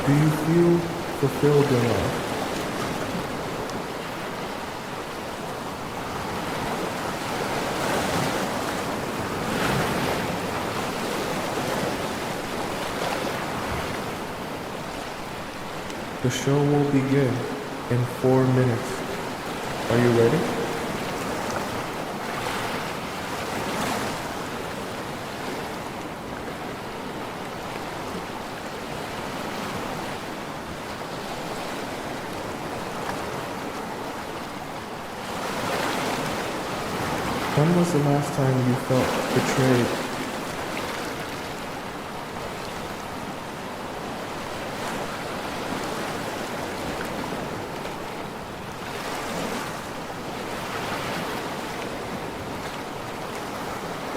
Do you feel fulfilled in life? The show will begin in 4 minutes. Are you ready? When was the last time you felt betrayed?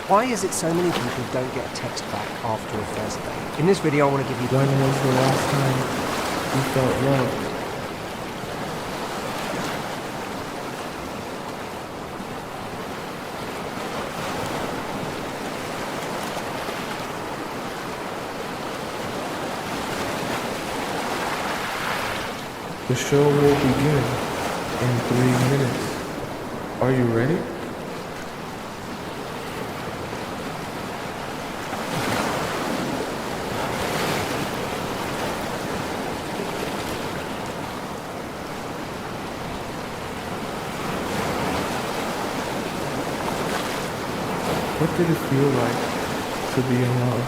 Why is it so many people don't get a text back after a first date? In this video I want to give you... When was the last time you felt loved? The show will begin in 3 minutes. Are you ready? What did it feel like to be in love?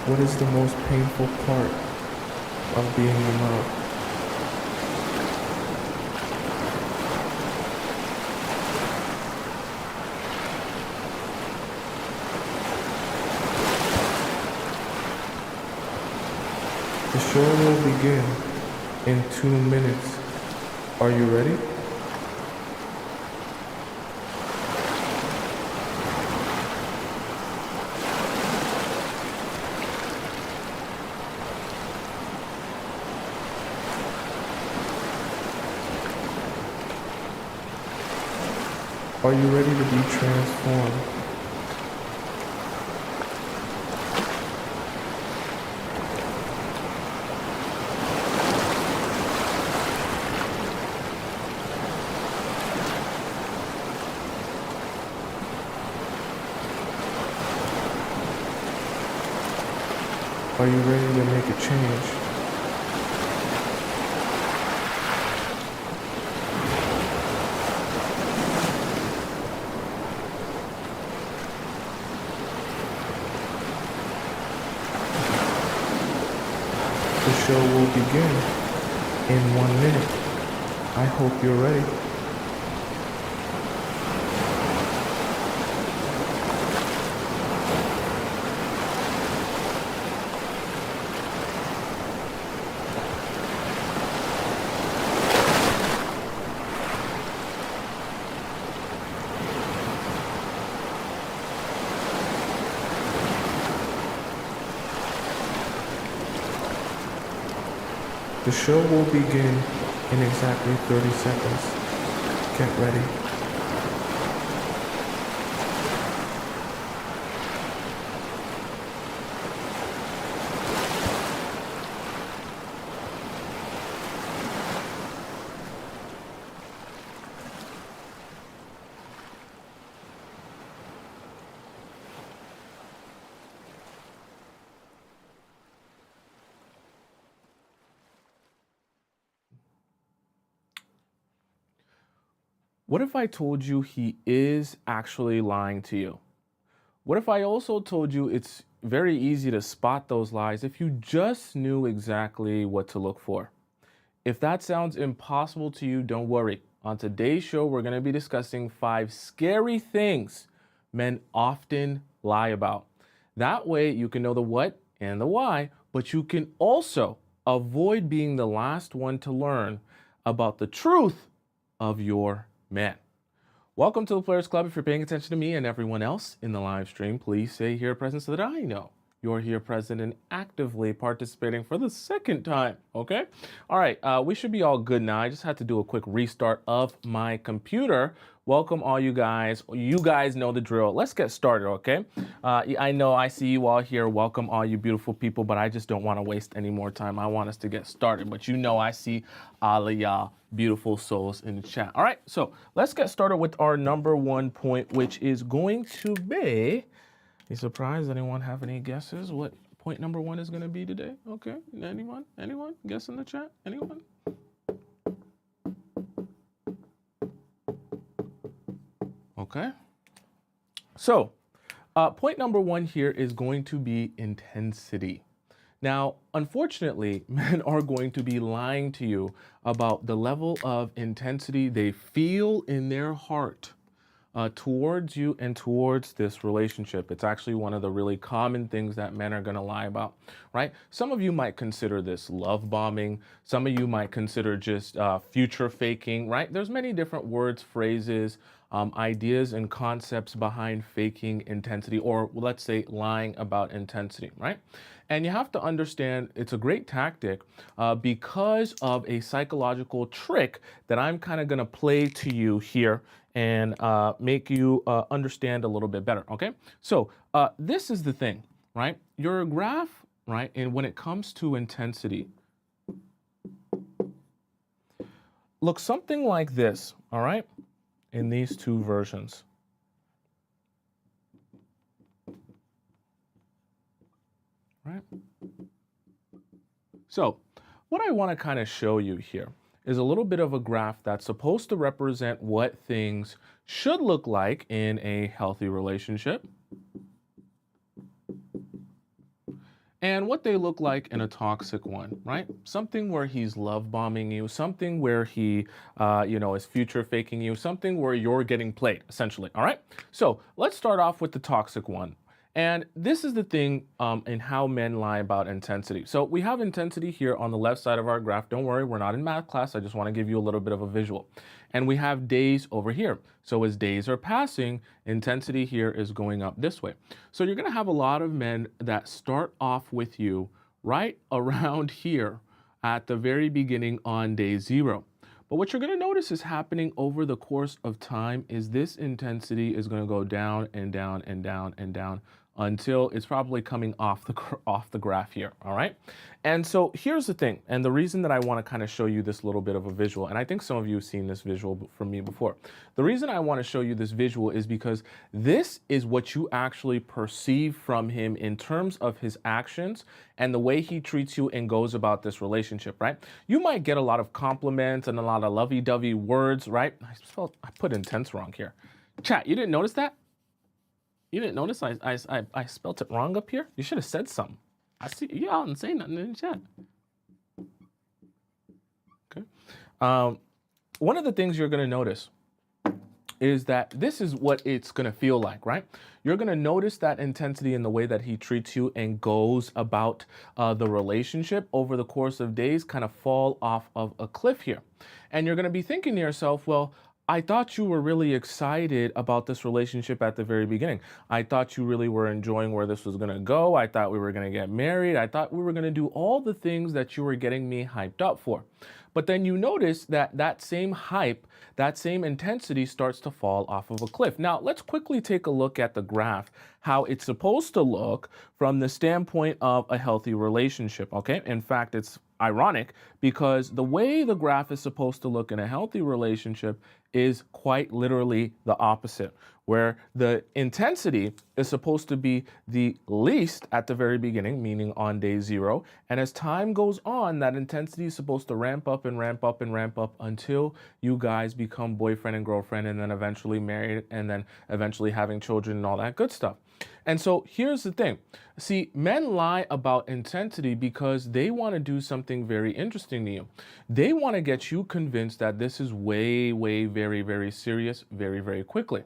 What is the most painful part of being in love? The show will begin in 2 minutes. Are you ready? Are you ready to be transformed? Are you ready to make a change? The show will begin in 1 minute. I hope you're ready. The show will begin in exactly 30 seconds. Get ready. What if I told you he is actually lying to you? What if I also told you it's very easy to spot those lies if you just knew exactly what to look for? If that sounds impossible to you, don't worry. On today's show, we're going to be discussing 5 scary things men often lie about. That way, you can know the what and the why, but you can also avoid being the last one to learn about the truth of your man. Welcome to the Players Club. If you're paying attention to me and everyone else in the live stream, please say here present so that I know you're here present and actively participating for the second time. Okay. All right. We should be all good now. I just had to do a quick restart of my computer. Welcome all you guys. You guys know the drill. Let's get started. Okay. I know I see you all here. Welcome all you beautiful people, but I just don't want to waste any more time. I want us to get started, but you know, I see all of y'all beautiful souls in the chat. All right. So let's get started with our number 1 point, which is going to be, you surprised? Anyone have any guesses what point number 1 is going to be today? Okay. Anyone? Anyone? Guess in the chat? Anyone? Okay. So point number 1 here is going to be intensity. Now, unfortunately, men are going to be lying to you about the level of intensity they feel in their heart towards you and towards this relationship. It's actually one of the really common things that men are going to lie about, right? Some of you might consider this love bombing. Some of you might consider just future faking, right? There's many different words, phrases, ideas and concepts behind faking intensity, or let's say lying about intensity, right? And you have to understand it's a great tactic because of a psychological trick that I'm kind of going to play to you here and make you understand a little bit better, okay? So this is the thing, right? Your graph, right, and when it comes to intensity, looks something like this, all right, in these two versions. Right? So what I want to kind of show you here is a little bit of a graph that's supposed to represent what things should look like in a healthy relationship and what they look like in a toxic one, right? Something where he's love bombing you, something where he, is future faking you, something where you're getting played, essentially, all right? So let's start off with the toxic one. And this is the thing in how men lie about intensity. So we have intensity here on the left side of our graph. Don't worry, we're not in math class. I just want to give you a little bit of a visual. And we have days over here. So as days are passing, intensity here is going up this way. So you're going to have a lot of men that start off with you right around here at the very beginning on day 0. But what you're going to notice is happening over the course of time is this intensity is going to go down and down and down and down until it's probably coming off the graph here, all right? And so here's the thing, and the reason that I want to kind of show you this little bit of a visual, and I think some of you have seen this visual from me before. The reason I want to show you this visual is because this is what you actually perceive from him in terms of his actions and the way he treats you and goes about this relationship, right? You might get a lot of compliments and a lot of lovey-dovey words, right? I put intense wrong here. Chat, you didn't notice that? You didn't notice I spelt it wrong up here? You should have said something. I see y'all didn't say nothing in the chat. Okay. One of the things you're going to notice is that this is what it's going to feel like, right? You're going to notice that intensity in the way that he treats you and goes about the relationship over the course of days kind of fall off of a cliff here. And you're going to be thinking to yourself, well, I thought you were really excited about this relationship at the very beginning. I thought you really were enjoying where this was going to go. I thought we were going to get married. I thought we were going to do all the things that you were getting me hyped up for. But then you notice that that same hype, that same intensity starts to fall off of a cliff. Now, let's quickly take a look at the graph, how it's supposed to look from the standpoint of a healthy relationship, okay? In fact, it's ironic because the way the graph is supposed to look in a healthy relationship is quite literally the opposite, where the intensity is supposed to be the least at the very beginning, meaning on day 0. And as time goes on, that intensity is supposed to ramp up and ramp up and ramp up until you guys become boyfriend and girlfriend and then eventually married and then eventually having children and all that good stuff. And so here's the thing. See, men lie about intensity because they want to do something very interesting to you. They want to get you convinced that this is way, very, very serious, very, very quickly.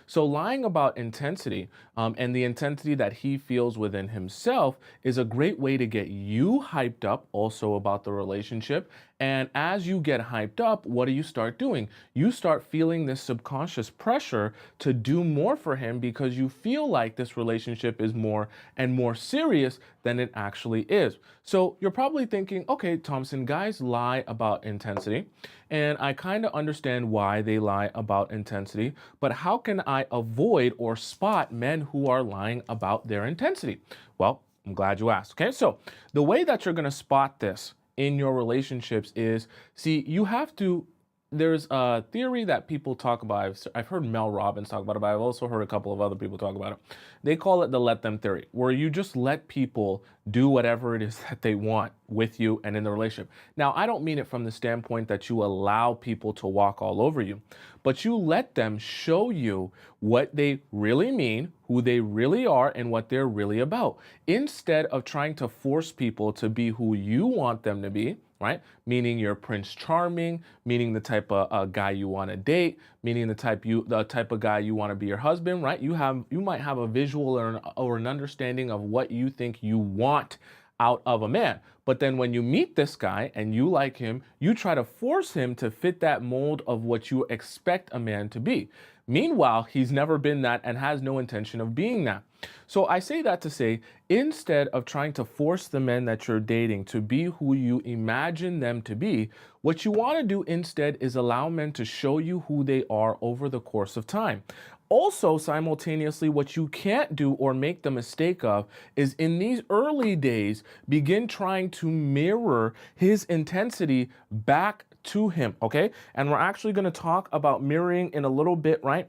So lying about intensity and the intensity that he feels within himself is a great way to get you hyped up also about the relationship And as you get hyped up, what do you start doing? You start feeling this subconscious pressure to do more for him because you feel like this relationship is more and more serious than it actually is. So you're probably thinking, okay, Thompson, guys lie about intensity, and I kind of understand why they lie about intensity, but how can I avoid or spot men who are lying about their intensity? Well, I'm glad you asked. Okay, so the way that you're going to spot this in your relationships is, see, you have to, there's a theory that people talk about. I've heard Mel Robbins talk about it, but I've also heard a couple of other people talk about it. They call it the let them theory, where you just let people do whatever it is that they want with you and in the relationship. Now, I don't mean it from the standpoint that you allow people to walk all over you, but you let them show you what they really mean, who they really are, and what they're really about, instead of trying to force people to be who you want them to be, right? Meaning you're Prince Charming, meaning the type of guy you want to date, meaning the type of guy you want to be your husband, right? You might have a visual or an understanding of what you think you want out of a man. But then when you meet this guy and you like him, you try to force him to fit that mold of what you expect a man to be. Meanwhile, he's never been that and has no intention of being that. So I say that to say, instead of trying to force the men that you're dating to be who you imagine them to be, what you want to do instead is allow men to show you who they are over the course of time. Also, simultaneously, what you can't do or make the mistake of is in these early days, begin trying to mirror his intensity back to him, okay? And we're actually going to talk about mirroring in a little bit, right?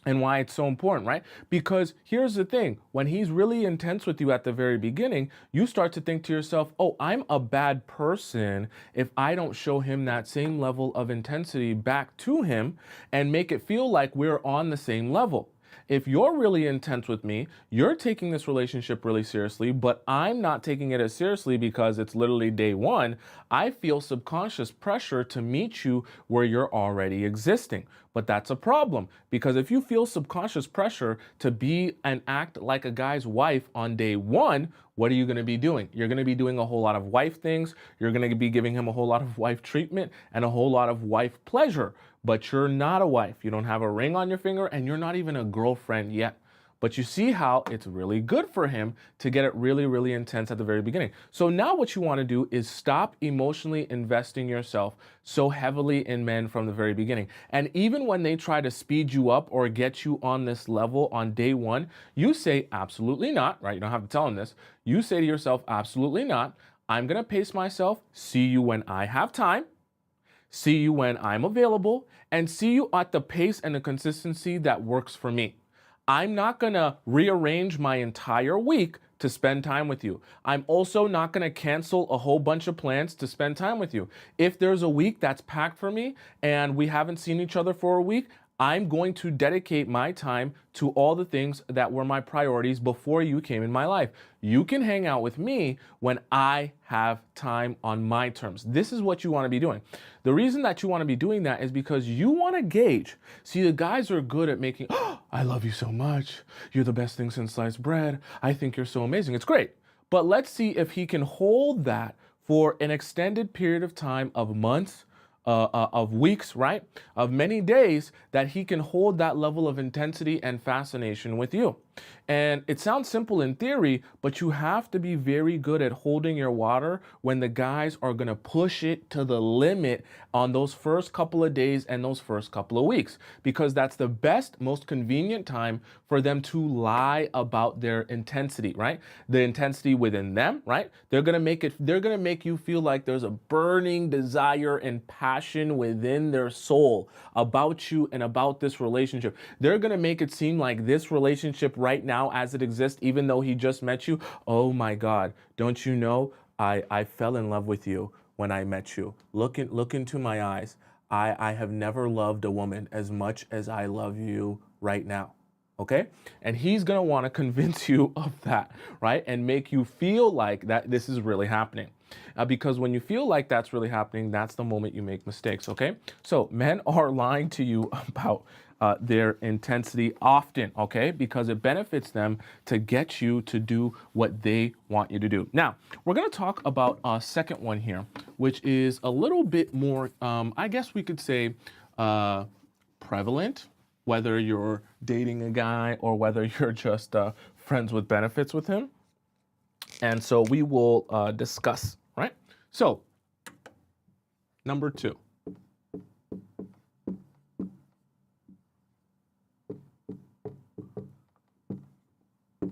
And why it's so important, right? Because here's the thing, when he's really intense with you at the very beginning, you start to think to yourself, oh, I'm a bad person if I don't show him that same level of intensity back to him and make it feel like we're on the same level. If you're really intense with me, you're taking this relationship really seriously, but I'm not taking it as seriously because it's literally day one. I feel subconscious pressure to meet you where you're already existing. But that's a problem, because if you feel subconscious pressure to be and act like a guy's wife on day one, what are you going to be doing? You're going to be doing a whole lot of wife things. You're going to be giving him a whole lot of wife treatment and a whole lot of wife pleasure. But you're not a wife. You don't have a ring on your finger, and you're not even a girlfriend yet. But you see how it's really good for him to get it really, really intense at the very beginning. So now what you want to do is stop emotionally investing yourself so heavily in men from the very beginning. And even when they try to speed you up or get you on this level on day one, you say, absolutely not, right? You don't have to tell them this. You say to yourself, absolutely not. I'm going to pace myself, see you when I have time, see you when I'm available, and see you at the pace and the consistency that works for me. I'm not going to rearrange my entire week to spend time with you. I'm also not going to cancel a whole bunch of plans to spend time with you. If there's a week that's packed for me and we haven't seen each other for a week, I'm going to dedicate my time to all the things that were my priorities before you came in my life. You can hang out with me when I have time on my terms. This is what you want to be doing. The reason that you want to be doing that is because you want to gauge. See, the guys are good at making, oh, I love you so much. You're the best thing since sliced bread. I think you're so amazing. It's great. But let's see if he can hold that for an extended period of time of months, of weeks, right? Of many days, that he can hold that level of intensity and fascination with you. And it sounds simple in theory, but you have to be very good at holding your water when the guys are going to push it to the limit on those first couple of days and those first couple of weeks, because that's the best, most convenient time for them to lie about their intensity, right? The intensity within them, right? They're going to make you feel like there's a burning desire and passion within their soul about you and about this relationship. They're going to make it seem like this relationship right now as it exists, even though he just met you, oh my God, don't you know, I fell in love with you when I met you. Look into my eyes. I have never loved a woman as much as I love you right now. Okay? And he's going to want to convince you of that, right? And make you feel like that this is really happening. Because when you feel like that's really happening, that's the moment you make mistakes, okay? So men are lying to you about their intensity often, okay? Because it benefits them to get you to do what they want you to do. Now, we're going to talk about a second one here, which is a little bit more, I guess we could say, prevalent, whether you're dating a guy or whether you're just friends with benefits with him. And so we will discuss, right? So, number 2.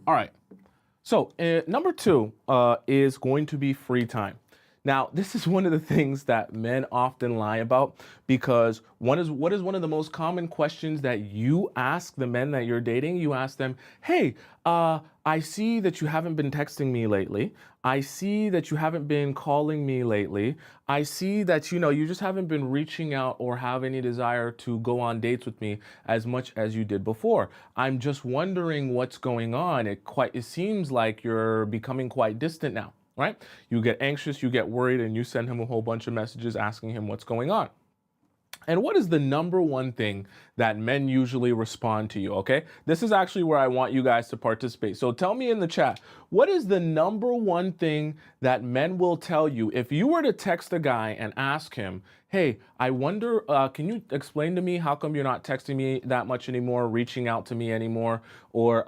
All right. So, number 2 is going to be free time. Now, this is one of the things that men often lie about, because what is one of the most common questions that you ask the men that you're dating? You ask them, hey, I see that you haven't been texting me lately. I see that you haven't been calling me lately. I see that, you just haven't been reaching out or have any desire to go on dates with me as much as you did before. I'm just wondering what's going on. It seems like you're becoming quite distant now. Right? You get anxious, you get worried, and you send him a whole bunch of messages asking him what's going on. And what is the number one thing that men usually respond to you, okay? This is actually where I want you guys to participate. So tell me in the chat, what is the number one thing that men will tell you if you were to text a guy and ask him, hey, I wonder, can you explain to me how come you're not texting me that much anymore, reaching out to me anymore, or,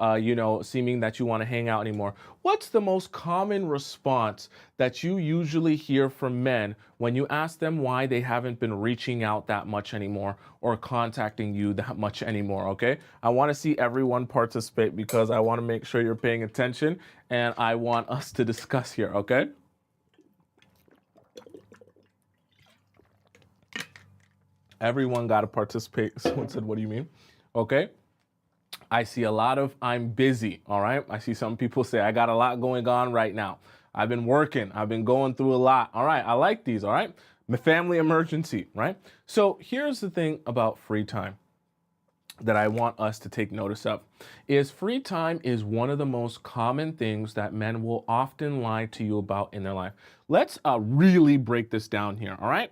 seeming that you want to hang out anymore? What's the most common response that you usually hear from men when you ask them why they haven't been reaching out that much anymore or contacting you that much anymore, okay? I want to see everyone participate because I want to make sure you're paying attention and I want us to discuss here, okay? Everyone got to participate. Someone said, what do you mean? Okay. I see a lot of I'm busy, all right? I see some people say I got a lot going on right now. I've been working. I've been going through a lot. All right, I like these, all right? My family emergency, right? So here's the thing about free time that I want us to take notice of is free time is one of the most common things that men will often lie to you about in their life. Let's really break this down here, all right?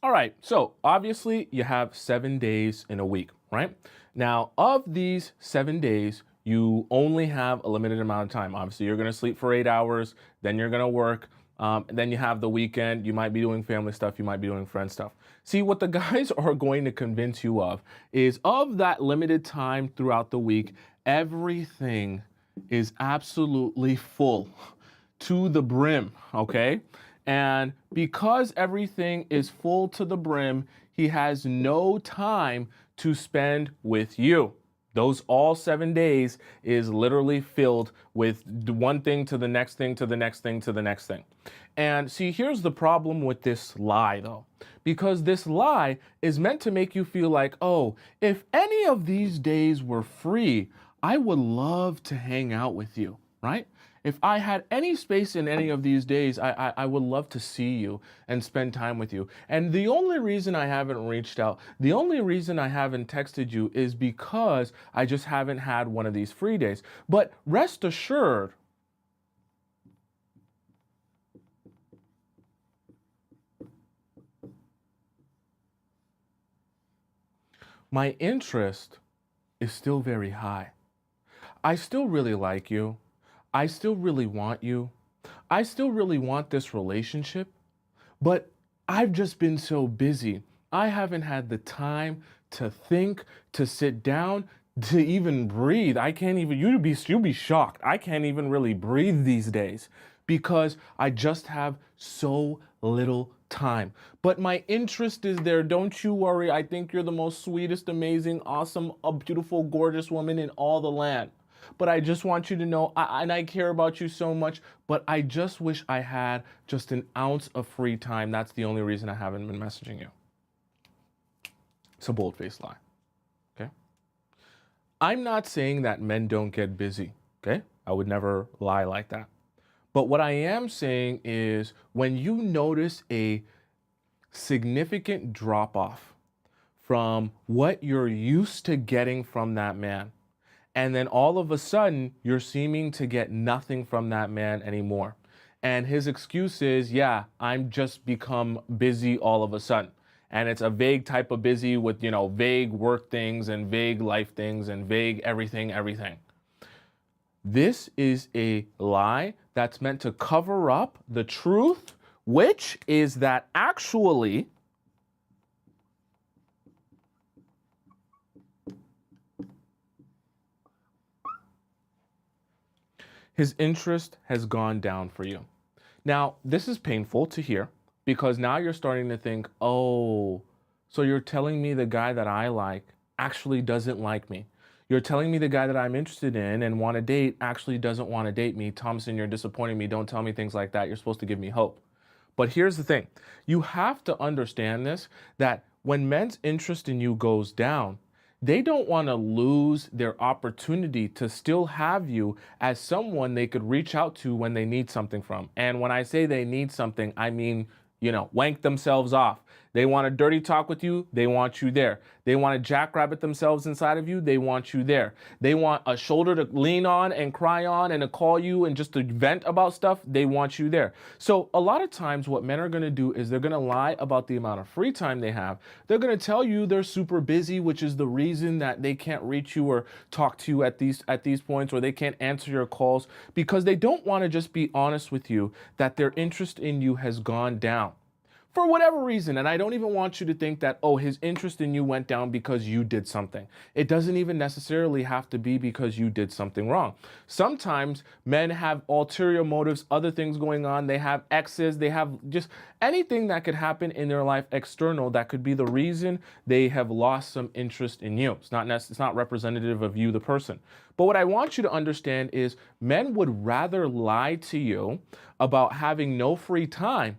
All right, so obviously you have 7 days in a week, right? Now, of these 7 days, you only have a limited amount of time. Obviously, you're going to sleep for 8 hours, then you're going to work, and then you have the weekend. You might be doing family stuff, you might be doing friend stuff. See, what the guys are going to convince you of that limited time throughout the week, everything is absolutely full to the brim, okay? And because everything is full to the brim, he has no time to spend with you. Those all 7 days is literally filled with one thing to the next thing, to the next thing, to the next thing. And see, here's the problem with this lie though, because this lie is meant to make you feel like, oh, if any of these days were free, I would love to hang out with you, right? If I had any space in any of these days, I would love to see you and spend time with you. And the only reason I haven't reached out, the only reason I haven't texted you is because I just haven't had one of these free days. But rest assured, my interest is still very high. I still really like you. I still really want you. I still really want this relationship, but I've just been so busy. I haven't had the time to think, to sit down, to even breathe. I can't even, you'll be shocked. I can't even really breathe these days because I just have so little time. But my interest is there. Don't you worry. I think you're the most sweetest, amazing, awesome, a beautiful, gorgeous woman in all the land. But I just want you to know, and I care about you so much, but I just wish I had just an ounce of free time. That's the only reason I haven't been messaging you. It's a bold-faced lie, okay? I'm not saying that men don't get busy, okay? I would never lie like that. But what I am saying is when you notice a significant drop-off from what you're used to getting from that man, and then all of a sudden, you're seeming to get nothing from that man anymore. And his excuse is, yeah, I'm just become busy all of a sudden. And it's a vague type of busy with, vague work things and vague life things and vague everything. This is a lie that's meant to cover up the truth, which is that actually his interest has gone down for you. Now, this is painful to hear because now you're starting to think, oh, so you're telling me the guy that I like actually doesn't like me. You're telling me the guy that I'm interested in and want to date actually doesn't want to date me. Tomisin, you're disappointing me. Don't tell me things like that. You're supposed to give me hope. But here's the thing. You have to understand this, that when men's interest in you goes down, they don't want to lose their opportunity to still have you as someone they could reach out to when they need something from. And when I say they need something, I mean, wank themselves off. They want a dirty talk with you, they want you there. They want to jackrabbit themselves inside of you, they want you there. They want a shoulder to lean on and cry on and to call you and just to vent about stuff, they want you there. So a lot of times what men are going to do is they're going to lie about the amount of free time they have. They're going to tell you they're super busy, which is the reason that they can't reach you or talk to you at these points, or they can't answer your calls, because they don't want to just be honest with you that their interest in you has gone down. For whatever reason, and I don't even want you to think that, oh, his interest in you went down because you did something. It doesn't even necessarily have to be because you did something wrong. Sometimes men have ulterior motives, other things going on. They have exes, they have just anything that could happen in their life external that could be the reason they have lost some interest in you. It's not representative of you, the person. But what I want you to understand is men would rather lie to you about having no free time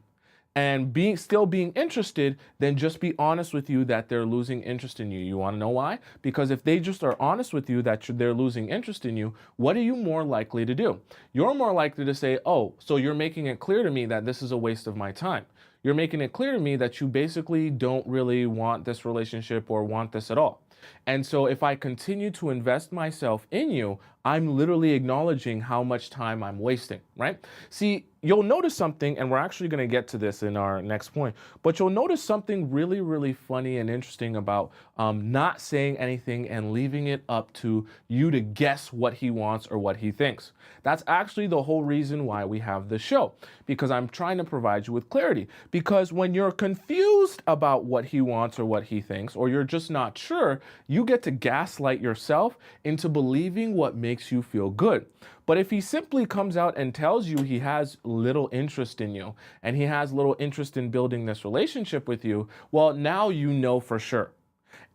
and still being interested than just be honest with you that they're losing interest in you. You want to know why? Because if they just are honest with you that they're losing interest in you, what are you more likely to do? You're more likely to say, oh, so you're making it clear to me that this is a waste of my time. You're making it clear to me that you basically don't really want this relationship or want this at all. And so if I continue to invest myself in you, I'm literally acknowledging how much time I'm wasting, right? See, you'll notice something, and we're actually going to get to this in our next point, but you'll notice something really, really funny and interesting about not saying anything and leaving it up to you to guess what he wants or what he thinks. That's actually the whole reason why we have this show, because I'm trying to provide you with clarity. Because when you're confused about what he wants or what he thinks, or you're just not sure, you get to gaslight yourself into believing what makes you feel good. But if he simply comes out and tells you he has little interest in you and he has little interest in building this relationship with you, well, now you know for sure.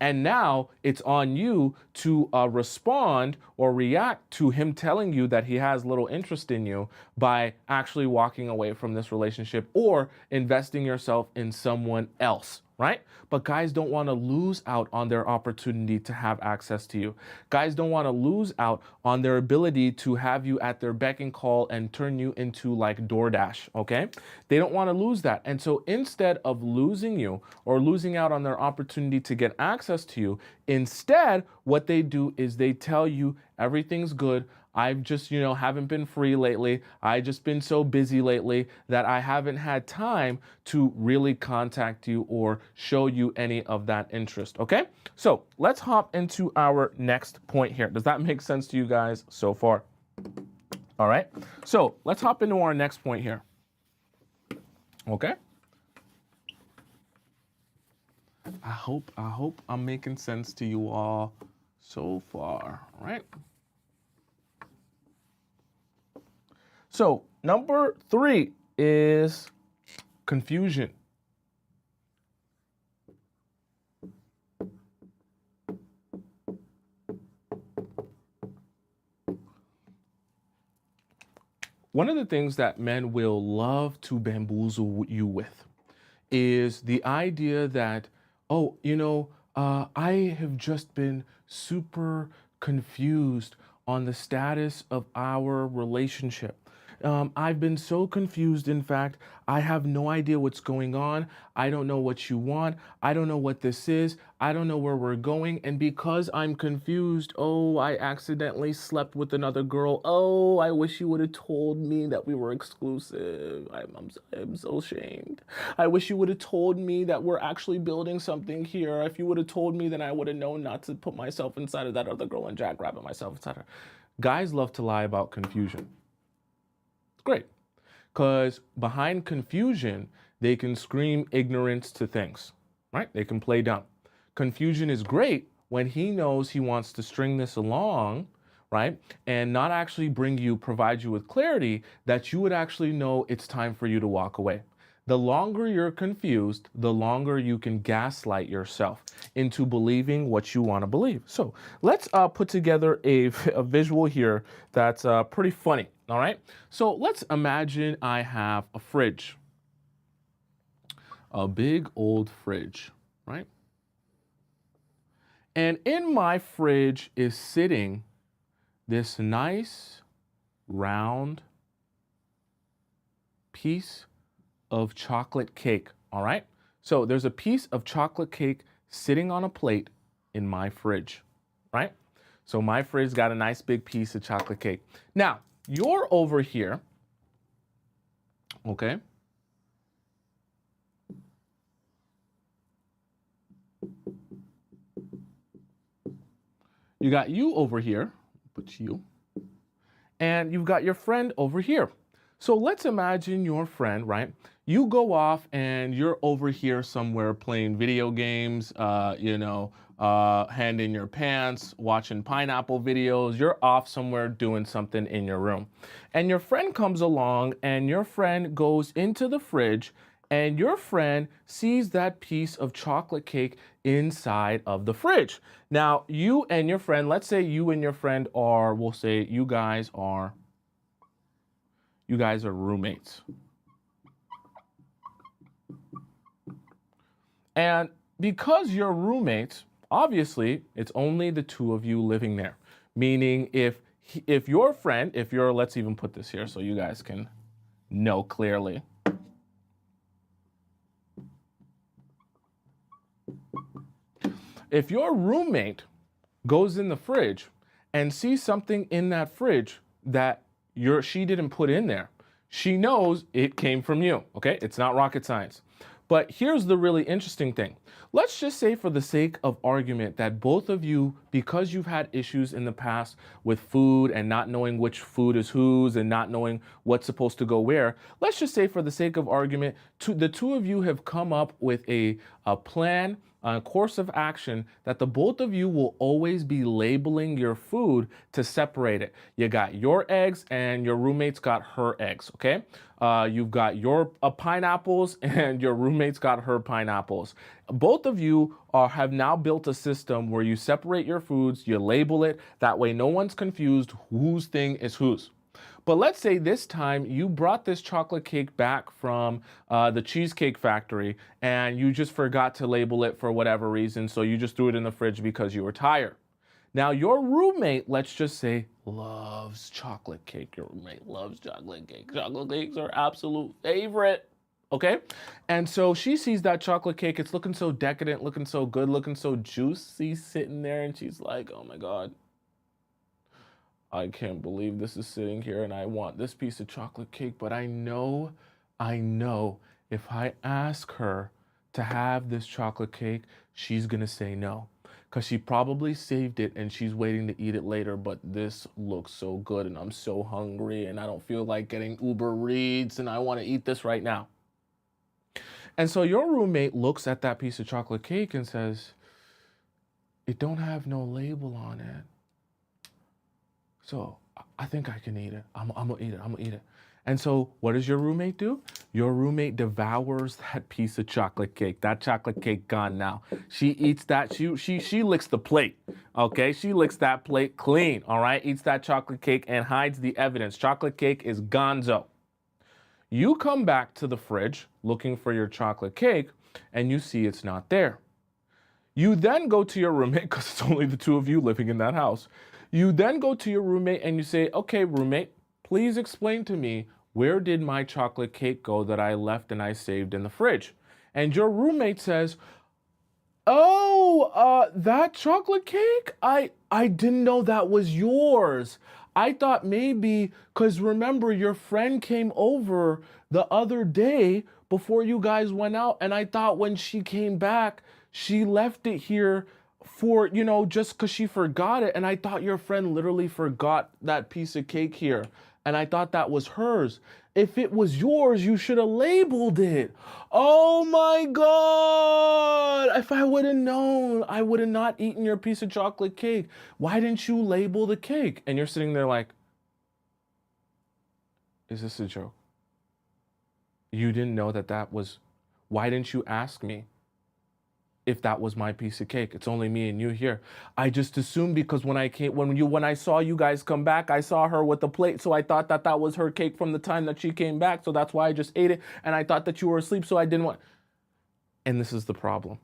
And now it's on you to respond or react to him telling you that he has little interest in you by actually walking away from this relationship or investing yourself in someone else. Right? But guys don't want to lose out on their opportunity to have access to you. Guys don't want to lose out on their ability to have you at their beck and call and turn you into like DoorDash, okay? They don't want to lose that. And so instead of losing you or losing out on their opportunity to get access to you, instead, what they do is they tell you everything's good. I've just, haven't been free lately. I've just been so busy lately that I haven't had time to really contact you or show you any of that interest, okay? So let's hop into our next point here. Does that make sense to you guys so far? All right, so let's hop into our next point here, okay? I hope I'm making sense to you all so far, all right? So number 3 is confusion. One of the things that men will love to bamboozle you with is the idea that, oh, I have just been super confused on the status of our relationship. I've been so confused. In fact, I have no idea what's going on. I don't know what you want. I don't know what this is. I don't know where we're going. And because I'm confused, oh, I accidentally slept with another girl. Oh, I wish you would have told me that we were exclusive. I'm so ashamed. I wish you would have told me that we're actually building something here. If you would have told me, then I would have known not to put myself inside of that other girl and jackrabbit myself inside her. Guys love to lie about confusion. It's great. Because behind confusion, they can scream ignorance to things, right? They can play dumb. Confusion is great when he knows he wants to string this along, right? And not actually provide you with clarity that you would actually know it's time for you to walk away. The longer you're confused, the longer you can gaslight yourself into believing what you want to believe. So let's put together a visual here that's pretty funny. All right. So let's imagine I have a fridge, a big old fridge, right? And in my fridge is sitting this nice round piece of chocolate cake. All right. So there's a piece of chocolate cake sitting on a plate in my fridge, right? So my fridge got a nice big piece of chocolate cake. Now, you're over here, okay? You got you over here, put you, and you've got your friend over here. So let's imagine your friend, right? You go off and you're over here somewhere playing video games, hand in your pants, watching pineapple videos. You're off somewhere doing something in your room. And your friend comes along and your friend goes into the fridge and your friend sees that piece of chocolate cake inside of the fridge. Now, you and your friend, let's say you and your friend are, we'll say you guys are roommates. And because you're roommates, obviously it's only the two of you living there. Meaning if your friend, let's even put this here so you guys can know clearly. If your roommate goes in the fridge and sees something in that fridge that she didn't put in there, she knows it came from you, okay? It's not rocket science. But here's the really interesting thing. Let's just say for the sake of argument that both of you, because you've had issues in the past with food and not knowing which food is whose and not knowing what's supposed to go where, let's just say for the sake of argument, the two of you have come up with a plan, a course of action that the both of you will always be labeling your food to separate it. You got your eggs and your roommate's got her eggs, okay? You've got your pineapples and your roommate's got her pineapples. Both of you have now built a system where you separate your foods, you label it, that way no one's confused whose thing is whose. But let's say this time you brought this chocolate cake back from the Cheesecake Factory and you just forgot to label it for whatever reason, so you just threw it in the fridge because you were tired. Now your roommate, let's just say, loves chocolate cake. Your roommate loves chocolate cake. Chocolate cakes are absolute favorite, okay? And so she sees that chocolate cake. It's looking so decadent, looking so good, looking so juicy sitting there, and she's like, oh my God, I can't believe this is sitting here and I want this piece of chocolate cake, but I know if I ask her to have this chocolate cake, she's gonna say no. Because she probably saved it and she's waiting to eat it later, but this looks so good and I'm so hungry and I don't feel like getting Uber Eats and I want to eat this right now. And so your roommate looks at that piece of chocolate cake and says, it don't have no label on it. So I think I can eat it. I'm gonna eat it. And so what does your roommate do? Your roommate devours that piece of chocolate cake. That chocolate cake gone now. She eats that, she licks the plate, okay? She licks that plate clean, all right? Eats that chocolate cake and hides the evidence. Chocolate cake is gonzo. You come back to the fridge looking for your chocolate cake and you see it's not there. You then go to your roommate, because it's only the two of you living in that house. You then go to your roommate and you say, okay, roommate, please explain to me, where did my chocolate cake go that I left and I saved in the fridge? And your roommate says, oh, that chocolate cake? I didn't know that was yours. I thought maybe, because remember, your friend came over the other day before you guys went out, and I thought when she came back, she left it here for, just because she forgot it. And I thought your friend literally forgot that piece of cake here. And I thought that was hers. If it was yours, you should have labeled it. Oh my God. If I would have known, I would have not eaten your piece of chocolate cake. Why didn't you label the cake? And you're sitting there like, is this a joke? You didn't know that was, why didn't you ask me if that was my piece of cake? It's only me and you here. I just assumed because when I saw you guys come back, I saw her with the plate. So I thought that was her cake from the time that she came back. So that's why I just ate it. And I thought that you were asleep. So I didn't want, and this is the problem.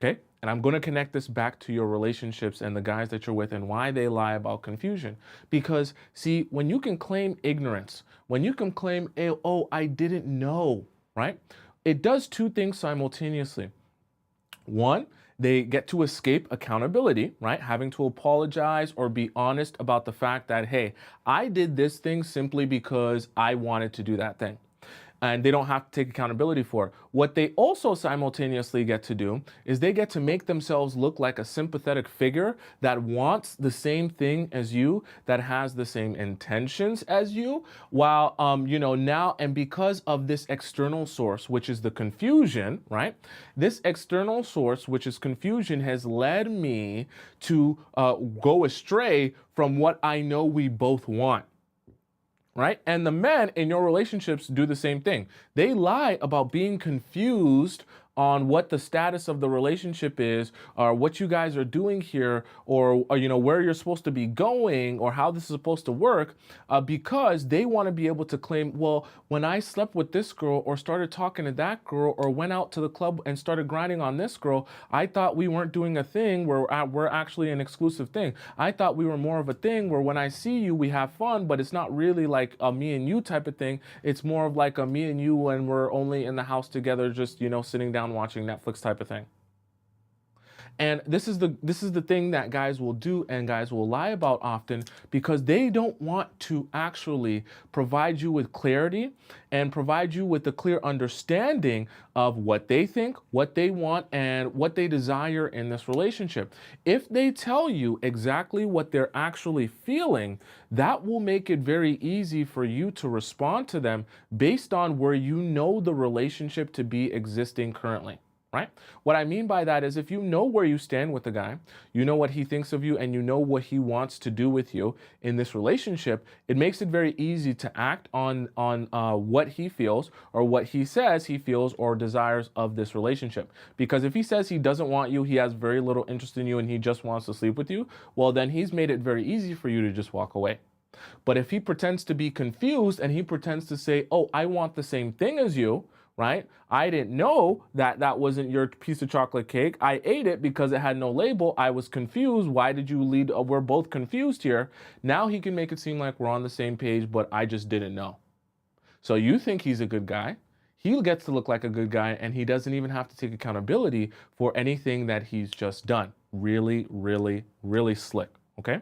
Okay. And I'm going to connect this back to your relationships and the guys that you're with and why they lie about confusion. Because see, when you can claim ignorance, when you can claim, oh, I didn't know, right? It does two things simultaneously. One, they get to escape accountability, right? Having to apologize or be honest about the fact that, hey, I did this thing simply because I wanted to do that thing. And they don't have to take accountability for it. What they also simultaneously get to do is they get to make themselves look like a sympathetic figure that wants the same thing as you, that has the same intentions as you, while, now, and because of this external source, which is the confusion, right? This external source, which is confusion, has led me to go astray from what I know we both want. Right? And the men in your relationships do the same thing. They lie about being confused on what the status of the relationship is, or what you guys are doing here, or where you're supposed to be going, or how this is supposed to work, because they want to be able to claim, well, when I slept with this girl, or started talking to that girl, or went out to the club and started grinding on this girl, I thought we weren't doing a thing where we're actually an exclusive thing. I thought we were more of a thing where when I see you, we have fun, but it's not really like a me and you type of thing. It's more of like a me and you when we're only in the house together, just, sitting down watching Netflix type of thing. And this is the thing that guys will do and guys will lie about often, because they don't want to actually provide you with clarity and provide you with a clear understanding of what they think, what they want, and what they desire in this relationship. If they tell you exactly what they're actually feeling, that will make it very easy for you to respond to them based on where you know the relationship to be existing currently. Right? What I mean by that is, if you know where you stand with the guy, you know what he thinks of you, and you know what he wants to do with you in this relationship, it makes it very easy to act on what he feels, or what he says he feels or desires of this relationship. Because if he says he doesn't want you, he has very little interest in you, and he just wants to sleep with you, well, then he's made it very easy for you to just walk away. But if he pretends to be confused and he pretends to say, oh, I want the same thing as you, right? I didn't know that wasn't your piece of chocolate cake. I ate it because it had no label. I was confused. Why did you lead? We're both confused here. Now he can make it seem like we're on the same page, but I just didn't know. So you think he's a good guy. He gets to look like a good guy, and he doesn't even have to take accountability for anything that he's just done. Really, really, really slick. Okay?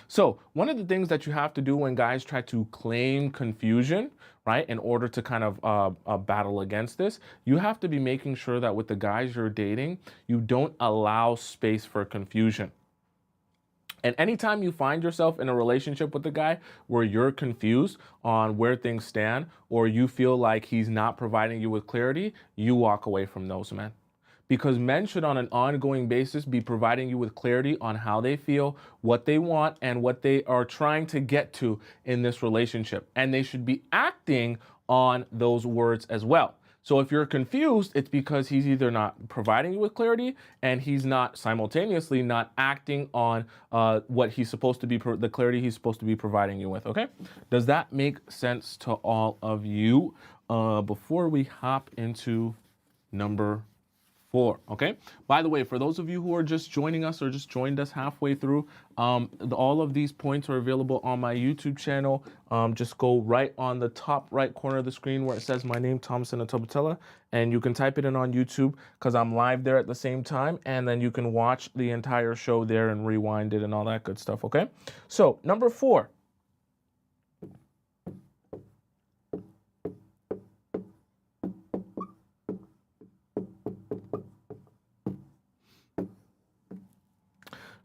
So one of the things that you have to do when guys try to claim confusion, right, in order to kind of battle against this, you have to be making sure that with the guys you're dating, you don't allow space for confusion. And anytime you find yourself in a relationship with a guy where you're confused on where things stand, or you feel like he's not providing you with clarity, you walk away from those men. Because men should on an ongoing basis be providing you with clarity on how they feel, what they want, and what they are trying to get to in this relationship. And they should be acting on those words as well. So if you're confused, it's because he's either not providing you with clarity, and he's not simultaneously not acting on what he's supposed to be, the clarity he's supposed to be providing you with. Okay? Does that make sense to all of you? Before we hop into number 4. Okay. By the way, for those of you who are just joining us or just joined us halfway through, all of these points are available on my YouTube channel. Just go right on the top right corner of the screen where it says my name, Tomisin Atobatele, and you can type it in on YouTube because I'm live there at the same time, and then you can watch the entire show there and rewind it and all that good stuff. Okay. So number 4.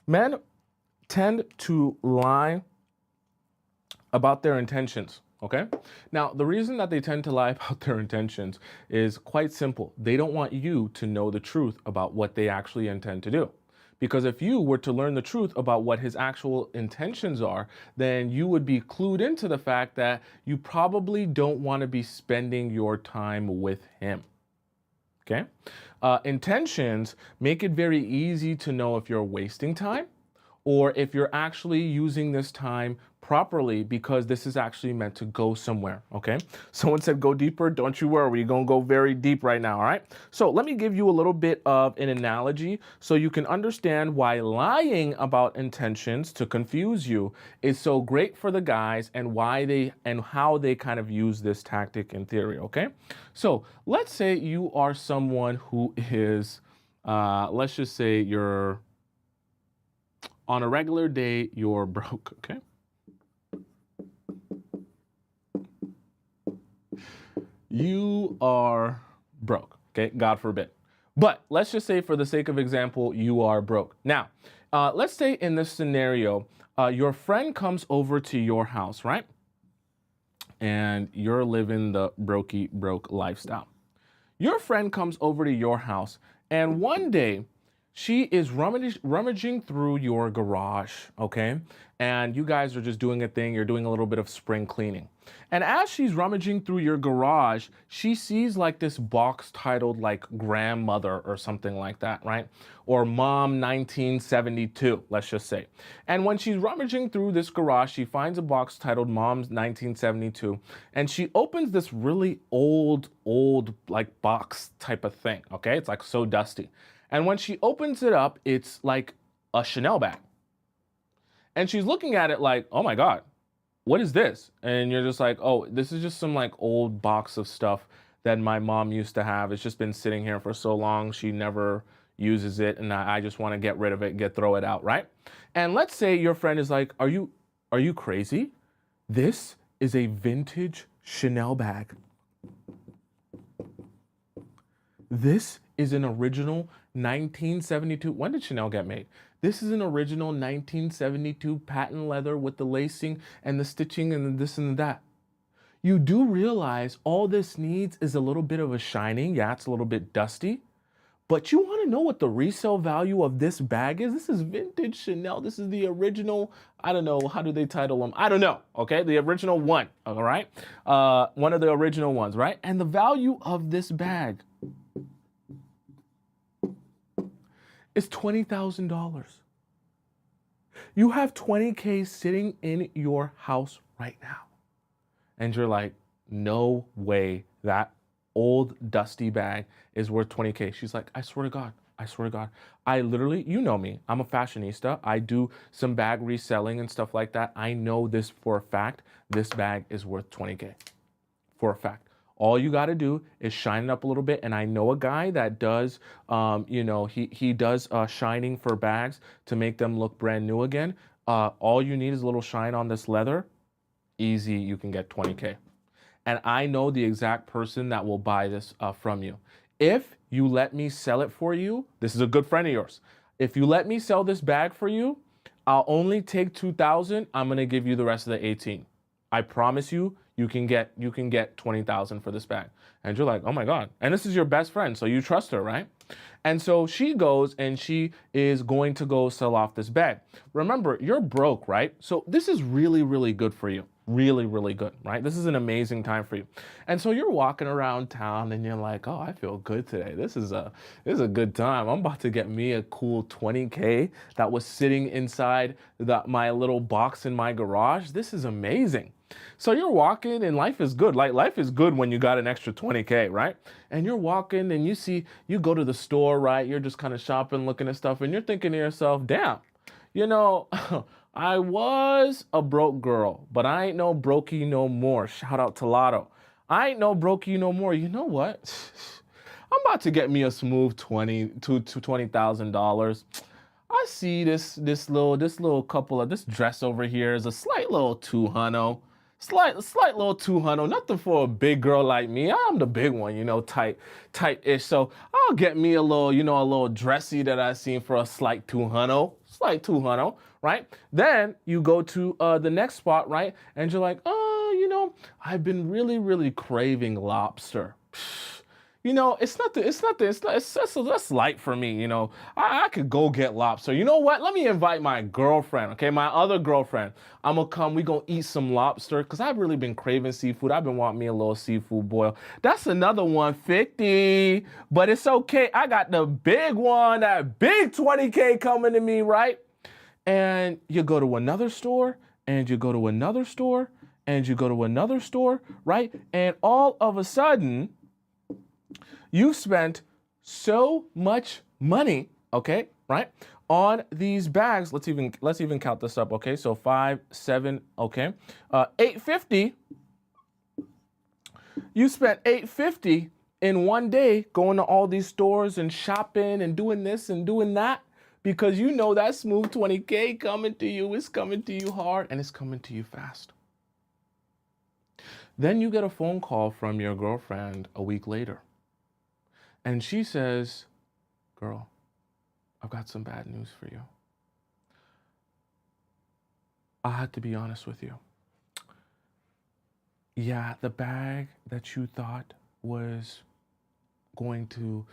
Men tend to lie about their intentions, okay? Now, the reason that they tend to lie about their intentions is quite simple. They don't want you to know the truth about what they actually intend to do. Because if you were to learn the truth about what his actual intentions are, then you would be clued into the fact that you probably don't want to be spending your time with him. Okay? Intentions make it very easy to know if you're wasting time or if you're actually using this time properly, because this is actually meant to go somewhere. Okay? Someone said go deeper. Don't you worry. We're going to go very deep right now. All right? So let me give you a little bit of an analogy so you can understand why lying about intentions to confuse you is so great for the guys and why they and how they kind of use this tactic in theory. Okay? So let's say you are someone who is, let's just say you're on a regular day, you're broke. Okay? You are broke, okay? God forbid. But let's just say for the sake of example, you are broke. Now, let's say in this scenario, your friend comes over to your house, right? And you're living the brokey broke lifestyle. Your friend comes over to your house, and one day she is rummaging through your garage, okay? And you guys are just doing a thing. You're doing a little bit of spring cleaning. And as she's rummaging through your garage, she sees like this box titled like grandmother or something like that, right? Or mom 1972, let's just say. And when she's rummaging through this garage, she finds a box titled mom's 1972. And she opens this really old like box type of thing, okay? It's like so dusty. And when she opens it up, it's like a Chanel bag. And she's looking at it like, oh my God, what is this? And you're just like, oh, this is just some like old box of stuff that my mom used to have. It's just been sitting here for so long. She never uses it. And I just want to get rid of it, throw it out, right? And let's say your friend is like, are you crazy? This is a vintage Chanel bag. This is an original 1972. When did Chanel get made? This is an original 1972 patent leather with the lacing and the stitching and this and that. You do realize all this needs is a little bit of a shining. Yeah, it's a little bit dusty. But you want to know what the resale value of this bag is? This is vintage Chanel. This is the original, I don't know, how do they title them? I don't know, okay? The original one, all right? One of the original ones, right? And the value of this bag is $20,000. You have $20K sitting in your house right now. And you're like, no way that old dusty bag is worth $20K. She's like, I swear to God, I swear to God. I literally, you know me, I'm a fashionista. I do some bag reselling and stuff like that. I know this for a fact. This bag is worth $20K for a fact. All you got to do is shine it up a little bit. And I know a guy that does, he does shining for bags to make them look brand new again. All you need is a little shine on this leather. Easy, you can get $20K. And I know the exact person that will buy this from you. If you let me sell it for you, this is a good friend of yours. If you let me sell this bag for you, I'll only take $2,000. I'm going to give you the rest of the 18. I promise you, you can get $20,000 for this bag. And you're like, oh my God. And this is your best friend, so you trust her, right? And so she goes and she is going to go sell off this bag. Remember, you're broke, right? So this is really, really good for you. Really, really good, right? This is an amazing time for you. And so you're walking around town and you're like, oh, I feel good today. This is a good time. I'm about to get me a cool $20K that was sitting inside my little box in my garage. This is amazing. So you're walking and life is good. Like life is good when you got an extra 20K, right? And you're walking and you go to the store, right? You're just kind of shopping, looking at stuff, and you're thinking to yourself, damn, you know, I was a broke girl, but I ain't no brokey no more. Shout out to Lotto. I ain't no brokey no more. You know what? I'm about to get me a smooth $20,000. I see this little couple of this dress over here is a slight little 200. Slight little 200, nothing for a big girl like me. I'm the big one, tight-ish. So I'll get me a little, a little dressy that I seen for a slight 200, right? Then you go to the next spot, right? And you're like, I've been really, really craving lobster. That's light for me. I could go get lobster. You know what? Let me invite my girlfriend, okay? My other girlfriend. I'm gonna come, we gonna eat some lobster because I've really been craving seafood. I've been wanting me a little seafood boil. That's another 150, but it's okay. I got the big one, that big 20K coming to me, right? And you go to another store, and you go to another store, and you go to another store, right? And all of a sudden, you spent so much money, okay, right, on these bags. Let's even count this up, okay? So 5, 7, okay, 850. You spent 850 in one day going to all these stores and shopping and doing this and doing that because you know that smooth 20K coming to you is coming to you hard and it's coming to you fast. Then you get a phone call from your girlfriend a week later. And she says, girl, I've got some bad news for you. I had to be honest with you. Yeah, the bag that you thought was going to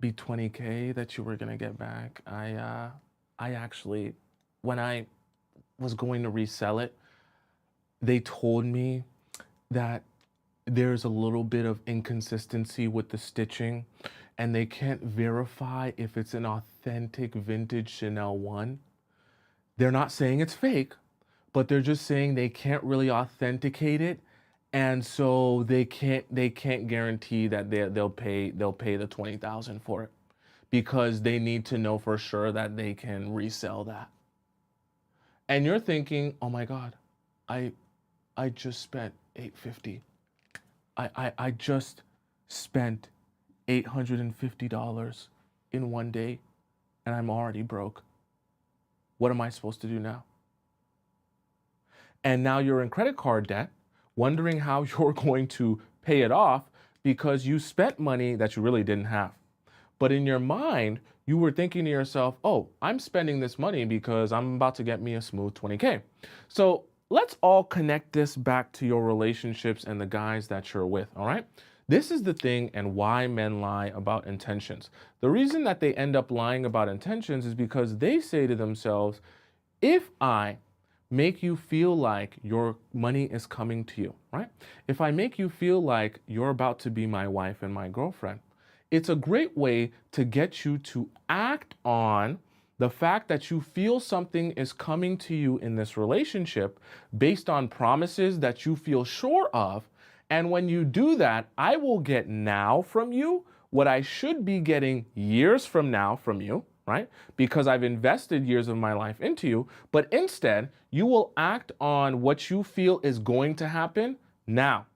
be 20K that you were going to get back, I actually, when I was going to resell it, they told me that there's a little bit of inconsistency with the stitching and they can't verify if it's an authentic vintage Chanel 1. They're not saying it's fake, but they're just saying they can't really authenticate it. And so they can't guarantee that they'll pay the 20,000 for it because they need to know for sure that they can resell that. And you're thinking, oh my God, I just spent $850. I just spent $850 in one day and I'm already broke. What am I supposed to do now? And now you're in credit card debt, wondering how you're going to pay it off because you spent money that you really didn't have. But in your mind, you were thinking to yourself, oh, I'm spending this money because I'm about to get me a smooth 20K. So let's all connect this back to your relationships and the guys that you're with, all right? This is the thing and why men lie about intentions. The reason that they end up lying about intentions is because they say to themselves, if I make you feel like your money is coming to you, right? If I make you feel like you're about to be my wife and my girlfriend, it's a great way to get you to act on the fact that you feel something is coming to you in this relationship based on promises that you feel sure of. And when you do that, I will get now from you what I should be getting years from now from you, right? Because I've invested years of my life into you. But instead, you will act on what you feel is going to happen now.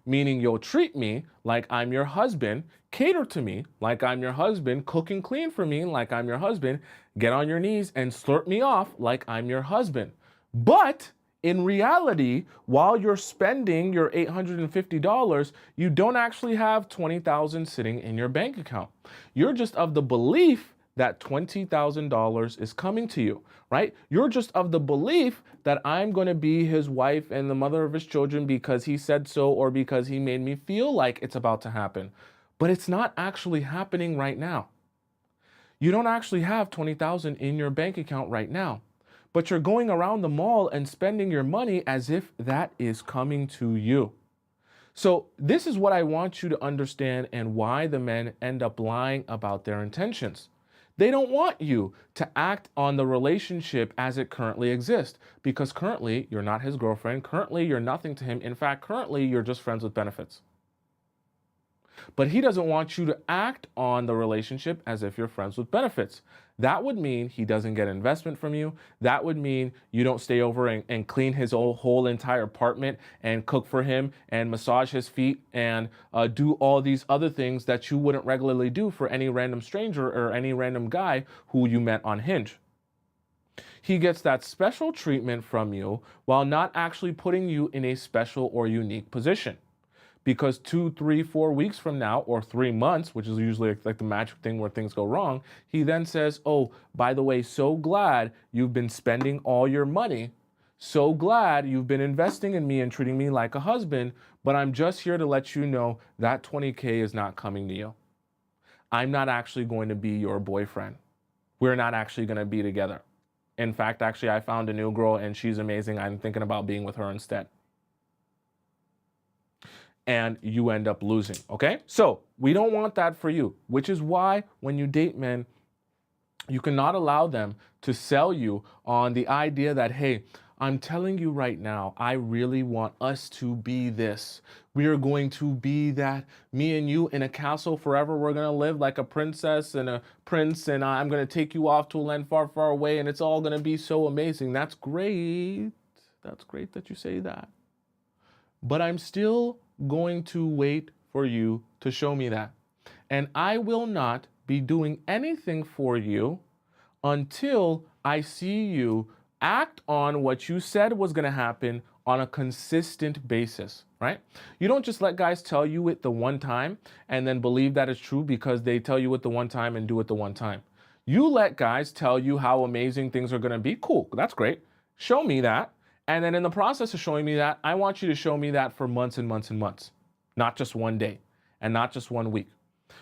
Meaning you'll treat me like I'm your husband, cater to me like I'm your husband, cook and clean for me like I'm your husband, get on your knees and slurp me off like I'm your husband. But in reality, while you're spending your $850, you don't actually have $20,000 sitting in your bank account. You're just of the belief that $20,000 is coming to you, right? You're just of the belief that I'm going to be his wife and the mother of his children because he said so or because he made me feel like it's about to happen. But it's not actually happening right now. You don't actually have $20,000 in your bank account right now, but you're going around the mall and spending your money as if that is coming to you. So this is what I want you to understand and why the men end up lying about their intentions. They don't want you to act on the relationship as it currently exists, because currently you're not his girlfriend. Currently you're nothing to him. In fact, currently you're just friends with benefits. But he doesn't want you to act on the relationship as if you're friends with benefits. That would mean he doesn't get investment from you. That would mean you don't stay over and clean his whole entire apartment and cook for him and massage his feet and do all these other things that you wouldn't regularly do for any random stranger or any random guy who you met on Hinge. He gets that special treatment from you while not actually putting you in a special or unique position. Because 2, 3, 4 weeks from now, or 3 months, which is usually like the magic thing where things go wrong, he then says, oh, by the way, so glad you've been spending all your money. So glad you've been investing in me and treating me like a husband, but I'm just here to let you know that 20K is not coming to you. I'm not actually going to be your boyfriend. We're not actually going to be together. In fact, actually, I found a new girl and she's amazing. I'm thinking about being with her instead. And you end up losing, okay? So we don't want that for you, which is why when you date men, you cannot allow them to sell you on the idea that, hey, I'm telling you right now, I really want us to be this. We are going to be that, me and you in a castle forever. We're going to live like a princess and a prince, and I'm going to take you off to a land far, far away, and it's all going to be so amazing. That's great. That's great that you say that. But I'm still going to wait for you to show me that. And I will not be doing anything for you until I see you act on what you said was going to happen on a consistent basis, right? You don't just let guys tell you it the one time and then believe that it's true because they tell you it the one time and do it the one time. You let guys tell you how amazing things are going to be. Cool, that's great. Show me that. And then in the process of showing me that, I want you to show me that for months and months and months, not just one day and not just 1 week.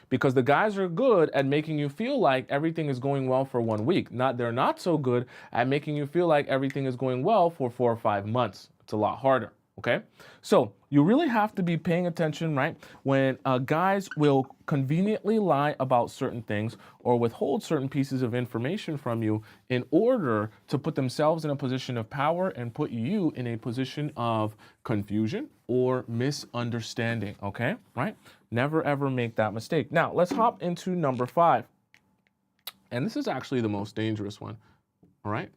Because the guys are good at making you feel like everything is going well for 1 week. They're not so good at making you feel like everything is going well for 4 or 5 months. It's a lot harder. Okay, so you really have to be paying attention, right? When guys will conveniently lie about certain things or withhold certain pieces of information from you in order to put themselves in a position of power and put you in a position of confusion or misunderstanding, okay? Right? Never ever make that mistake. Now, let's hop into number 5. And this is actually the most dangerous one, all right?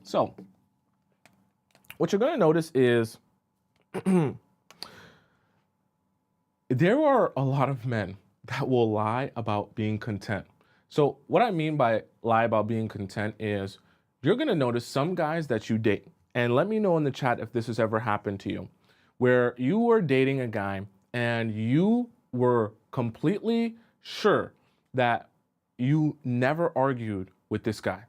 So, what you're going to notice is there are a lot of men that will lie about being content. So, what I mean by lie about being content is you're going to notice some guys that you date, and let me know in the chat if this has ever happened to you, where you were dating a guy and you were completely sure that you never argued with this guy.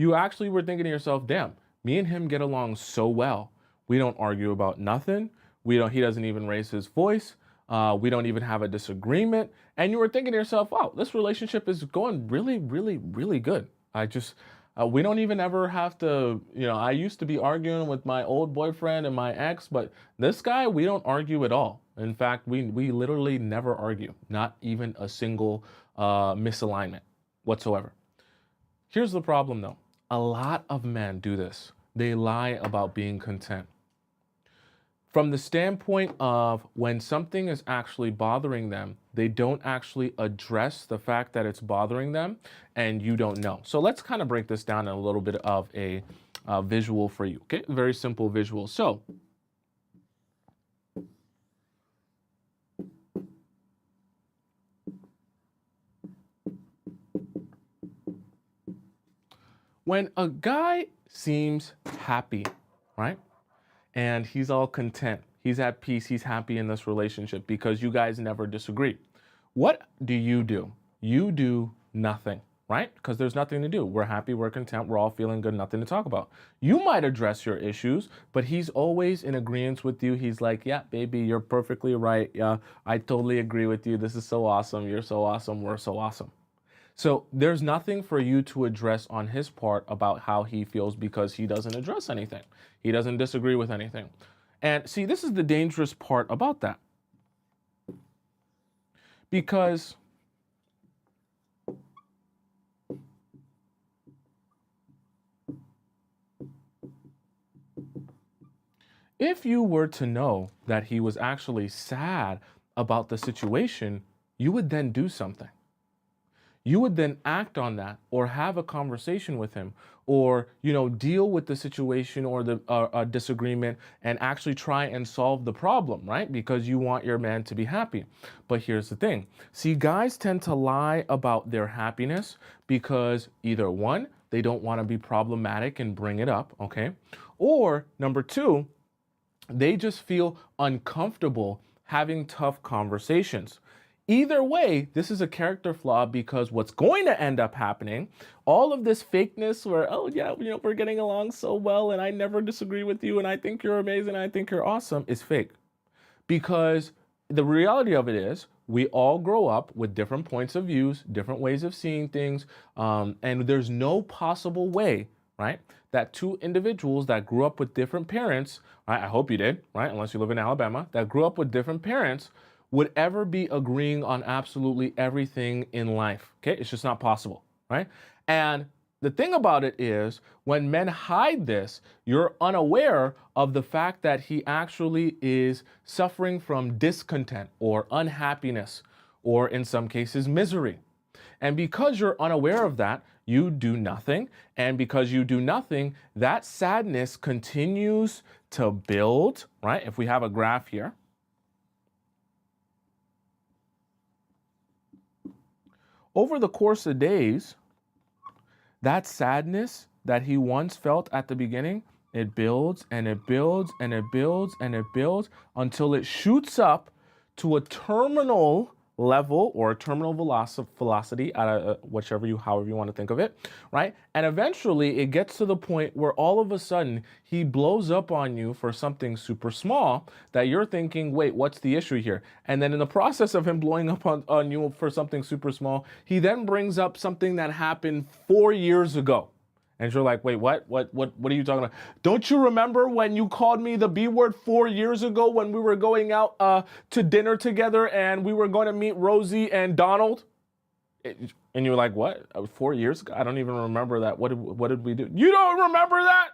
You actually were thinking to yourself, damn, me and him get along so well. We don't argue about nothing. He doesn't even raise his voice. We don't even have a disagreement. And you were thinking to yourself, wow, this relationship is going really, really, really good. We don't even ever have to, I used to be arguing with my old boyfriend and my ex, but this guy, we don't argue at all. In fact, we literally never argue, not even a single misalignment whatsoever. Here's the problem though. A lot of men do this. They lie about being content. From the standpoint of when something is actually bothering them, they don't actually address the fact that it's bothering them and you don't know. So let's kind of break this down in a little bit of a visual for you, okay? Very simple visual. So when a guy seems happy, right? And he's all content, he's at peace, he's happy in this relationship because you guys never disagree. What do? You do nothing, right? Because there's nothing to do. We're happy, we're content, we're all feeling good, nothing to talk about. You might address your issues, but he's always in agreement with you. He's like, yeah, baby, you're perfectly right. Yeah, I totally agree with you. This is so awesome. You're so awesome. We're so awesome. So there's nothing for you to address on his part about how he feels because he doesn't address anything. He doesn't disagree with anything. And see, this is the dangerous part about that. Because if you were to know that he was actually sad about the situation, you would then do something. You would then act on that or have a conversation with him or, deal with the situation or the disagreement and actually try and solve the problem, right? Because you want your man to be happy. But here's the thing. See, guys tend to lie about their happiness because either one, they don't want to be problematic and bring it up, okay? Or number two, they just feel uncomfortable having tough conversations. Either way, this is a character flaw because what's going to end up happening, all of this fakeness where, oh yeah, we're getting along so well and I never disagree with you and I think you're amazing, I think you're awesome, is fake. Because the reality of it is we all grow up with different points of views, different ways of seeing things, and there's no possible way, right, that two individuals that grew up with different parents, right, I hope you did, right, unless you live in Alabama, that grew up with different parents would ever be agreeing on absolutely everything in life. Okay, it's just not possible, right? And the thing about it is when men hide this, you're unaware of the fact that he actually is suffering from discontent or unhappiness, or in some cases, misery. And because you're unaware of that, you do nothing. And because you do nothing, that sadness continues to build, right? If we have a graph here, over the course of days, that sadness that he once felt at the beginning, it builds and it builds and it builds and it builds until it shoots up to a terminal level or a terminal velocity at however you want to think of it, right? And eventually it gets to the point where all of a sudden he blows up on you for something super small that you're thinking, wait, what's the issue here? And then in the process of him blowing up on you for something super small, he then brings up something that happened 4 years ago. And you're like, wait, what are you talking about? Don't you remember when you called me the B word 4 years ago when we were going out to dinner together and we were going to meet Rosie and Donald? And you're like, what? 4 years ago? I don't even remember that. What did we do? You don't remember that?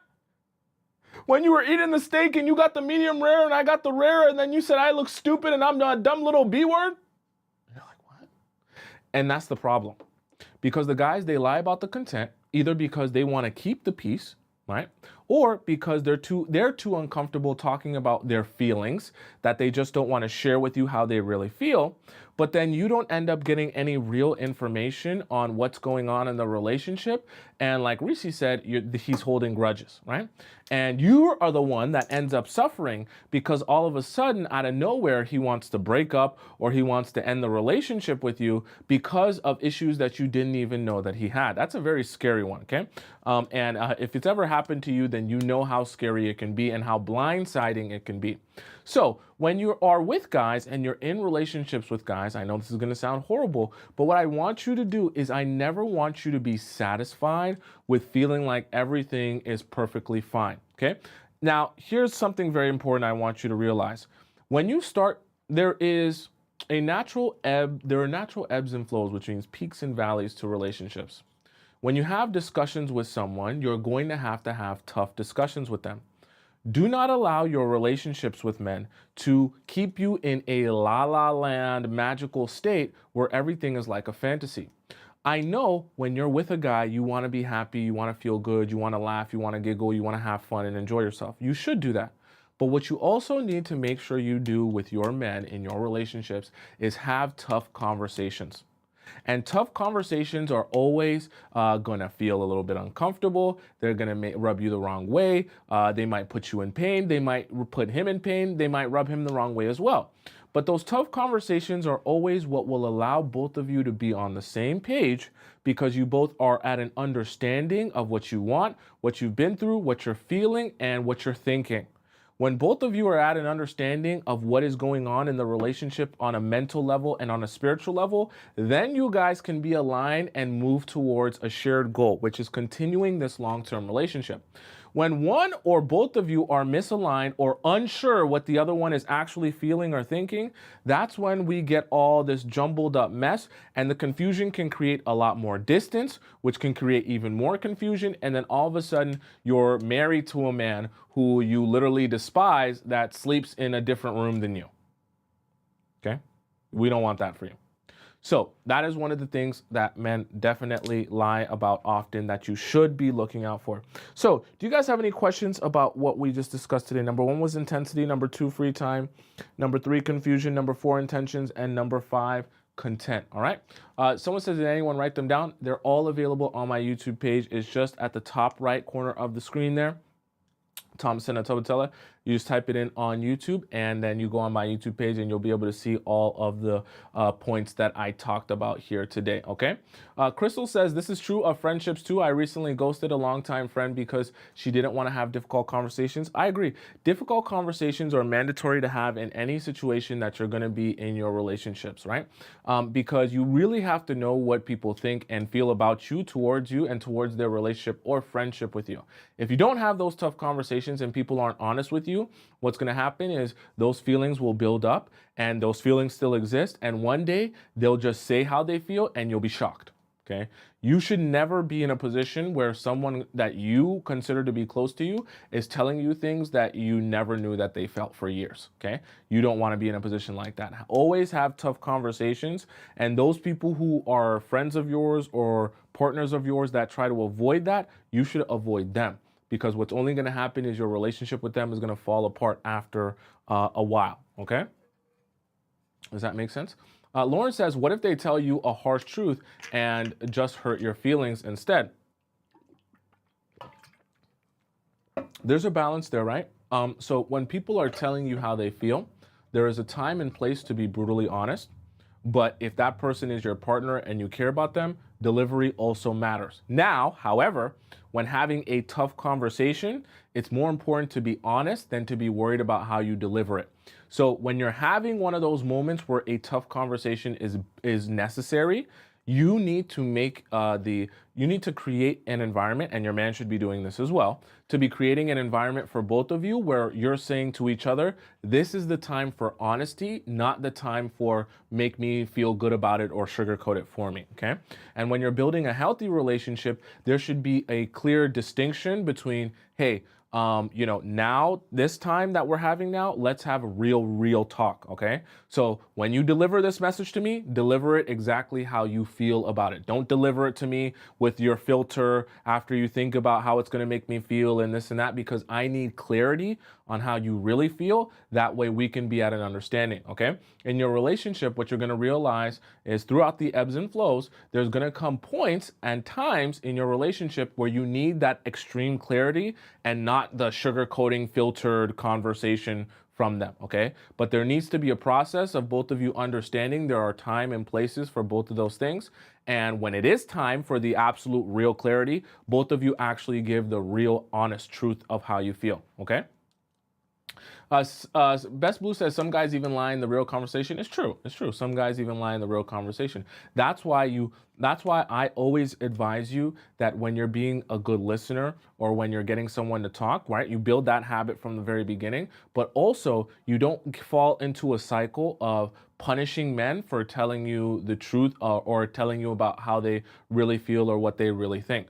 When you were eating the steak and you got the medium rare and I got the rare and then you said I look stupid and I'm a dumb little B word? And you're like, what? And that's the problem. Because the guys, they lie about the content, either because they want to keep the peace, right? Or because they're too uncomfortable talking about their feelings, that they just don't want to share with you how they really feel. But then you don't end up getting any real information on what's going on in the relationship. And like Reese said, he's holding grudges, right? And you are the one that ends up suffering because all of a sudden, out of nowhere, he wants to break up or he wants to end the relationship with you because of issues that you didn't even know that he had. That's a very scary one, okay? And if it's ever happened to you, then you know how scary it can be and how blindsiding it can be. So when you are with guys and you're in relationships with guys, I know this is going to sound horrible, but what I want you to do is I never want you to be satisfied with feeling like everything is perfectly fine, okay? Now, here's something very important I want you to realize. When you start, there are natural ebbs and flows, which means peaks and valleys to relationships. When you have discussions with someone, you're going to have tough discussions with them. Do not allow your relationships with men to keep you in a la land magical state where everything is like a fantasy. I know when you're with a guy, you want to be happy, you want to feel good, you want to laugh, you want to giggle, you want to have fun and enjoy yourself. You should do that. But what you also need to make sure you do with your men in your relationships is have tough conversations. And tough conversations are always going to feel a little bit uncomfortable. They're going to rub you the wrong way. They might put you in pain. They might put him in pain. They might rub him the wrong way as well. But those tough conversations are always what will allow both of you to be on the same page because you both are at an understanding of what you want, what you've been through, what you're feeling, and what you're thinking. When both of you are at an understanding of what is going on in the relationship on a mental level and on a spiritual level, then you guys can be aligned and move towards a shared goal, which is continuing this long-term relationship. When one or both of you are misaligned or unsure what the other one is actually feeling or thinking, that's when we get all this jumbled up mess, and the confusion can create a lot more distance, which can create even more confusion. And then all of a sudden you're married to a man who you literally despise that sleeps in a different room than you. Okay? We don't want that for you. So that is one of the things that men definitely lie about often that you should be looking out for. So do you guys have any questions about what we just discussed today? Number 1 was intensity. Number 2, free time. Number 3, confusion. Number 4, intentions. And number 5, content. All right. Someone says, did anyone write them down? They're all available on my YouTube page. It's just at the top right corner of the screen there. Tomisin Atobatele. You just type it in on YouTube, and then you go on my YouTube page, and you'll be able to see all of the points that I talked about here today, okay? Crystal says, this is true of friendships too. I recently ghosted a longtime friend because she didn't want to have difficult conversations. I agree. Difficult conversations are mandatory to have in any situation that you're going to be in your relationships, right? Because you really have to know what people think and feel about you, towards you, and towards their relationship or friendship with you. If you don't have those tough conversations and people aren't honest with you, what's going to happen is those feelings will build up, and those feelings still exist. And one day they'll just say how they feel and you'll be shocked. Okay. You should never be in a position where someone that you consider to be close to you is telling you things that you never knew that they felt for years. Okay. You don't want to be in a position like that. Always have tough conversations. And those people who are friends of yours or partners of yours that try to avoid that, you should avoid them. Because what's only going to happen is your relationship with them is going to fall apart after a while, okay? Does that make sense? Lauren says, what if they tell you a harsh truth and just hurt your feelings instead? There's a balance there, right? So when people are telling you how they feel, there is a time and place to be brutally honest. But if that person is your partner and you care about them, delivery also matters. Now, however, when having a tough conversation, it's more important to be honest than to be worried about how you deliver it. So when you're having one of those moments where a tough conversation is necessary, you need to make you need to create an environment, and your man should be doing this as well, to be creating an environment for both of you where you're saying to each other, this is the time for honesty, not the time for make me feel good about it or sugarcoat it for me, okay? And when you're building a healthy relationship, there should be a clear distinction between, hey, now this time that we're having now, let's have a real talk, okay? So when you deliver this message to me, deliver it exactly how you feel about it. Don't deliver it to me with your filter after you think about how it's going to make me feel and this and that, because I need clarity on how you really feel. That way we can be at an understanding, okay? In your relationship, what you're going to realize is throughout the ebbs and flows, there's going to come points and times in your relationship where you need that extreme clarity and not the sugarcoating filtered conversation from them, okay? But there needs to be a process of both of you understanding there are time and places for both of those things. And when it is time for the absolute real clarity, both of you actually give the real honest truth of how you feel, okay? Best Blue says some guys even lie in the real conversation. It's true. It's true. Some guys even lie in the real conversation. That's why I always advise you that when you're being a good listener or when you're getting someone to talk, right, you build that habit from the very beginning, but also you don't fall into a cycle of punishing men for telling you the truth or telling you about how they really feel or what they really think.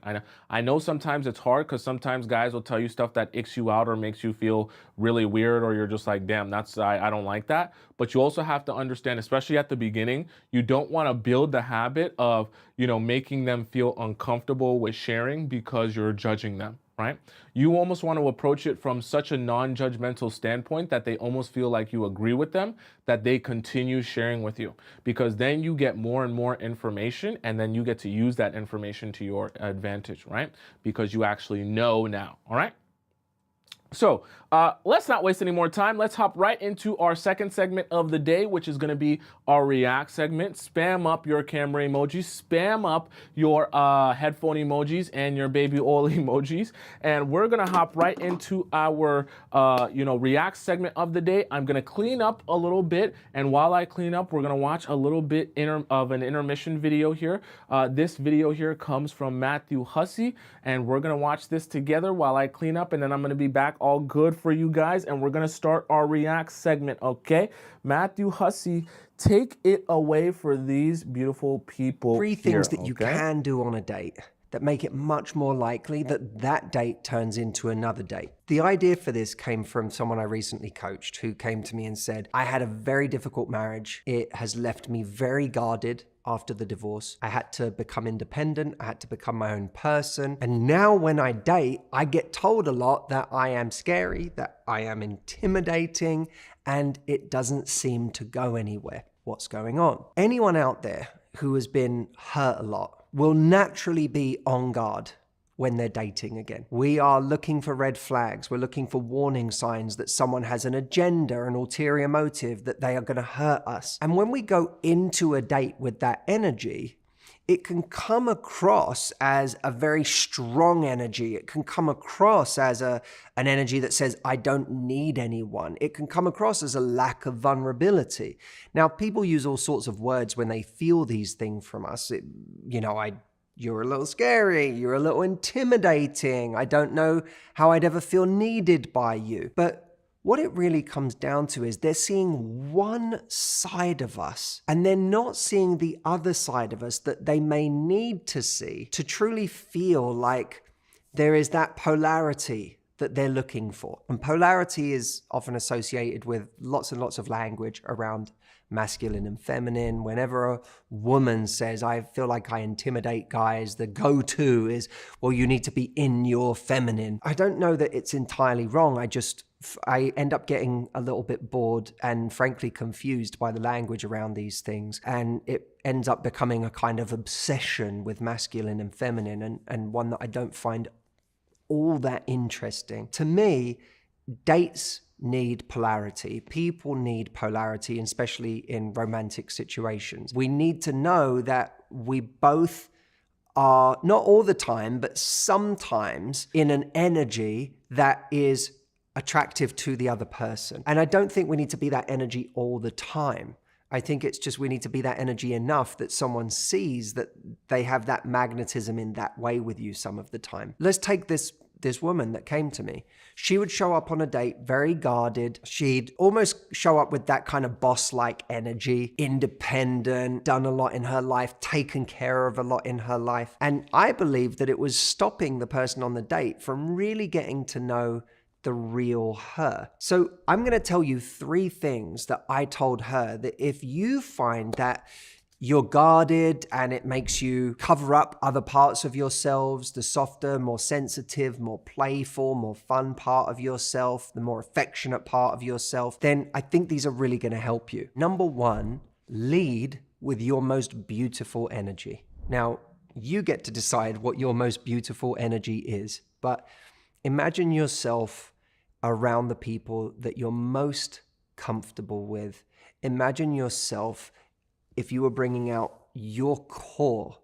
I know sometimes it's hard because sometimes guys will tell you stuff that icks you out or makes you feel really weird, or you're just like, damn, I don't like that. But you also have to understand, especially at the beginning, you don't want to build the habit of, making them feel uncomfortable with sharing because you're judging them, right? You almost want to approach it from such a non-judgmental standpoint that they almost feel like you agree with them, that they continue sharing with you, because then you get more and more information, and then you get to use that information to your advantage, right? Because you actually know now, all right? So let's not waste any more time. Let's hop right into our second segment of the day, which is going to be our react segment. Spam up your camera emojis, spam up your headphone emojis and your baby oil emojis. And we're going to hop right into our react segment of the day. I'm going to clean up a little bit. And while I clean up, we're going to watch a little bit of an intermission video here. This video here comes from Matthew Hussey. And we're going to watch this together while I clean up. And then I'm going to be back all good for you guys, and we're gonna start our react segment, okay? Matthew Hussey, take it away for these beautiful people. Three things that you can do on a date that make it much more likely that that date turns into another date. The idea for this came from someone I recently coached who came to me and said, I had a very difficult marriage. It has left me very guarded after the divorce. I had to become independent. I had to become my own person. And now when I date, I get told a lot that I am scary, that I am intimidating, and it doesn't seem to go anywhere. What's going on? Anyone out there who has been hurt a lot will naturally be on guard when they're dating again. We are looking for red flags. We're looking for warning signs that someone has an agenda, an ulterior motive, that they are going to hurt us. And when we go into a date with that energy, it can come across as a very strong energy. It can come across as an energy that says, I don't need anyone. It can come across as a lack of vulnerability. Now, people use all sorts of words when they feel these things from us. You're a little scary, you're a little intimidating, I don't know how I'd ever feel needed by you. But what it really comes down to is they're seeing one side of us and they're not seeing the other side of us that they may need to see to truly feel like there is that polarity that they're looking for. And polarity is often associated with lots and lots of language around masculine and feminine. Whenever a woman says, I feel like I intimidate guys, the go-to is, well, you need to be in your feminine. I don't know that it's entirely wrong. I end up getting a little bit bored and frankly confused by the language around these things. And it ends up becoming a kind of obsession with masculine and feminine, and one that I don't find all that interesting. To me, dates need polarity. People need polarity, especially in romantic situations. We need to know that we both are, not all the time, but sometimes in an energy that is attractive to the other person. And I don't think we need to be that energy all the time. I think it's just we need to be that energy enough that someone sees that they have that magnetism in that way with you some of the time. Let's take this woman that came to me. She would show up on a date very guarded. She'd almost show up with that kind of boss-like energy, independent, done a lot in her life, taken care of a lot in her life. And I believe that it was stopping the person on the date from really getting to know the real her. So I'm going to tell you 3 things that I told her that if you find that you're guarded and it makes you cover up other parts of yourselves, the softer, more sensitive, more playful, more fun part of yourself, the more affectionate part of yourself, then I think these are really going to help you. Number 1, lead with your most beautiful energy. Now, you get to decide what your most beautiful energy is, but imagine yourself around the people that you're most comfortable with. Imagine yourself if you were bringing out your core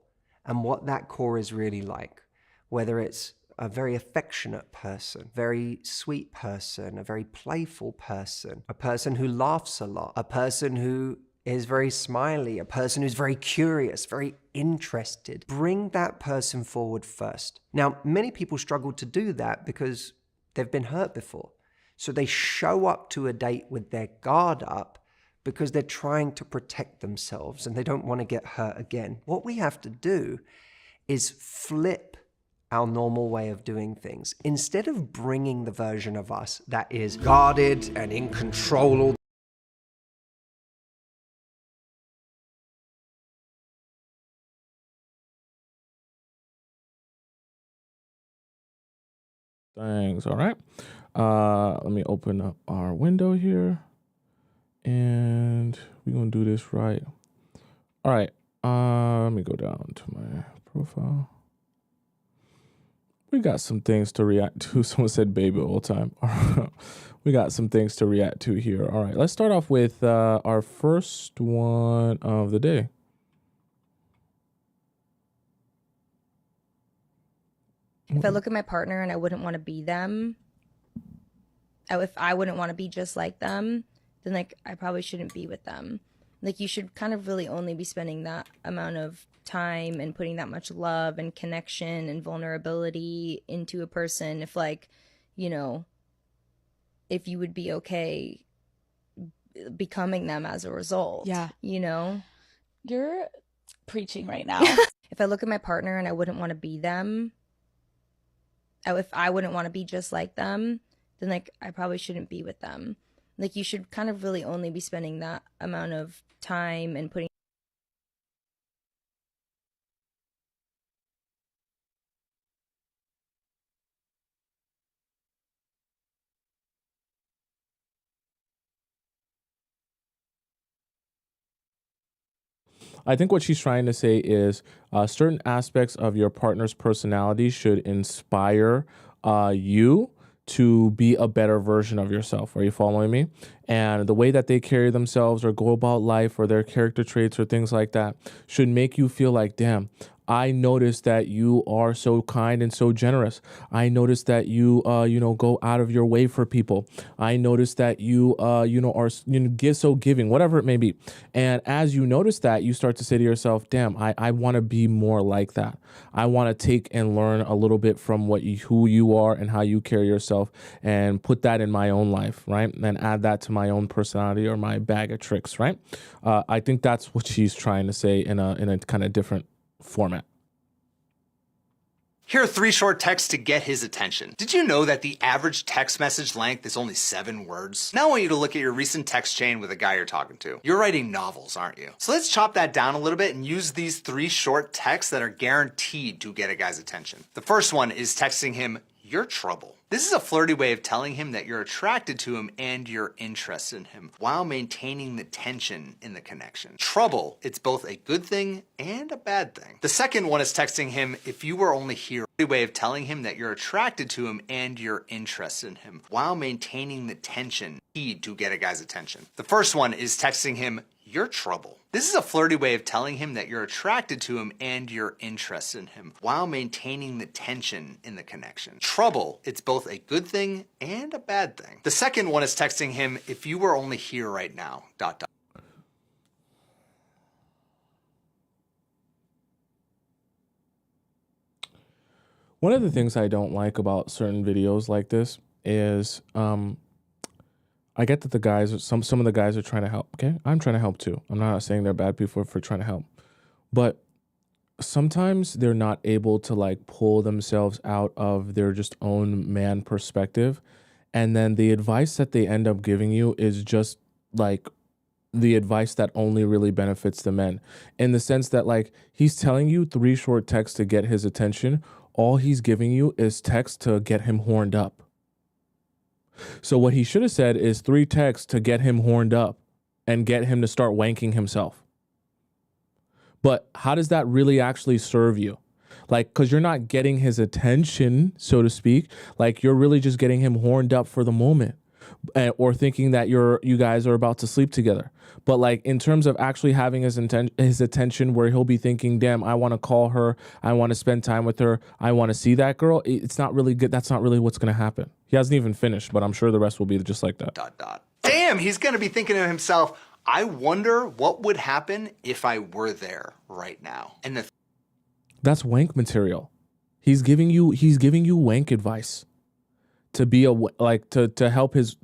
and what that core is really like, whether it's a very affectionate person, very sweet person, a very playful person, a person who laughs a lot, a person who is very smiley, a person who's very curious, very interested. Bring that person forward first. Now, many people struggle to do that because they've been hurt before. So they show up to a date with their guard up because they're trying to protect themselves and they don't want to get hurt again. What we have to do is flip our normal way of doing things. Instead of bringing the version of us that is guarded and in control all Thanks. All right. Let me open up our window here. And we're going to do this right. All right. Let me go down to my profile. We got some things to react to. Someone said baby all the time. We got some things to react to here. All right, let's start off with our first one of the day. If I look at my partner and I wouldn't want to be them, if I wouldn't want to be just like them, then like I probably shouldn't be with them. Like you should kind of really only be spending that amount of time and putting that much love and connection and vulnerability into a person if like, you know, if you would be okay becoming them as a result. Yeah. You know? You're preaching right now. If I look at my partner and I wouldn't want to be them, if I wouldn't want to be just like them, then like I probably shouldn't be with them. Like you should kind of really only be spending that amount of time and putting I think what she's trying to say is certain aspects of your partner's personality should inspire you to be a better version of yourself. Are you following me? And the way that they carry themselves or go about life or their character traits or things like that should make you feel like, damn, I noticed that you are so kind and so generous. I noticed that you, go out of your way for people. I noticed that you, are, give so giving, whatever it may be. And as you notice that, you start to say to yourself, damn, I want to be more like that. I want to take and learn a little bit from who you are and how you carry yourself and put that in my own life, right? And add that to my own personality or my bag of tricks, right? I think that's what she's trying to say in a kind of different format. Here are 3 short texts to get his attention. Did you know that the average text message length is only 7 words? Now I want you to look at your recent text chain with a guy you're talking to. You're writing novels, aren't you? So let's chop that down a little bit and use these 3 short texts that are guaranteed to get a guy's attention. The first one is texting him, "You're trouble." This is a flirty way of telling him that you're attracted to him and you're interested in him while maintaining the tension in the connection. Trouble, it's both a good thing and a bad thing. The second one is texting him, "If you were only here." A way of telling him that you're attracted to him and you're interested in him while maintaining the tension needed to get a guy's attention. The first one is texting him, "You're trouble." This is a flirty way of telling him that you're attracted to him and you're interested in him while maintaining the tension in the connection. Trouble, it's both a good thing and a bad thing. The second one is texting him, "If you were only here right now, ... One of the things I don't like about certain videos like this is I get that the guys, some of the guys are trying to help. Okay, I'm trying to help too. I'm not saying they're bad people for trying to help, but sometimes they're not able to like pull themselves out of their just own man perspective, and then the advice that they end up giving you is just like the advice that only really benefits the men, in the sense that like he's telling you 3 short texts to get his attention. All he's giving you is text to get him horned up. So what he should have said is 3 texts to get him horned up and get him to start wanking himself. But how does that really actually serve you? Like, because you're not getting his attention, so to speak. Like, you're really just getting him horned up for the moment, or thinking that you guys are about to sleep together. But like in terms of actually having his attention, where he'll be thinking, damn, I want to call her, I want to spend time with her, I want to see that girl, it's not really good. That's not really what's going to happen. He hasn't even finished, but I'm sure the rest will be just like that. ... Damn, he's going to be thinking to himself, I wonder what would happen if I were there right now. And that's wank material. He's giving you wank advice to be to help his...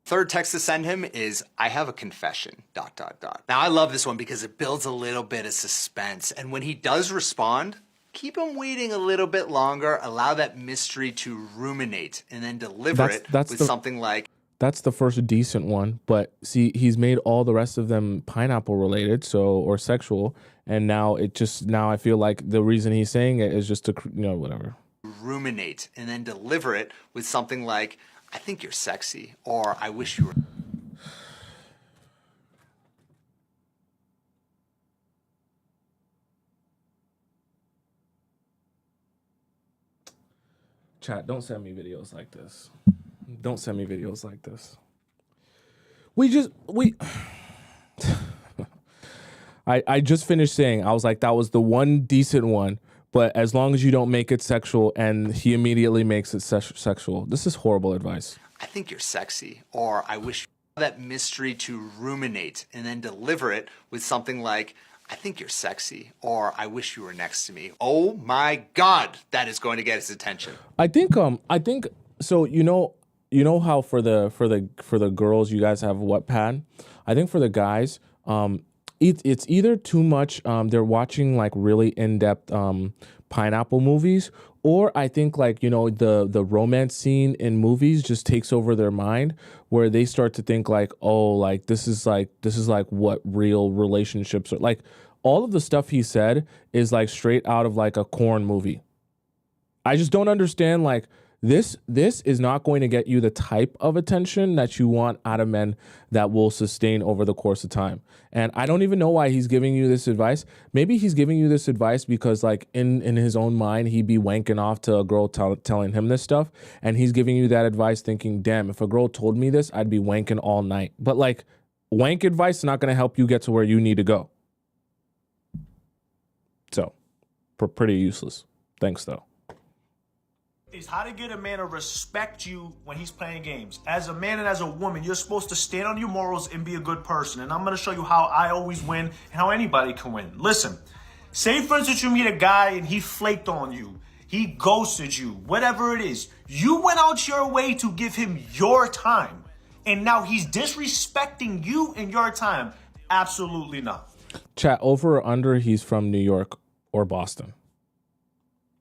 Third text to send him is, "I have a confession, ... Now I love this one because it builds a little bit of suspense. And when he does respond, keep him waiting a little bit longer, allow that mystery to ruminate, and then deliver something like... That's the first decent one, but see, he's made all the rest of them pineapple related, or sexual, and now I feel like the reason he's saying it is just to, whatever. Ruminate, and then deliver it with something like, "I think you're sexy," or "I wish you were..." Chat, don't send me videos like this. Don't send me videos like this. We I just finished saying, I was like, that was the one decent one, but as long as you don't make it sexual, and he immediately makes it sexual. This is horrible advice. I think you're sexy, or I wish you had that mystery to ruminate and then deliver it with something like, I think you're sexy, or I wish you were next to me. Oh my God, that is going to get his attention. I think so. You know how for the girls you guys have Wattpad. I think for the guys, it's either too much. They're watching like really in-depth pineapple movies, or I think like the romance scene in movies just takes over their mind, where they start to think like, oh, like this is like what real relationships are like. All of the stuff he said is like straight out of like a corn movie. I just don't understand like. This is not going to get you the type of attention that you want out of men that will sustain over the course of time. And I don't even know why he's giving you this advice. Maybe he's giving you this advice because like in his own mind, he'd be wanking off to a girl telling him this stuff. And he's giving you that advice thinking, damn, if a girl told me this, I'd be wanking all night. But like wank advice is not going to help you get to where you need to go. So pretty useless. Thanks though. Is how to get a man to respect you when he's playing games. As a man and as a woman, you're supposed to stand on your morals and be a good person. And I'm going to show you how I always win and how anybody can win. Listen, say for instance you meet a guy and he flaked on you. He ghosted you, whatever it is. You went out your way to give him your time. And now he's disrespecting you and your time. Absolutely not. Chat, over or under, he's from New York or Boston?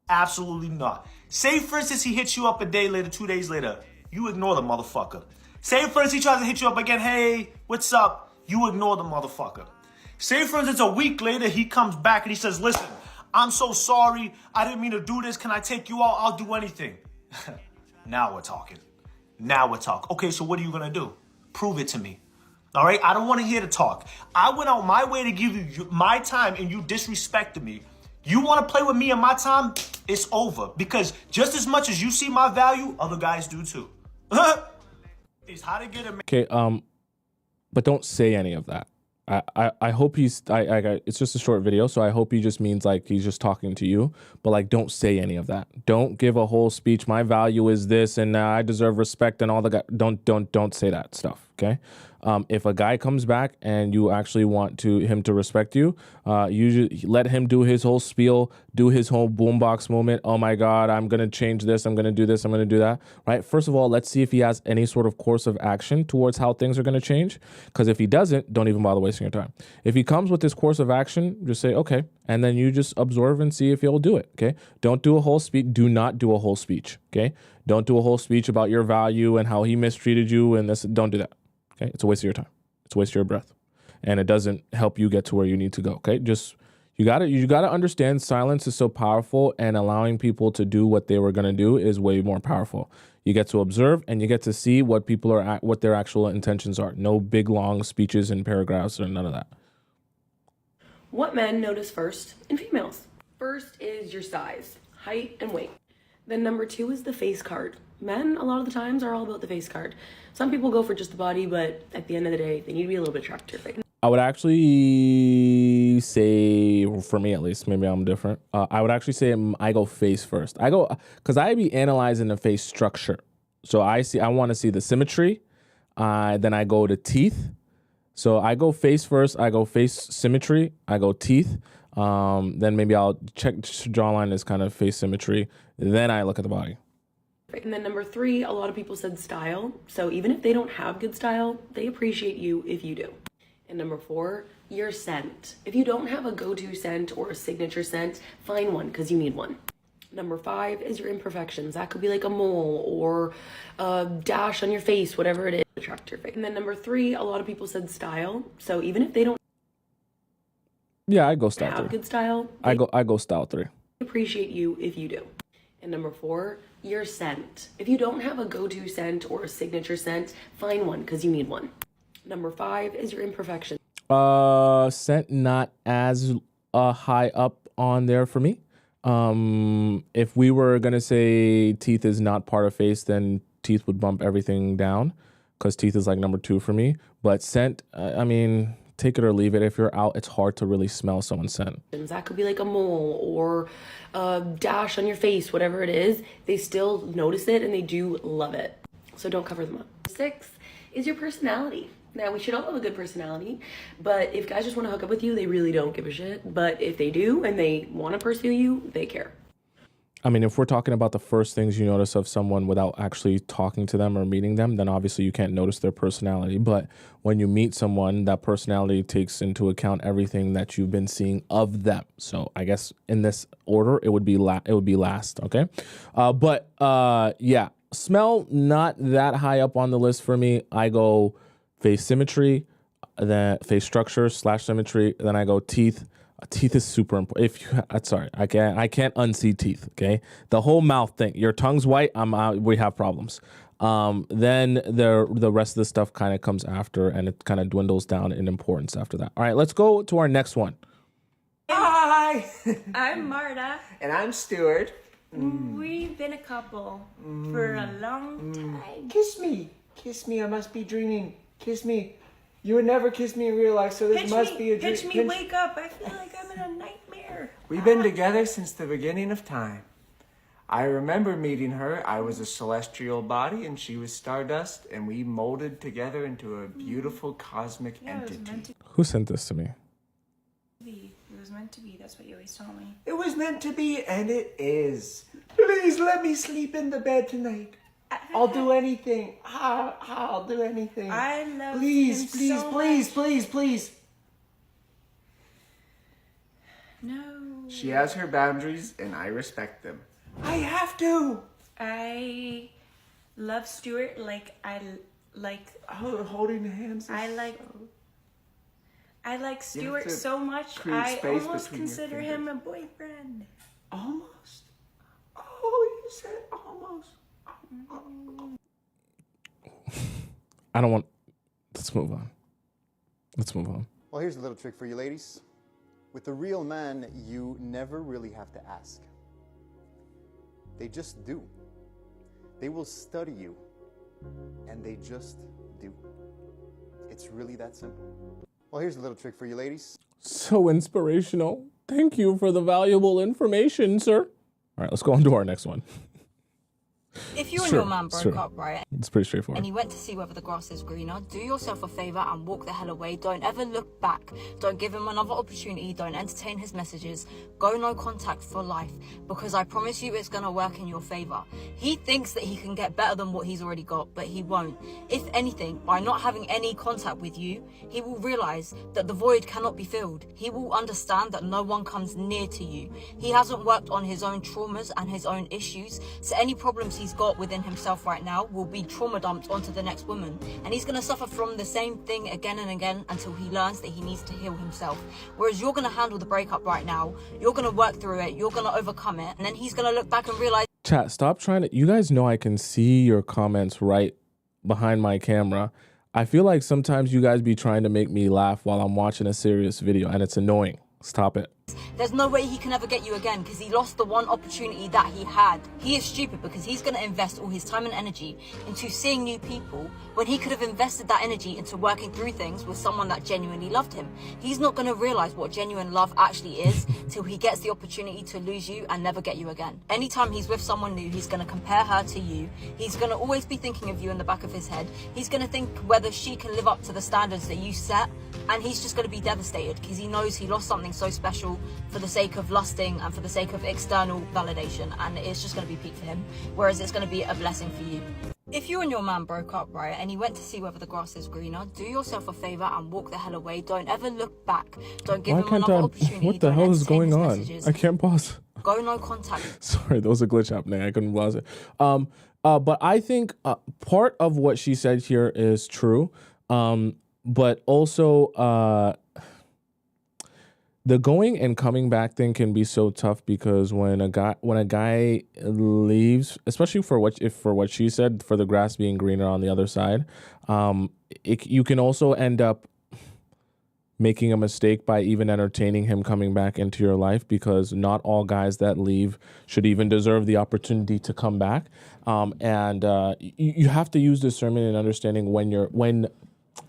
Absolutely not. Say, for instance, he hits you up a day later, 2 days later. You ignore the motherfucker. Say, for instance, he tries to hit you up again. Hey, what's up? You ignore the motherfucker. Say, for instance, a week later, he comes back and he says, listen, I'm so sorry. I didn't mean to do this. Can I take you out? I'll do anything. Now we're talking. Okay, so what are you going to do? Prove it to me. All right? I don't want to hear the talk. I went out my way to give you my time and you disrespected me. You want to play with me and my time? It's over. Because just as much as you see my value, other guys do too. It's how to get a man. Okay, but don't say any of that. I hope he's it's just a short video, so I hope he just means like he's just talking to you, but like don't say any of that. Don't give a whole speech. My value is this, and I deserve respect, and all the guy. Don't say that stuff. Okay. If a guy comes back and you actually want him to respect you, you let him do his whole spiel, do his whole boombox moment. Oh my God, I'm gonna change this. I'm gonna do this. I'm gonna do that. Right. First of all, let's see if he has any sort of course of action towards how things are gonna change. Because if he doesn't, don't even bother wasting your time. If he comes with this course of action, just say okay, and then you just observe and see if he'll do it. Okay. Don't do a whole speech. Do not do a whole speech. Okay. Don't do a whole speech about your value and how he mistreated you and this. Don't do that. Okay, it's a waste of your time. It's a waste of your breath, and it doesn't help you get to where you need to go. Okay, just you gotta understand silence is so powerful, and allowing people to do what they were gonna do is way more powerful. You get to observe, and you get to see what people are what their actual intentions are. No big long speeches and paragraphs or none of that. What men notice first in females? First is your size, height, and weight. Then number 2 is the face card. Men, a lot of the times, are all about the face card. Some people go for just the body, but at the end of the day, they need to be a little bit attractive. Right? I would actually say, for me at least, maybe I'm different. I would actually say I go face first. I go, because I be analyzing the face structure. So I want to see the symmetry. Then I go to teeth. So I go face first. I go face symmetry. I go teeth. Then maybe I'll check jawline as kind of face symmetry. Then I look at the body. And then number 3, a lot of people said style. So even if they don't have good style, they appreciate you if you do. And number 4, your scent. If you don't have a go-to scent or a signature scent, find one because you need one. Number 5 is your imperfections. That could be like a mole or a dash on your face, whatever it is. Attract your face. And then number 3, a lot of people said style. So even if they don't I go style have 3. good style, I go style 3. Appreciate you if you do. And number 4, your scent. If you don't have a go-to scent or a signature scent, find one because you need one. Number 5 is your imperfection. Scent not as high up on there for me. If we were gonna say teeth is not part of face, then teeth would bump everything down, because teeth is like number 2 for me. But scent, I mean, take it or leave it. If you're out, it's hard to really smell someone's scent. That could be like a mole or a dash on your face, whatever it is. They still notice it and they do love it. So don't cover them up. 6 is your personality. Now, we should all have a good personality, but if guys just want to hook up with you, they really don't give a shit. But if they do and they want to pursue you, they care. I mean, if we're talking about the first things you notice of someone without actually talking to them or meeting them, then obviously you can't notice their personality. But when you meet someone, that personality takes into account everything that you've been seeing of them. So I guess in this order, it would be last. Okay, yeah, smell not that high up on the list for me. I go face symmetry, then face structure / symmetry. Then I go teeth. Teeth is super important. If you, sorry, I can't unsee teeth. Okay, the whole mouth thing. Your tongue's white. We have problems. Then the rest of the stuff kind of comes after, and it kind of dwindles down in importance after that. All right, let's go to our next one. Hi, I'm Marta. and I'm Stuart. We've been a couple for a long time. Kiss me. I must be dreaming. Kiss me. You would never kiss me in real life, so this must be a dream. Pitch me, wake up. I feel like I'm in a nightmare. We've been together since the beginning of time. I remember meeting her. I was a celestial body and she was stardust, and we molded together into a beautiful cosmic entity. Who sent this to me? It was meant to be. That's what you always tell me. It was meant to be, and it is. Please let me sleep in the bed tonight. I'll do anything. I'll do anything. I love please, him please, so please, much. please, please. No. She has her boundaries, and I respect them. I have to. I love Stuart like I like. Holding hands. I like You have Stuart to so much. create I space almost between your consider fingers. him a boyfriend. Almost. Oh, you said almost. I don't want. Let's move on. Well, here's a little trick for you ladies. With a real man, you never really have to ask. They just do. They will study you, and they just do. It's really that simple. Well, here's a little trick for you ladies. So inspirational. Thank you for the valuable information, sir. All right, let's go on to our next one. If you and your man broke up, right? It's pretty straightforward. And you went to see whether the grass is greener, do yourself a favor and walk the hell away. Don't ever look back. Don't give him another opportunity. Don't entertain his messages. Go no contact for life, because I promise you it's gonna work in your favor. He thinks that he can get better than what he's already got, but he won't. If anything, by not having any contact with you, he will realize that the void cannot be filled. He will understand that no one comes near to you. He hasn't worked on his own traumas and his own issues, so any problems he's got within himself right now will be trauma dumped onto the next woman, and he's going to suffer from the same thing again and again until he learns that he needs to heal himself. Whereas you're going to handle the breakup right now, you're going to work through it, you're going to overcome it, and then he's going to look back and realize. Chat, stop trying to. You guys know I can see your comments right behind my camera. I feel like sometimes you guys be trying to make me laugh while I'm watching a serious video, and it's annoying. Stop it. There's no way he can ever get you again because he lost the one opportunity that he had. He is stupid because he's going to invest all his time and energy into seeing new people when he could have invested that energy into working through things with someone that genuinely loved him. He's not going to realize what genuine love actually is till he gets the opportunity to lose you and never get you again. Anytime he's with someone new, he's going to compare her to you. He's going to always be thinking of you in the back of his head. He's going to think whether she can live up to the standards that you set, and he's just going to be devastated because he knows he lost something so special for the sake of lusting and for the sake of external validation, and it's just going to be peak for him, whereas it's going to be a blessing for you. If you and your man broke up, right, and you went to see whether the grass is greener, do yourself a favor and walk the hell away. Don't ever look back. Don't give him another opportunity. What the hell is going on? I can't pause. Go no contact. Sorry, there was a glitch happening. I couldn't pause it. But I think part of what she said here is true. But also, the going and coming back thing can be so tough because when a guy leaves, especially for what she said, for the grass being greener on the other side, you can also end up making a mistake by even entertaining him coming back into your life, because not all guys that leave should even deserve the opportunity to come back. You have to use discernment and understanding when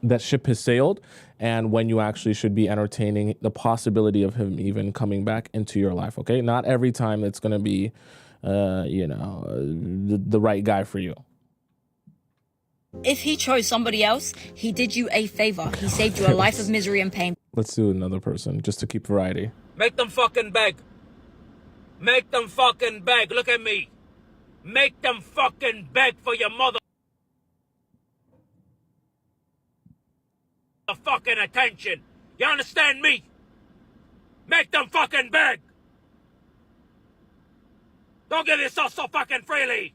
that ship has sailed and when you actually should be entertaining the possibility of him even coming back into your life. Okay, not every time it's going to be, the right guy for you. If he chose somebody else, he did you a favor. He saved you a life of misery and pain. Let's do another person just to keep variety. Make them fucking beg. Make them fucking beg. Look at me. Make them fucking beg for your mother fucking attention. You understand me? Make them fucking beg. Don't give yourself so fucking freely.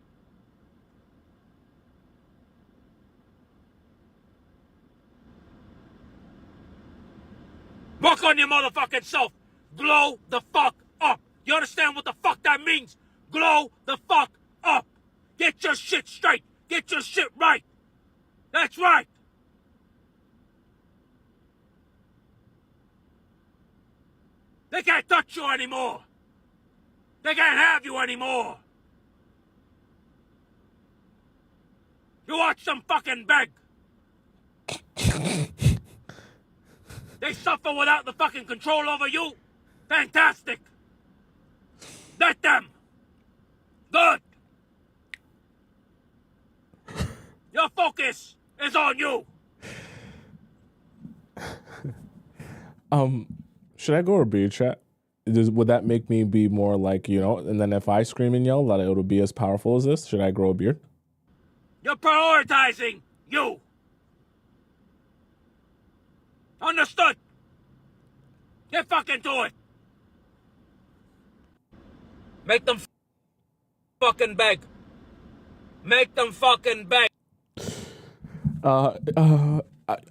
Work on your motherfucking self. Glow the fuck up. You understand what the fuck that means? Glow the fuck up. Get your shit straight. Get your shit right. That's right. They can't touch you anymore. They can't have you anymore. You watch them fucking beg. They suffer without the fucking control over you. Fantastic. Let them. Good. Your focus is on you. Should I go or beard chat? Would that make me be more like, and then if I scream and yell, that it'll be as powerful as this? Should I grow a beard? You're prioritizing you. Understood? Get fucking to it. Make them fucking beg. Make them fucking beg. I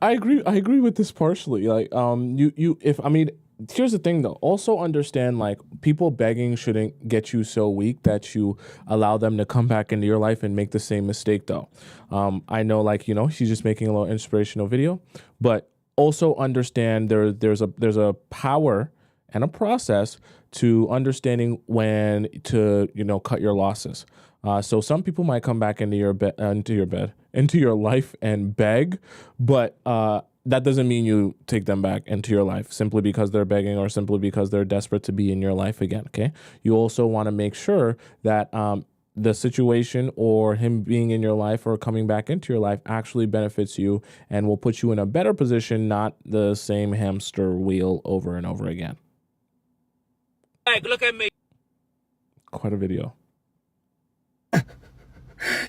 agree with this partially. Here's the thing though. Also understand, like, people begging shouldn't get you so weak that you allow them to come back into your life and make the same mistake though. I know, she's just making a little inspirational video, but also understand there's a power and a process to understanding when to, cut your losses. So some people might come back into your life and beg, but that doesn't mean you take them back into your life simply because they're begging or simply because they're desperate to be in your life again. Okay. You also want to make sure that the situation or him being in your life or coming back into your life actually benefits you and will put you in a better position, not the same hamster wheel over and over again. Hey, look at me. Quite a video.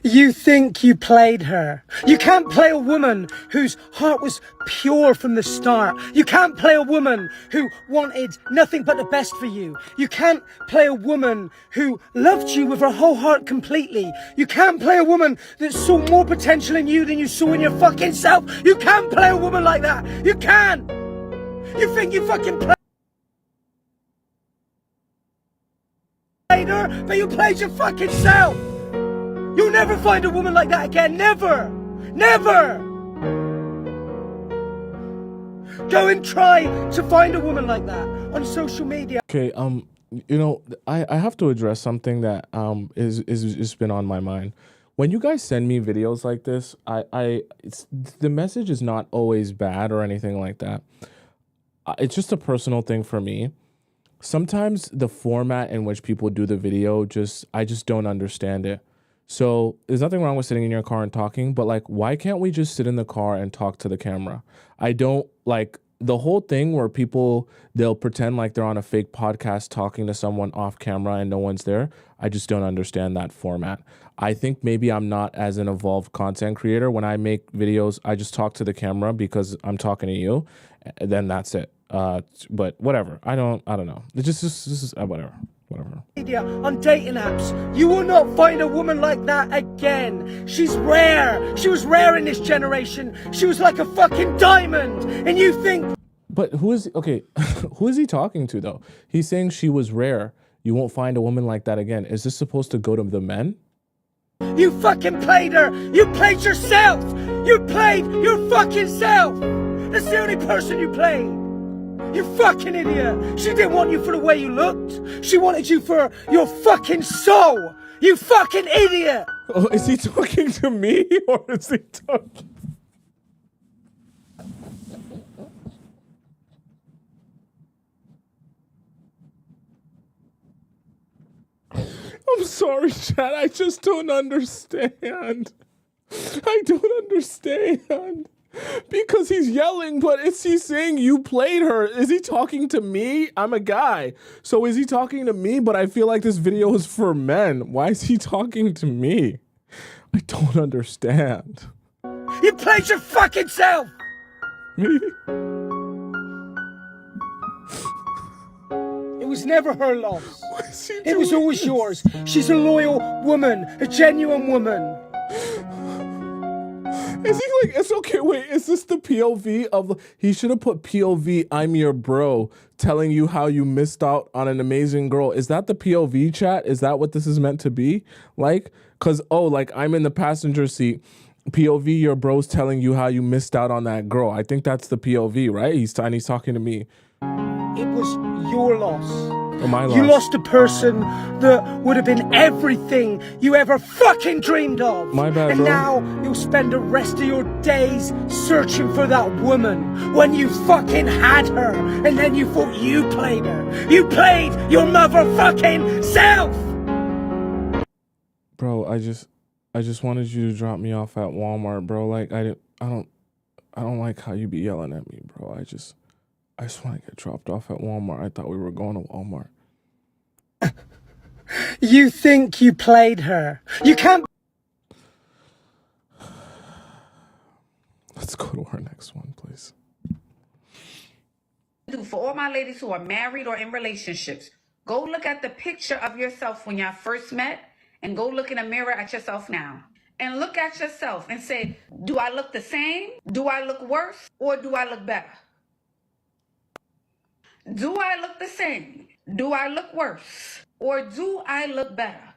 You think you played her. You can't play a woman whose heart was pure from the start. You can't play a woman who wanted nothing but the best for you. You can't play a woman who loved you with her whole heart completely. You can't play a woman that saw more potential in you than you saw in your fucking self. You can't play a woman like that. You can. You think you fucking played her, but you played your fucking self. You'll never find a woman like that again. Never. Never. Go and try to find a woman like that on social media. Okay, I have to address something that is been on my mind. When you guys send me videos like this, the message is not always bad or anything like that. It's just a personal thing for me. Sometimes the format in which people do the video, I just don't understand it. So there's nothing wrong with sitting in your car and talking, but why can't we just sit in the car and talk to the camera? I don't like the whole thing where they'll pretend like they're on a fake podcast talking to someone off camera and no one's there. I just don't understand that format. I think maybe I'm not as an evolved content creator. When I make videos, I just talk to the camera because I'm talking to you, and then that's it. But whatever. I don't know. It's just whatever. Media on dating apps. You will not find a woman like that again. She's rare. She was rare in this generation. She was like a fucking diamond. And you think... But who is he talking to though? He's saying she was rare. You won't find a woman like that again. Is this supposed to go to the men? You fucking played her. You played yourself. You played your fucking self. That's the only person you played. You fucking idiot! She didn't want you for the way you looked. She wanted you for your fucking soul. You fucking idiot! Oh, is he talking to me or is he talking? I'm sorry, Chad. I just don't understand. I don't understand. Because he's yelling, but is he saying you played her? Is he talking to me? I'm a guy. So is he talking to me? But I feel like this video is for men. Why is he talking to me? I don't understand. You played your fucking self! Me? It was never her loss. It was always yours. She's a loyal woman, a genuine woman. Is he like, it's okay, wait, is this the POV of, he should have put POV, I'm your bro, telling you how you missed out on an amazing girl. Is that the POV, chat? Is that what this is meant to be? Like, cause, oh, like I'm in the passenger seat, POV, your bro's telling you how you missed out on that girl. I think that's the POV, right? He's talking to me. It was your loss. Oh, my loss. You lost a person that would have been everything you ever fucking dreamed of. My bad, and bro. now you'll spend the rest of your days searching for that woman when you fucking had her and then you thought you played her. You played your motherfucking self! Bro, I just wanted you to drop me off at Walmart, bro. Like I don't like how you be yelling at me, bro. I just want to get dropped off at Walmart. I thought we were going to Walmart. You think you played her. You can't... Let's go to our next one, please. For all my ladies who are married or in relationships, go look at the picture of yourself when y'all first met and go look in a mirror at yourself now. And look at yourself and say, do I look the same? Do I look worse? Or do I look better? Do I look the same? Do I look worse? Or do I look better?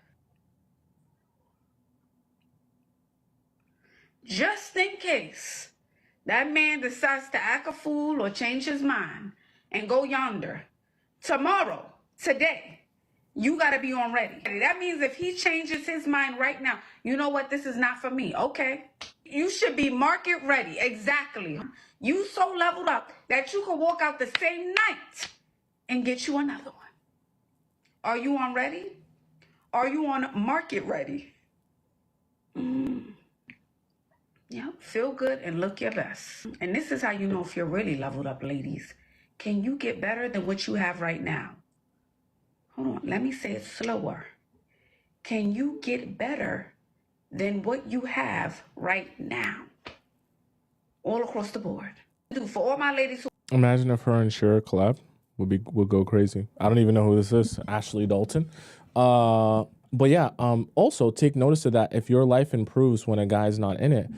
Just in case that man decides to act a fool or change his mind and go yonder, tomorrow, today, you got to be on ready. That means if he changes his mind right now, you know what? This is not for me. Okay. You should be market ready. Exactly. You so leveled up that you can walk out the same night and get you another one. Are you on ready? Are you on market ready? Yeah, feel good and look your best. And this is how you know if you're really leveled up, ladies. Can you get better than what you have right now? Hold on, let me say it slower. Can you get better than what you have right now? All across the board. For all my ladies who... Imagine if her and Cher collab. Would go crazy. I don't even know who this is. Ashley Dalton. But yeah, also take notice of that. If your life improves when a guy's not in it,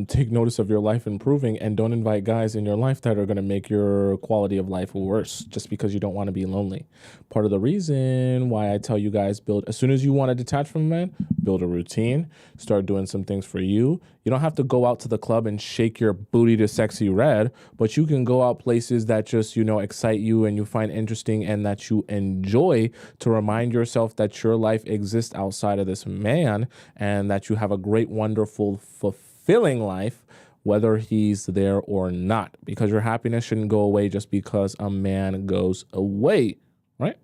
take notice of your life improving and don't invite guys in your life that are going to make your quality of life worse just because you don't want to be lonely. Part of the reason why I tell you guys as soon as you want to detach from a man, build a routine, start doing some things for you. You don't have to go out to the club and shake your booty to Sexy Red, but you can go out places that just, excite you and you find interesting and that you enjoy to remind yourself that your life exists outside of this man and that you have a great, wonderful, fulfilling life, whether he's there or not, because your happiness shouldn't go away just because a man goes away, right?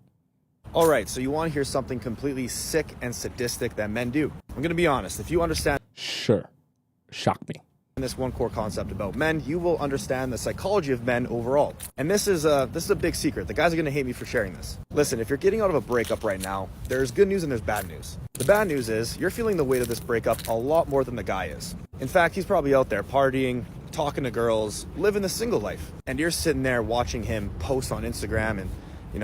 All right, so you want to hear something completely sick and sadistic that men do. I'm going to be honest. If you understand... Sure. Shock me. This one core concept about men, you will understand the psychology of men overall. And this is a big secret. The guys are going to hate me for sharing this. Listen, if you're getting out of a breakup right now, there's good news and there's bad news. The bad news is you're feeling the weight of this breakup a lot more than the guy is. In fact, he's probably out there partying, talking to girls, living the single life. And you're sitting there watching him post on Instagram and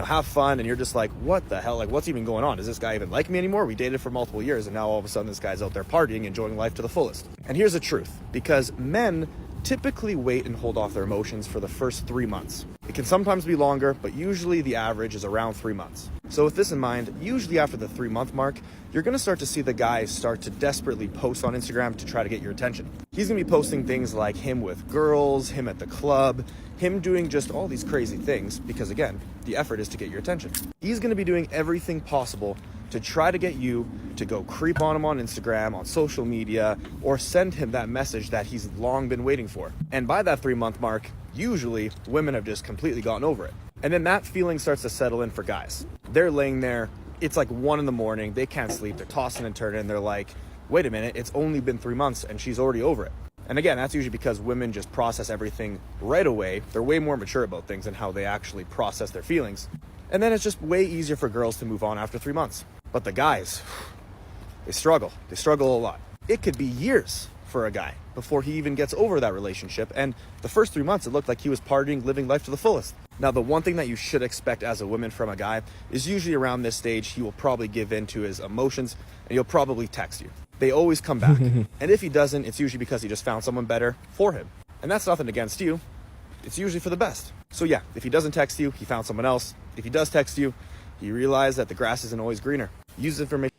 have fun, and you're just like, what the hell? Like, what's even going on? Does this guy even like me anymore? We dated for multiple years, and now all of a sudden this guy's out there partying, enjoying life to the fullest. And here's the truth, because men typically wait and hold off their emotions for the first 3 months. It can sometimes be longer, but usually the average is around 3 months. So with this in mind, usually after the 3-month mark, you're gonna start to see the guy start to desperately post on Instagram to try to get your attention. He's gonna be posting things like him with girls, him at the club, him doing just all these crazy things, because again, the effort is to get your attention. He's gonna be doing everything possible to try to get you to go creep on him on Instagram, on social media, or send him that message that he's long been waiting for. And by that 3-month mark, usually women have just completely gotten over it. And then that feeling starts to settle in for guys. They're laying there, it's like 1 a.m, they can't sleep, they're tossing and turning, they're like, wait a minute, it's only been 3 months and she's already over it. And again, that's usually because women just process everything right away. They're way more mature about things and how they actually process their feelings. And then it's just way easier for girls to move on after 3 months. But the guys, they struggle a lot. It could be years for a guy before he even gets over that relationship. And the first 3 months, it looked like he was partying, living life to the fullest. Now, the one thing that you should expect as a woman from a guy is usually around this stage, he will probably give in to his emotions and he'll probably text you. They always come back. And if he doesn't, it's usually because he just found someone better for him. And that's nothing against you. It's usually for the best. So yeah, if he doesn't text you, he found someone else. If he does text you, he realized that the grass isn't always greener. Use information.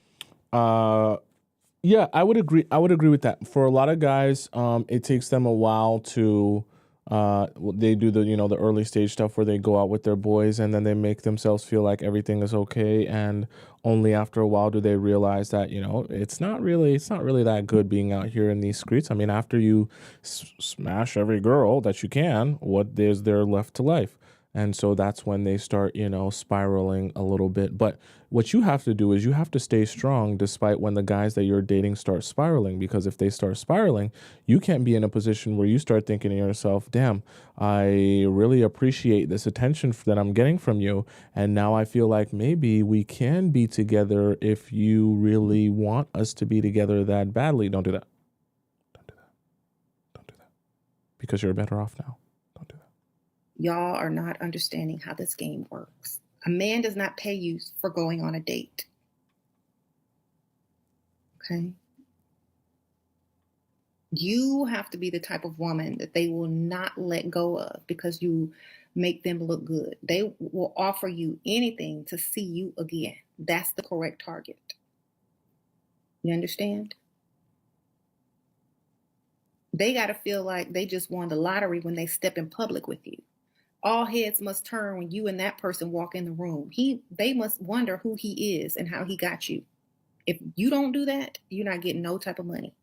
Yeah, I would agree. I would agree with that. For a lot of guys, it takes them a while to they do the the early stage stuff where they go out with their boys and then they make themselves feel like everything is okay, and only after a while do they realize that it's not really that good being out here in these streets. I mean, after you smash every girl that you can, what is there left to life? And so that's when they start, spiraling a little bit. But what you have to do is you have to stay strong despite when the guys that you're dating start spiraling, because if they start spiraling, you can't be in a position where you start thinking to yourself, damn, I really appreciate this attention that I'm getting from you. And now I feel like maybe we can be together if you really want us to be together that badly. Don't do that. Don't do that. Don't do that. Because you're better off now. Y'all are not understanding how this game works. A man does not pay you for going on a date. Okay? You have to be the type of woman that they will not let go of because you make them look good. They will offer you anything to see you again. That's the correct target. You understand? They got to feel like they just won the lottery when they step in public with you. All heads must turn when you and that person walk in the room. They must wonder who he is and how he got you. If you don't do that, you're not getting no type of money.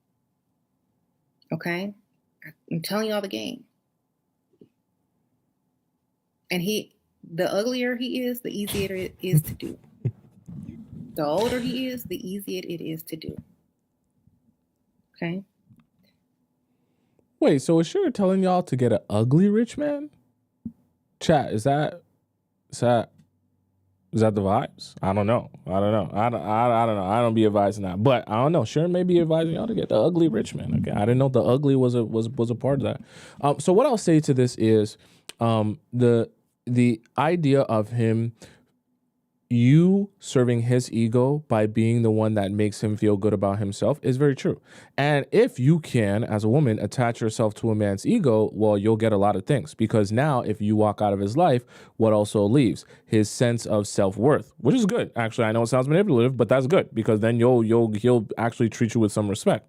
Okay? I'm telling y'all the game. And the uglier he is, the easier it is to do. The older he is, the easier it is to do. Okay? Wait, so is she telling y'all to get an ugly rich man? Chat, is that the vibes? I don't know. I don't know. I don't be advising that, but I don't know. Sharon may be advising y'all to get the ugly rich man. Okay, I didn't know the ugly was a part of that. So what I'll say to this is, the idea of him, you serving his ego by being the one that makes him feel good about himself is very true. And if you can, as a woman, attach yourself to a man's ego, well, you'll get a lot of things. Because now if you walk out of his life, what also leaves? His sense of self-worth, which is good. Actually, I know it sounds manipulative, but that's good because then he'll actually treat you with some respect.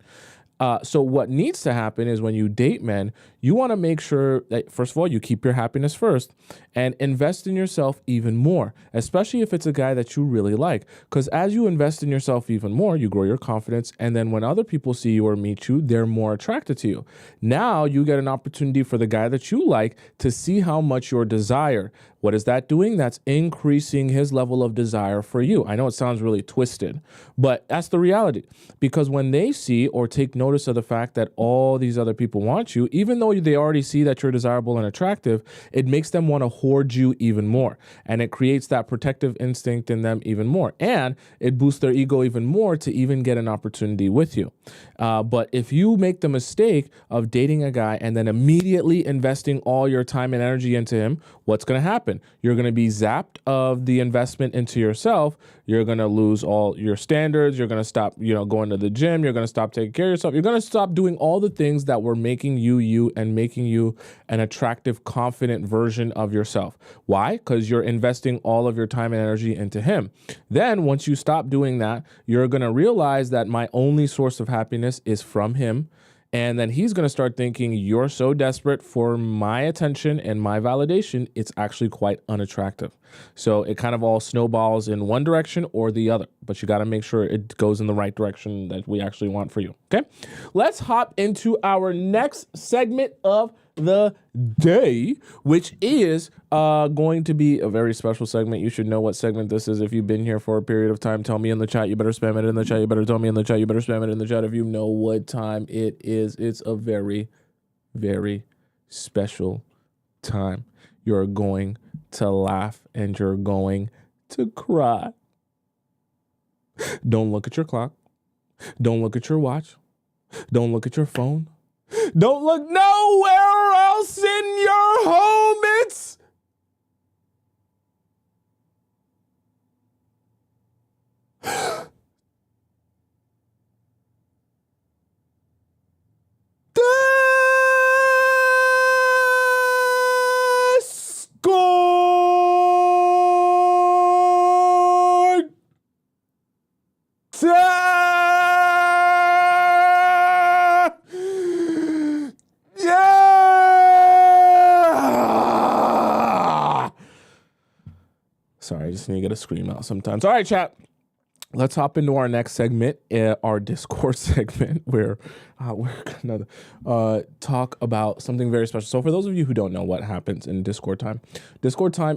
So what needs to happen is when you date men, you want to make sure that, first of all, you keep your happiness first and invest in yourself even more, especially if it's a guy that you really like. Because as you invest in yourself even more, you grow your confidence. And then when other people see you or meet you, they're more attracted to you. Now you get an opportunity for the guy that you like to see how much you're desired. What is that doing? That's increasing his level of desire for you. I know it sounds really twisted, but that's the reality. Because when they see or take notice of the fact that all these other people want you, even though they already see that you're desirable and attractive, it makes them want to hoard you even more. And it creates that protective instinct in them even more. And it boosts their ego even more to even get an opportunity with you. But if you make the mistake of dating a guy and then immediately investing all your time and energy into him, what's going to happen? You're going to be zapped of the investment into yourself. You're going to lose all your standards. You're going to stop, going to the gym. You're going to stop taking care of yourself. You're going to stop doing all the things that were making you you and making you an attractive, confident version of yourself. Why? Because you're investing all of your time and energy into him. Then once you stop doing that, you're going to realize that my only source of happiness is from him. And then he's going to start thinking you're so desperate for my attention and my validation, it's actually quite unattractive. So it kind of all snowballs in one direction or the other, but you got to make sure it goes in the right direction that we actually want for you. Okay, let's hop into our next segment of the day, which is going to be a very special segment. You should know what segment this is if you've been here for a period of time. Tell me in the chat. You better spam it in the chat. You better tell me in the chat. You better spam it in the chat if you know what time it is. It's a very, very special time. You're going to laugh and you're going to cry. Don't look at your clock. Don't look at your watch. Don't look at your phone. Don't look nowhere else in your home. It's Discord time! Yeah! Sorry, I just need to get a scream out sometimes. All right, chat. Let's hop into our next segment, our Discord segment, where we're going to talk about something very special. So for those of you who don't know what happens in Discord time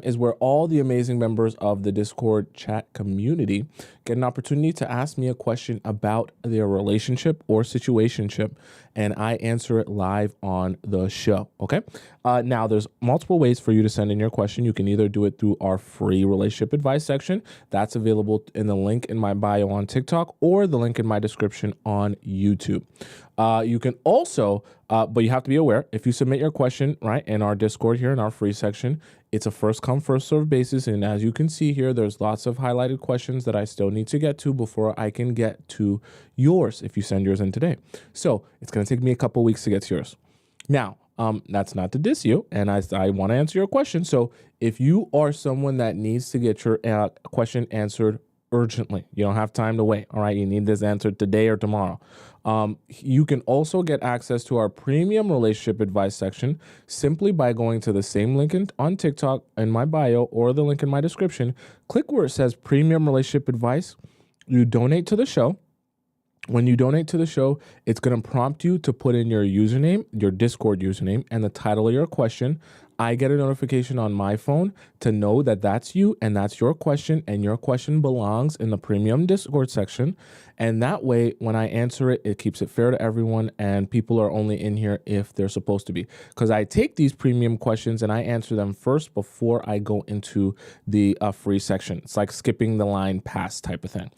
is where all the amazing members of the Discord chat community get an opportunity to ask me a question about their relationship or situationship, and I answer it live on the show, okay? Now, there's multiple ways for you to send in your question. You can either do it through our free relationship advice section. That's available in the link in my bio on TikTok or the link in my description on YouTube. You can also, but you have to be aware, if you submit your question, right, in our Discord here in our free section, it's a first come, first serve basis. And as you can see here, there's lots of highlighted questions that I still need to get to before I can get to yours if you send yours in today. So it's going to take me a couple weeks to get to yours. Now, that's not to diss you, and I want to answer your question. So if you are someone that needs to get your question answered urgently, you don't have time to wait, all right? You need this answered today or tomorrow. You can also get access to our premium relationship advice section simply by going to the same link on TikTok in my bio or the link in my description. Click where it says premium relationship advice. You donate to the show. When you donate to the show, it's going to prompt you to put in your username, your Discord username, and the title of your question. I get a notification on my phone to know that that's you and that's your question, and your question belongs in the premium Discord section. And that way, when I answer it, it keeps it fair to everyone, and people are only in here if they're supposed to be. Because I take these premium questions and I answer them first before I go into the free section. It's like skipping the line past type of thing.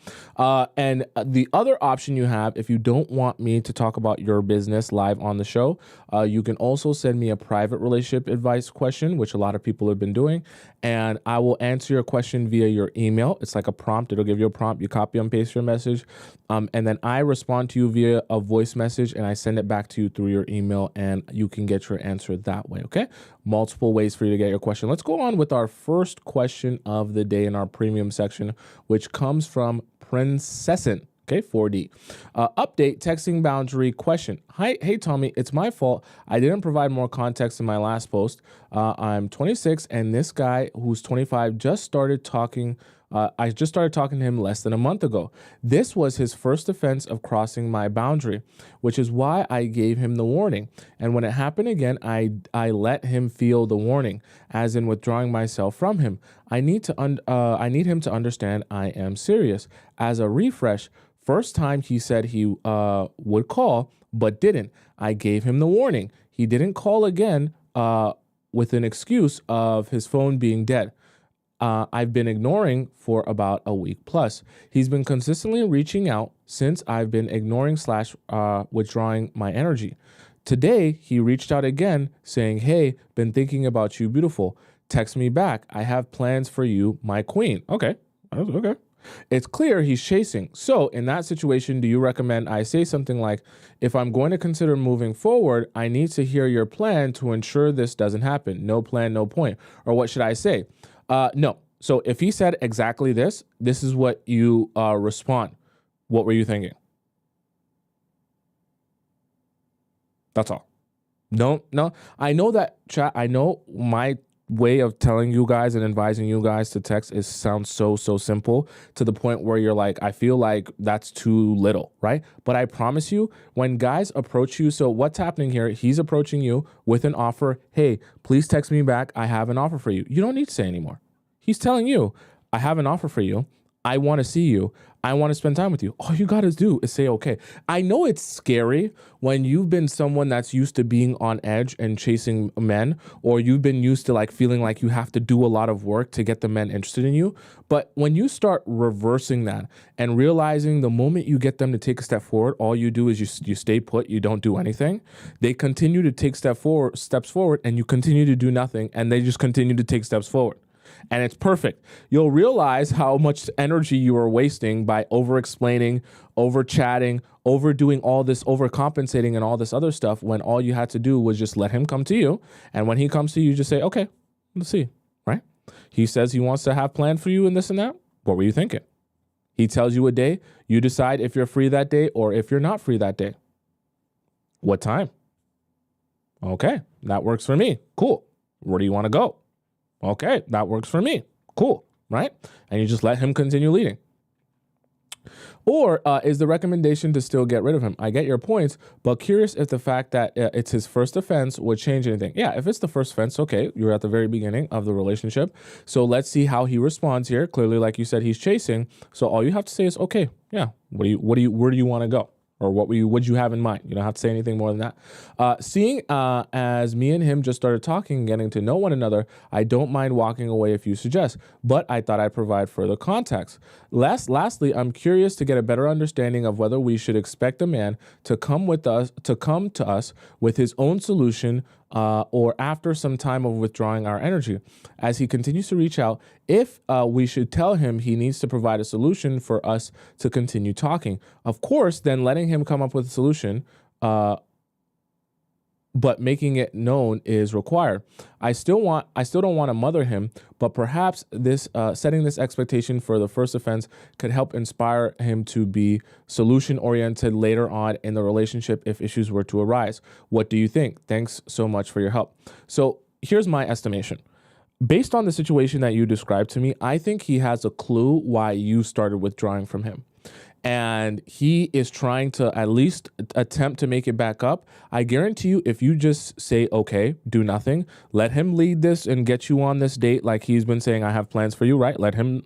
And the other option you have, if you don't want me to talk about your business live on the show, you can also send me a private relationship advice question, which a lot of people have been doing, and I will answer your question via your email. It's like a prompt. It'll give you a prompt. You copy and paste your message, and then I respond to you via a voice message, and I send it back to you through your email, and you can get your answer that way, okay? Multiple ways for you to get your question. Let's go on with our first question of the day in our premium section, which comes from Princessin. Okay, 4D. Update texting boundary question. Hi, hey Tommy, it's my fault. I didn't provide more context in my last post. I'm 26, and this guy who's 25 just started talking. I just started talking to him less than a month ago. This was his first offense of crossing my boundary, which is why I gave him the warning. And when it happened again, I let him feel the warning, as in withdrawing myself from him. I need him to understand I am serious. As a refresh, first time he said he would call, but didn't. I gave him the warning. He didn't call again with an excuse of his phone being dead. I've been ignoring for about a week plus. He's been consistently reaching out since I've been ignoring / withdrawing my energy. Today, he reached out again saying, hey, been thinking about you, beautiful. Text me back. I have plans for you, my queen. Okay. It's clear he's chasing. So in that situation, do you recommend I say something like, if I'm going to consider moving forward, I need to hear your plan to ensure this doesn't happen. No plan, no point. Or what should I say? No. So if he said exactly this is what you respond. What were you thinking? That's all. No. I know that, chat. I know my way of telling you guys and advising you guys to text sounds so simple to the point where you're like, I feel like that's too little, right? But I promise you, when guys approach you, so what's happening here? He's approaching you with an offer. Hey, please text me back. I have an offer for you. You don't need to say anymore. He's telling you, I have an offer for you. I want to see you. I want to spend time with you. All you got to do is say, okay. I know it's scary when you've been someone that's used to being on edge and chasing men, or you've been used to like feeling like you have to do a lot of work to get the men interested in you. But when you start reversing that and realizing the moment you get them to take a step forward, all you do is you stay put, you don't do anything. They continue to take steps forward and you continue to do nothing, and they just continue to take steps forward. And it's perfect. You'll realize how much energy you are wasting by over-explaining, over-chatting, overdoing all this, overcompensating and all this other stuff, when all you had to do was just let him come to you. And when he comes to you, just say, okay, let's see, right? He says he wants to have planned for you and this and that. What were you thinking? He tells you a day. You decide if you're free that day or if you're not free that day. What time? Okay, that works for me. Cool. Where do you want to go? Okay, that works for me. Cool, right? And you just let him continue leading. Or is the recommendation to still get rid of him? I get your points, but curious if the fact that it's his first offense would change anything. Yeah, if it's the first offense, okay, you're at the very beginning of the relationship. So let's see how he responds here. Clearly, like you said, he's chasing. So all you have to say is, okay, yeah, where do you want to go? Or what would you have in mind? You don't have to say anything more than that. Seeing as me and him just started talking and getting to know one another, I don't mind walking away if you suggest, but I thought I'd provide further context. Lastly, I'm curious to get a better understanding of whether we should expect a man to come to us with his own solution or after some time of withdrawing our energy. As he continues to reach out, if we should tell him he needs to provide a solution for us to continue talking. Of course, then letting him come up with a solution, but making it known is required. I still don't want to mother him, but perhaps this setting this expectation for the first offense could help inspire him to be solution-oriented later on in the relationship if issues were to arise. What do you think? Thanks so much for your help. So here's my estimation. Based on the situation that you described to me, I think he has a clue why you started withdrawing from him. And he is trying to at least attempt to make it back up. I guarantee you, if you just say, okay, do nothing, let him lead this and get you on this date like he's been saying, I have plans for you, right? Let him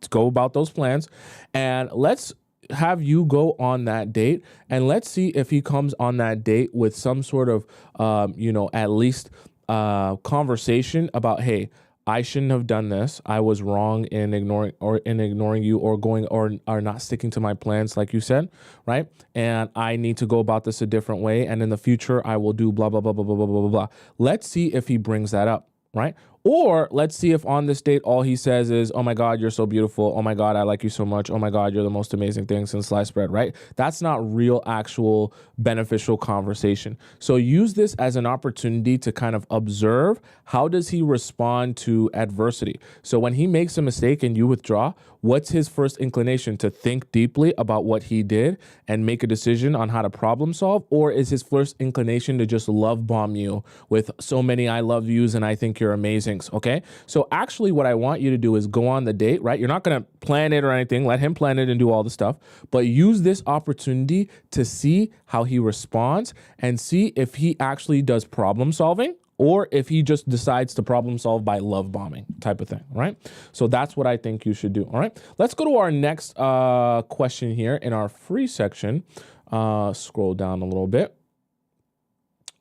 go about those plans. And let's have you go on that date. And let's see if he comes on that date with some sort of, at least conversation about, hey, I shouldn't have done this. I was wrong in ignoring you or going or not sticking to my plans, like you said, right? And I need to go about this a different way. And in the future, I will do blah, blah, blah, blah, blah, blah, blah, blah. Let's see if he brings that up, right? Or let's see if on this date, all he says is, oh my God, you're so beautiful. Oh my God, I like you so much. Oh my God, you're the most amazing thing since sliced bread, right? That's not real, actual beneficial conversation. So use this as an opportunity to kind of observe, how does he respond to adversity? So when he makes a mistake and you withdraw, what's his first inclination? To think deeply about what he did and make a decision on how to problem solve? Or is his first inclination to just love bomb you with so many I love yous and I think you're amazing? Okay, so actually what I want you to do is go on the date, right? You're not going to plan it or anything. Let him plan it and do all the stuff, but use this opportunity to see how he responds and see if he actually does problem solving or if he just decides to problem solve by love bombing type of thing, right? So that's what I think you should do, all right? Let's go to our next question here in our free section. Scroll down a little bit.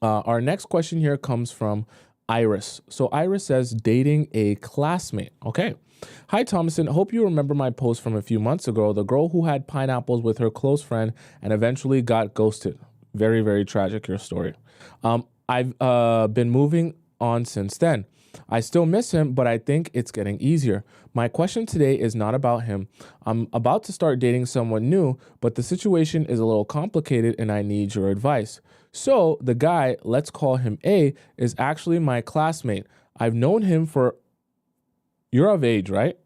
Our next question here comes from Iris. So Iris says, dating a classmate. Okay. Hi, Tomisin. Hope you remember my post from a few months ago. The girl who had pineapples with her close friend and eventually got ghosted. Very, very tragic, your story. I've been moving on since then. I still miss him, but I think it's getting easier. My question today is not about him. I'm about to start dating someone new, but the situation is a little complicated and I need your advice. So the guy, let's call him A, is actually my classmate. I've known him for... You're of age, right?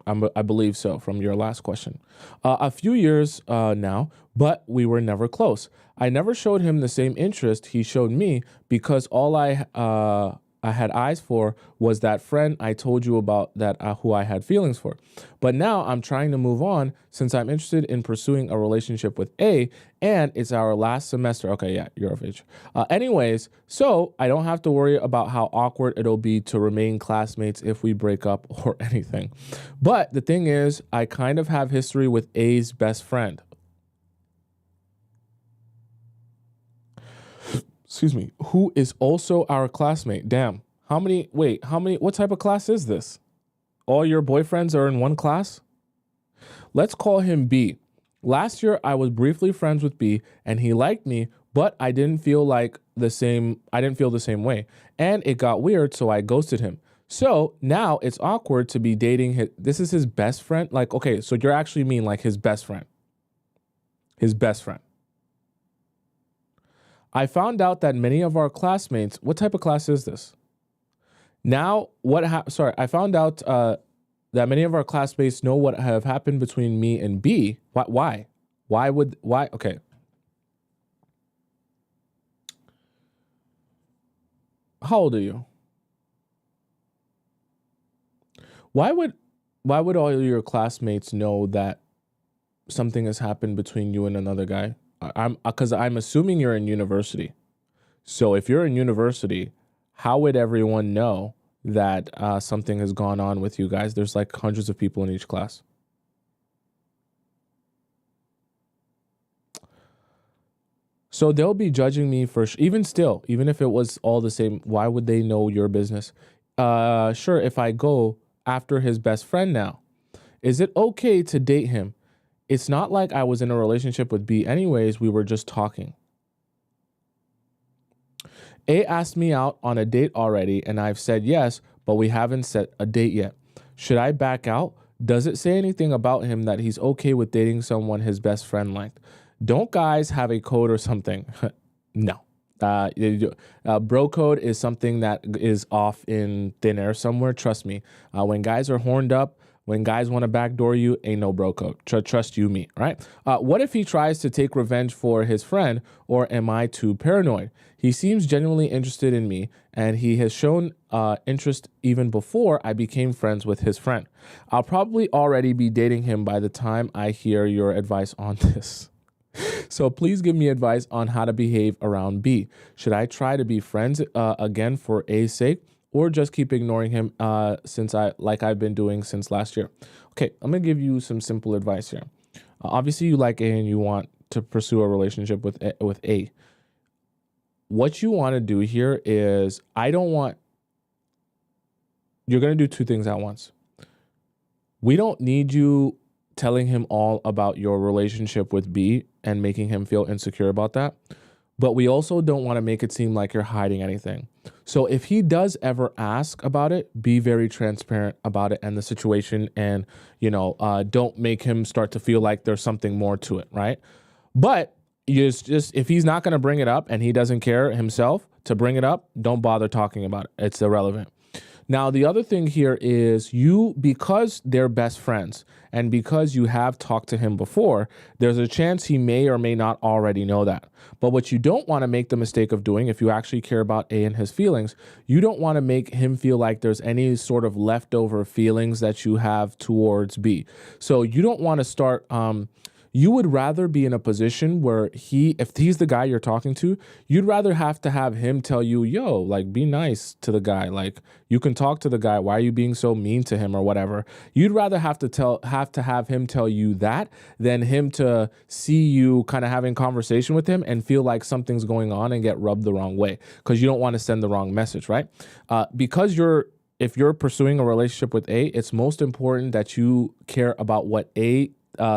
I believe so from your last question. A few years now, but we were never close. I never showed him the same interest he showed me because all I had eyes for was that friend I told you about that who I had feelings for. But now I'm trying to move on since I'm interested in pursuing a relationship with A, and it's our last semester. Okay, yeah, you're of age. Anyways, so I don't have to worry about how awkward it'll be to remain classmates if we break up or anything. But the thing is, I kind of have history with A's best friend. Excuse me, who is also our classmate. Damn. What type of class is this? All your boyfriends are in one class? Let's call him B. Last year, I was briefly friends with B and he liked me, but I didn't feel the same way. And it got weird, so I ghosted him. So now it's awkward to be dating this is his best friend? Like, okay, so you're actually mean like his best friend. His best friend. I found out that many of our classmates, what type of class is this? Now, I found out that many of our classmates know what have happened between me and B. Why? Why? Okay. How old are you? Why would all your classmates know that something has happened between you and another guy? Because I'm assuming you're in university. So if you're in university, how would everyone know that something has gone on with you guys? There's like hundreds of people in each class. So they'll be judging me for even if it was all the same, why would they know your business? Sure, if I go after his best friend now, is it okay to date him? It's not like I was in a relationship with B anyways, we were just talking. A asked me out on a date already and I've said yes, but we haven't set a date yet. Should I back out? Does it say anything about him that he's okay with dating someone his best friend liked? Don't guys have a code or something? No. Bro code is something that is off in thin air somewhere. Trust me. When guys are horned up, when guys want to backdoor you, ain't no bro code. Trust you me, right? What if he tries to take revenge for his friend, or am I too paranoid? He seems genuinely interested in me, and he has shown interest even before I became friends with his friend. I'll probably already be dating him by the time I hear your advice on this. So please give me advice on how to behave around B. Should I try to be friends again for A's sake, or just keep ignoring him like I've been doing since last year? Okay, I'm gonna give you some simple advice here. Obviously, you like A and you want to pursue a relationship with A. What you want to do here is, you're gonna do two things at once. We don't need you telling him all about your relationship with B and making him feel insecure about that. But we also don't want to make it seem like you're hiding anything. So if he does ever ask about it, be very transparent about it and the situation, and, don't make him start to feel like there's something more to it, right? But just if he's not going to bring it up and he doesn't care himself to bring it up, don't bother talking about it. It's irrelevant. Now, the other thing here is because they're best friends and because you have talked to him before, there's a chance he may or may not already know that. But what you don't want to make the mistake of doing, if you actually care about A and his feelings, you don't want to make him feel like there's any sort of leftover feelings that you have towards B. So you don't want to start... You would rather be in a position where if he's the guy you're talking to, you'd rather have to have him tell you, yo, like, be nice to the guy. Like, you can talk to the guy. Why are you being so mean to him or whatever? You'd rather have to have him tell you that than him to see you kind of having conversation with him and feel like something's going on and get rubbed the wrong way, because you don't want to send the wrong message, right? If you're pursuing a relationship with A, it's most important that you care about what A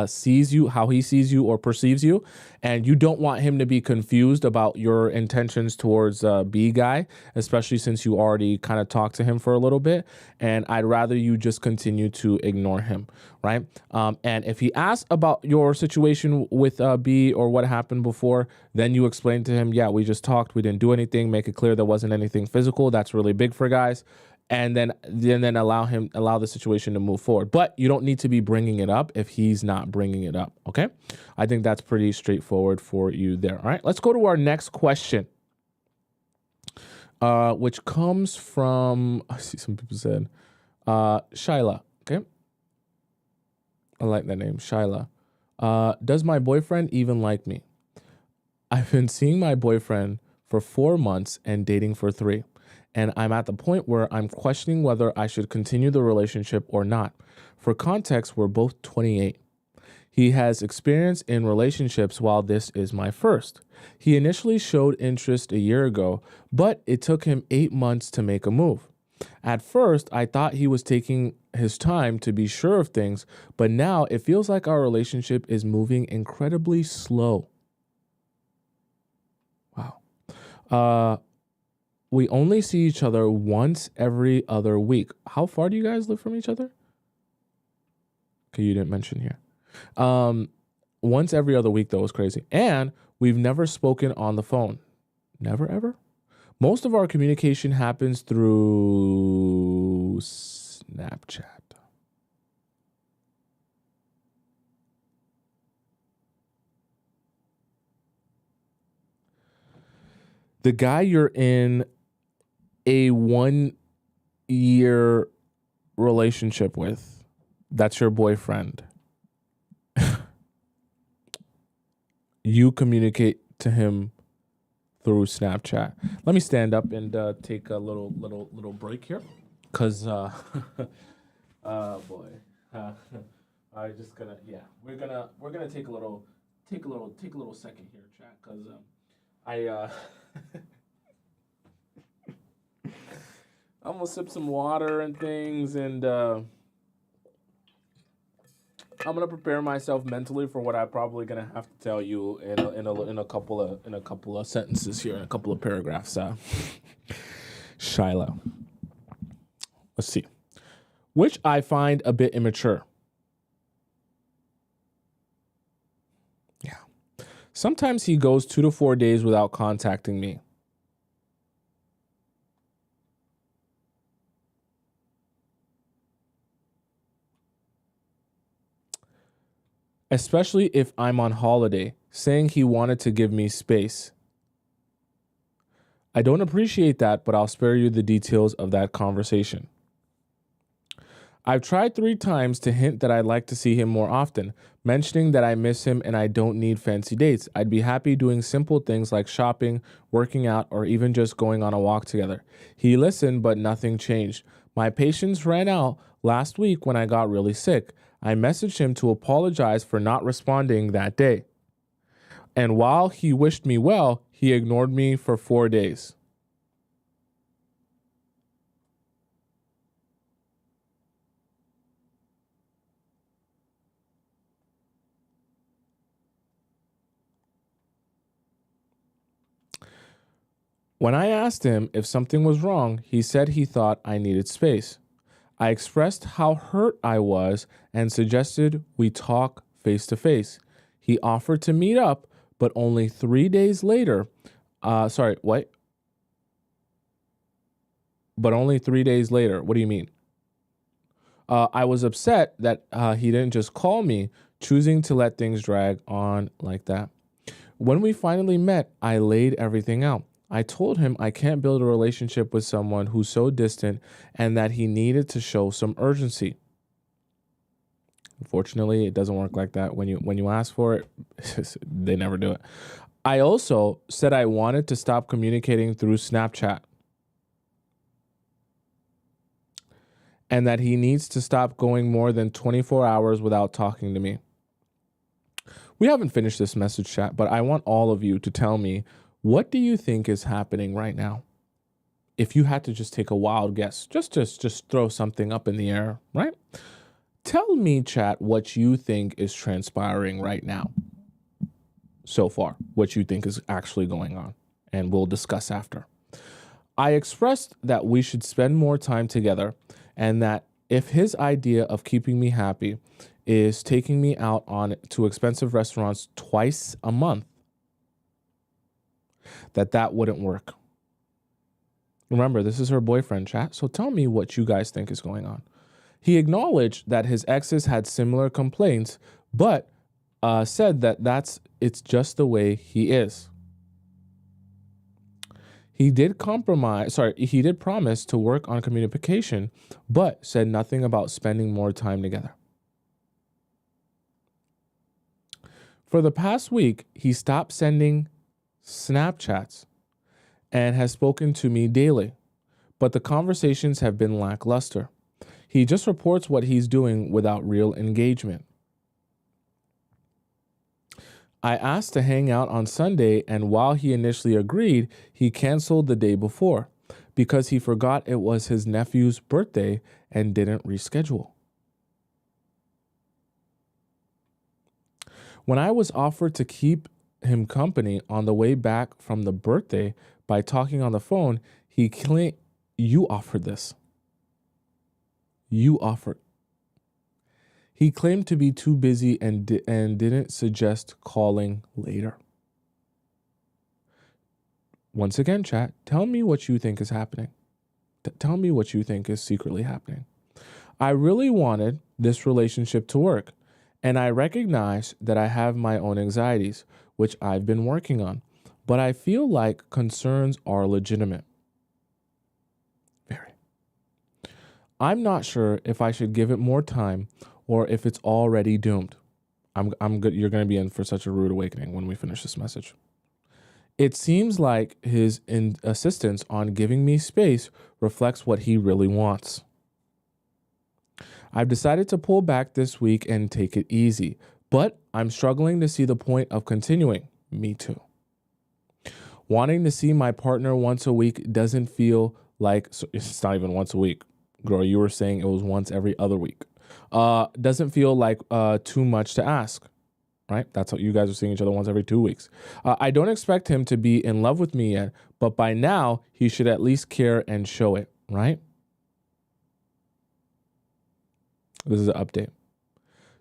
sees you, how he sees you or perceives you, and you don't want him to be confused about your intentions towards B guy, especially since you already kind of talked to him for a little bit, and I'd rather you just continue to ignore him, right? And if he asks about your situation with B or what happened before, then you explain to him, yeah, we just talked, we didn't do anything, make it clear there wasn't anything physical. That's really big for guys. And then allow the situation to move forward. But you don't need to be bringing it up if he's not bringing it up, okay? I think that's pretty straightforward for you there, all right? Let's go to our next question, which comes from, I see some people said, Shyla, okay? I like that name, Shyla. Does my boyfriend even like me? I've been seeing my boyfriend for 4 months and dating for 3. And I'm at the point where I'm questioning whether I should continue the relationship or not. For context, we're both 28. He has experience in relationships while this is my first. He initially showed interest a year ago, but it took him 8 months to make a move. At first, I thought he was taking his time to be sure of things, but now it feels like our relationship is moving incredibly slow. Wow. We only see each other once every other week. How far do you guys live from each other? Okay, you didn't mention here. Once every other week, though, is crazy. And we've never spoken on the phone. Never, ever? Most of our communication happens through Snapchat. The guy you're in a 1-year relationship with, that's your boyfriend. You communicate to him through Snapchat. Let me stand up and take a little break here, cause boy, I just gonna we're gonna take a little second here, chat, cause I'm gonna sip some water and things, and I'm gonna prepare myself mentally for what I'm probably gonna have to tell you in a couple of sentences here, in a couple of paragraphs. Shiloh. Let's see. Which I find a bit immature. Yeah. Sometimes he goes 2 to 4 days without contacting me. Especially if I'm on holiday, saying he wanted to give me space. I don't appreciate that, but I'll spare you the details of that conversation. I've tried 3 times to hint that I'd like to see him more often, mentioning that I miss him and I don't need fancy dates. I'd be happy doing simple things like shopping, working out, or even just going on a walk together. He listened, but nothing changed. My patience ran out last week when I got really sick. I messaged him to apologize for not responding that day. And while he wished me well, he ignored me for 4 days. When I asked him if something was wrong, he said he thought I needed space. I expressed how hurt I was and suggested we talk face to face. He offered to meet up, but only 3 days later, But only 3 days later. What do you mean? I was upset that he didn't just call me, choosing to let things drag on like that. When we finally met, I laid everything out. I told him I can't build a relationship with someone who's so distant and that he needed to show some urgency. Unfortunately, it doesn't work like that. When you ask for it, they never do it. I also said I wanted to stop communicating through Snapchat and that he needs to stop going more than 24 hours without talking to me. We haven't finished this message chat, but I want all of you to tell me, what do you think is happening right now? If you had to just take a wild guess, just throw something up in the air, right? Tell me, chat, what you think is transpiring right now. So far, what you think is actually going on, and we'll discuss after. I expressed that we should spend more time together, and that if his idea of keeping me happy is taking me out on to expensive restaurants twice a month, that wouldn't work. Remember, this is her boyfriend, chat, so tell me what you guys think is going on. He acknowledged that his exes had similar complaints, but said that it's just the way he is. He did promise to work on communication, but said nothing about spending more time together. For the past week, he stopped sending Snapchats and has spoken to me daily, but the conversations have been lackluster. He just reports what he's doing without real engagement. I asked to hang out on Sunday, and while he initially agreed, he canceled the day before because he forgot it was his nephew's birthday and didn't reschedule. When I was offered to keep him company on the way back from the birthday by talking on the phone, he claimed, "You offered this. You offered." He claimed to be too busy and didn't suggest calling later. Once again, chat, tell me what you think is happening. Tell me what you think is secretly happening. I really wanted this relationship to work, and I recognize that I have my own anxieties, which I've been working on, but I feel like concerns are legitimate. Very. I'm not sure if I should give it more time or if it's already doomed. I'm good. You're going to be in for such a rude awakening when we finish this message. It seems like his insistence on giving me space reflects what he really wants. I've decided to pull back this week and take it easy, but I'm struggling to see the point of continuing. Me too. Wanting to see my partner once a week doesn't feel like, so it's not even once a week. Girl, you were saying it was once every other week. Doesn't feel like too much to ask, right? That's how you guys are seeing each other once every 2 weeks. I don't expect him to be in love with me yet, but by now he should at least care and show it, right? This is an update.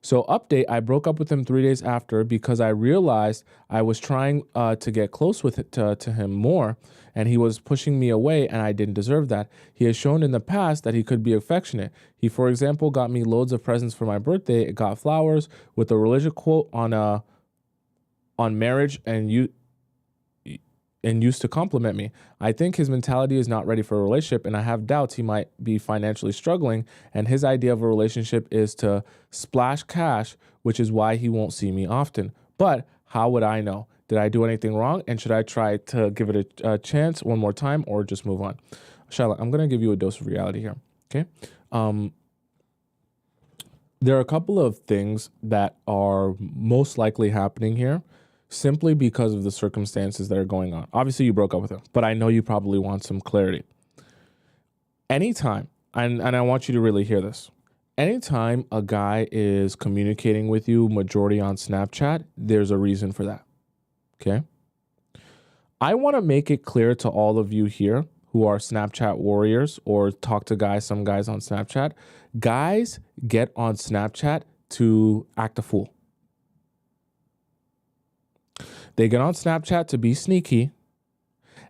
So update, I broke up with him 3 days after because I realized I was trying to get close with it to him more, and he was pushing me away, and I didn't deserve that. He has shown in the past that he could be affectionate. He, for example, got me loads of presents for my birthday. It got flowers with a religious quote on marriage and used to compliment me. I think his mentality is not ready for a relationship, and I have doubts he might be financially struggling, and his idea of a relationship is to splash cash, which is why he won't see me often. But how would I know? Did I do anything wrong? And should I try to give it a chance one more time or just move on? Shyla, I'm going to give you a dose of reality here, okay? There are a couple of things that are most likely happening here simply because of the circumstances that are going on. Obviously, you broke up with him, but I know you probably want some clarity. Anytime, and I want you to really hear this, anytime a guy is communicating with you majority on Snapchat, there's a reason for that, okay? I want to make it clear to all of you here who are Snapchat warriors or talk to some guys on Snapchat. Guys get on Snapchat to act a fool. They get on Snapchat to be sneaky,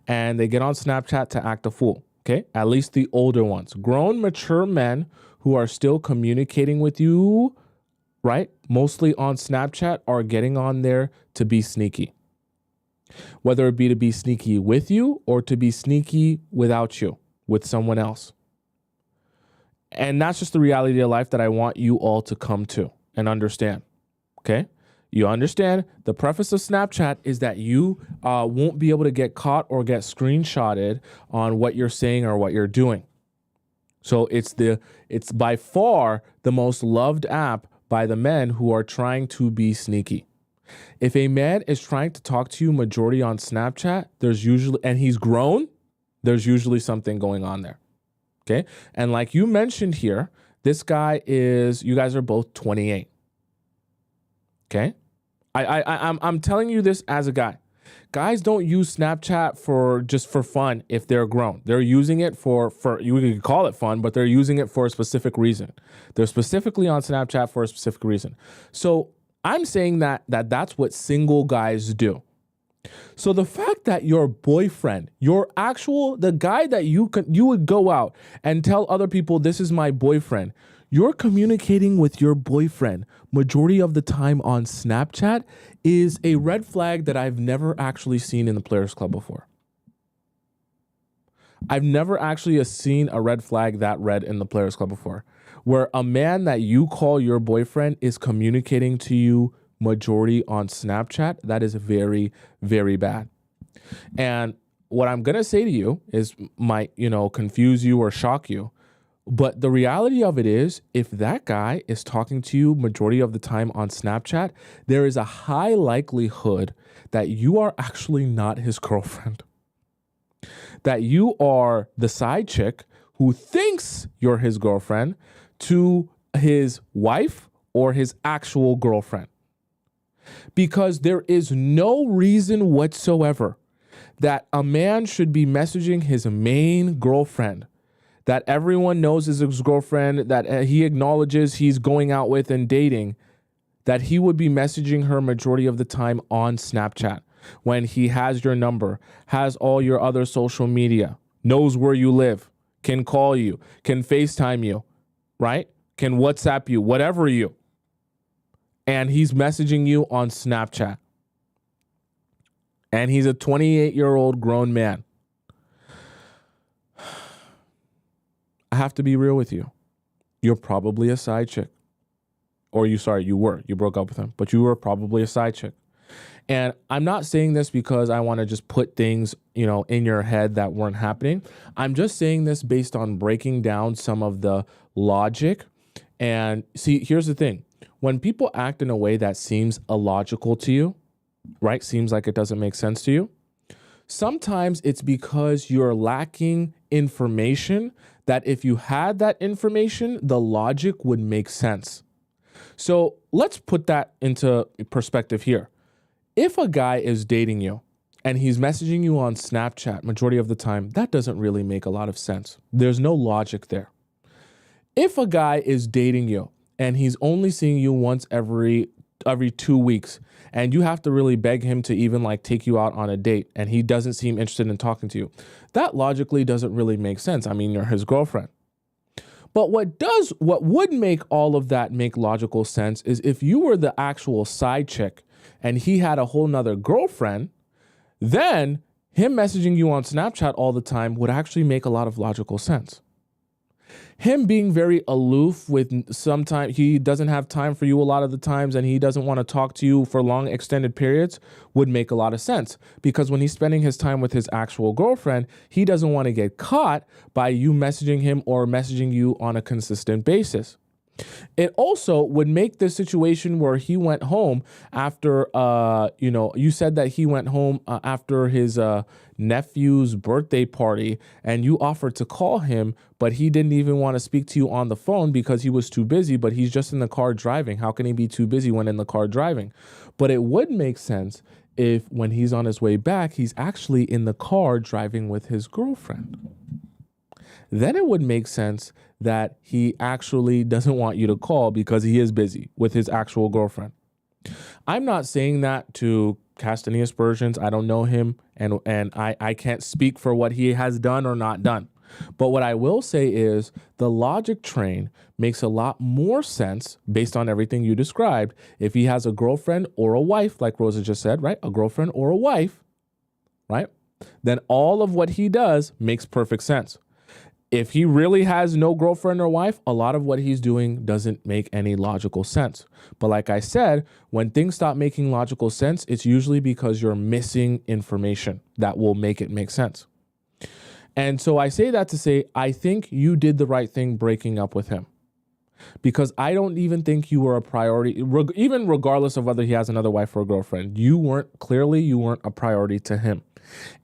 and they get on Snapchat to act a fool, okay? At least the older ones. Grown, mature men who are still communicating with you, right, mostly on Snapchat, are getting on there to be sneaky. Whether it be to be sneaky with you or to be sneaky without you, with someone else. And that's just the reality of life that I want you all to come to and understand, okay? You understand the preface of Snapchat is that you won't be able to get caught or get screenshotted on what you're saying or what you're doing. So it's by far the most loved app by the men who are trying to be sneaky. If a man is trying to talk to you majority on Snapchat, and he's grown, there's usually something going on there. Okay? And like you mentioned here, This guy you guys are both 28. Okay? I'm telling you this as a guy. Guys don't use Snapchat for fun if they're grown. They're using it for you could call it fun, but they're using it for a specific reason. They're specifically on Snapchat for a specific reason. So I'm saying that's what single guys do. So the fact that your boyfriend, the guy that you would go out and tell other people, this is my boyfriend, you're communicating with your boyfriend majority of the time on Snapchat is a red flag that I've never actually seen in the Players Club before. I've never actually seen a red flag that red in the Players Club before, where a man that you call your boyfriend is communicating to you majority on Snapchat. That is very, very bad. And what I'm going to say to you might, confuse you or shock you. But the reality of it is, if that guy is talking to you majority of the time on Snapchat, there is a high likelihood that you are actually not his girlfriend. That you are the side chick who thinks you're his girlfriend to his wife or his actual girlfriend. Because there is no reason whatsoever that a man should be messaging his main girlfriend that everyone knows is his girlfriend, that he acknowledges he's going out with and dating, that he would be messaging her majority of the time on Snapchat when he has your number, has all your other social media, knows where you live, can call you, can FaceTime you, right? Can WhatsApp you, whatever you. And he's messaging you on Snapchat. And he's a 28-year-old grown man. I have to be real with you. You're probably a side chick. Or you broke up with him, but you were probably a side chick. And I'm not saying this because I want to just put things, in your head that weren't happening. I'm just saying this based on breaking down some of the logic. And see, here's the thing. When people act in a way that seems illogical to you, right? Seems like it doesn't make sense to you. Sometimes it's because you're lacking information that if you had that information, the logic would make sense. So let's put that into perspective here. If a guy is dating you and he's messaging you on Snapchat majority of the time, that doesn't really make a lot of sense. There's no logic there. If a guy is dating you and he's only seeing you once every 2 weeks, and you have to really beg him to even take you out on a date, and he doesn't seem interested in talking to you, that logically doesn't really make sense. I mean, you're his girlfriend. But what would make all of that make logical sense is if you were the actual side chick and he had a whole nother girlfriend, then him messaging you on Snapchat all the time would actually make a lot of logical sense. Him being very aloof with sometimes he doesn't have time for you a lot of the times and he doesn't want to talk to you for long extended periods would make a lot of sense, because when he's spending his time with his actual girlfriend, he doesn't want to get caught by you messaging him or messaging you on a consistent basis. It also would make the situation where he went home after, you said that he went home after his nephew's birthday party, and you offered to call him, but he didn't even want to speak to you on the phone because he was too busy, but he's just in the car driving. How can he be too busy when in the car driving? But it would make sense if when he's on his way back, he's actually in the car driving with his girlfriend. Then it would make sense that he actually doesn't want you to call because he is busy with his actual girlfriend. I'm not saying that to cast any aspersions. I don't know him, and I can't speak for what he has done or not done. But what I will say is the logic train makes a lot more sense based on everything you described if he has a girlfriend or a wife, like Rosa just said, right? A girlfriend or a wife, right? Then all of what he does makes perfect sense. If he really has no girlfriend or wife, a lot of what he's doing doesn't make any logical sense. But like I said, when things stop making logical sense, it's usually because you're missing information that will make it make sense. And so I say that to say, I think you did the right thing breaking up with him, because I don't even think you were a priority, even regardless of whether he has another wife or a girlfriend. You weren't a priority to him.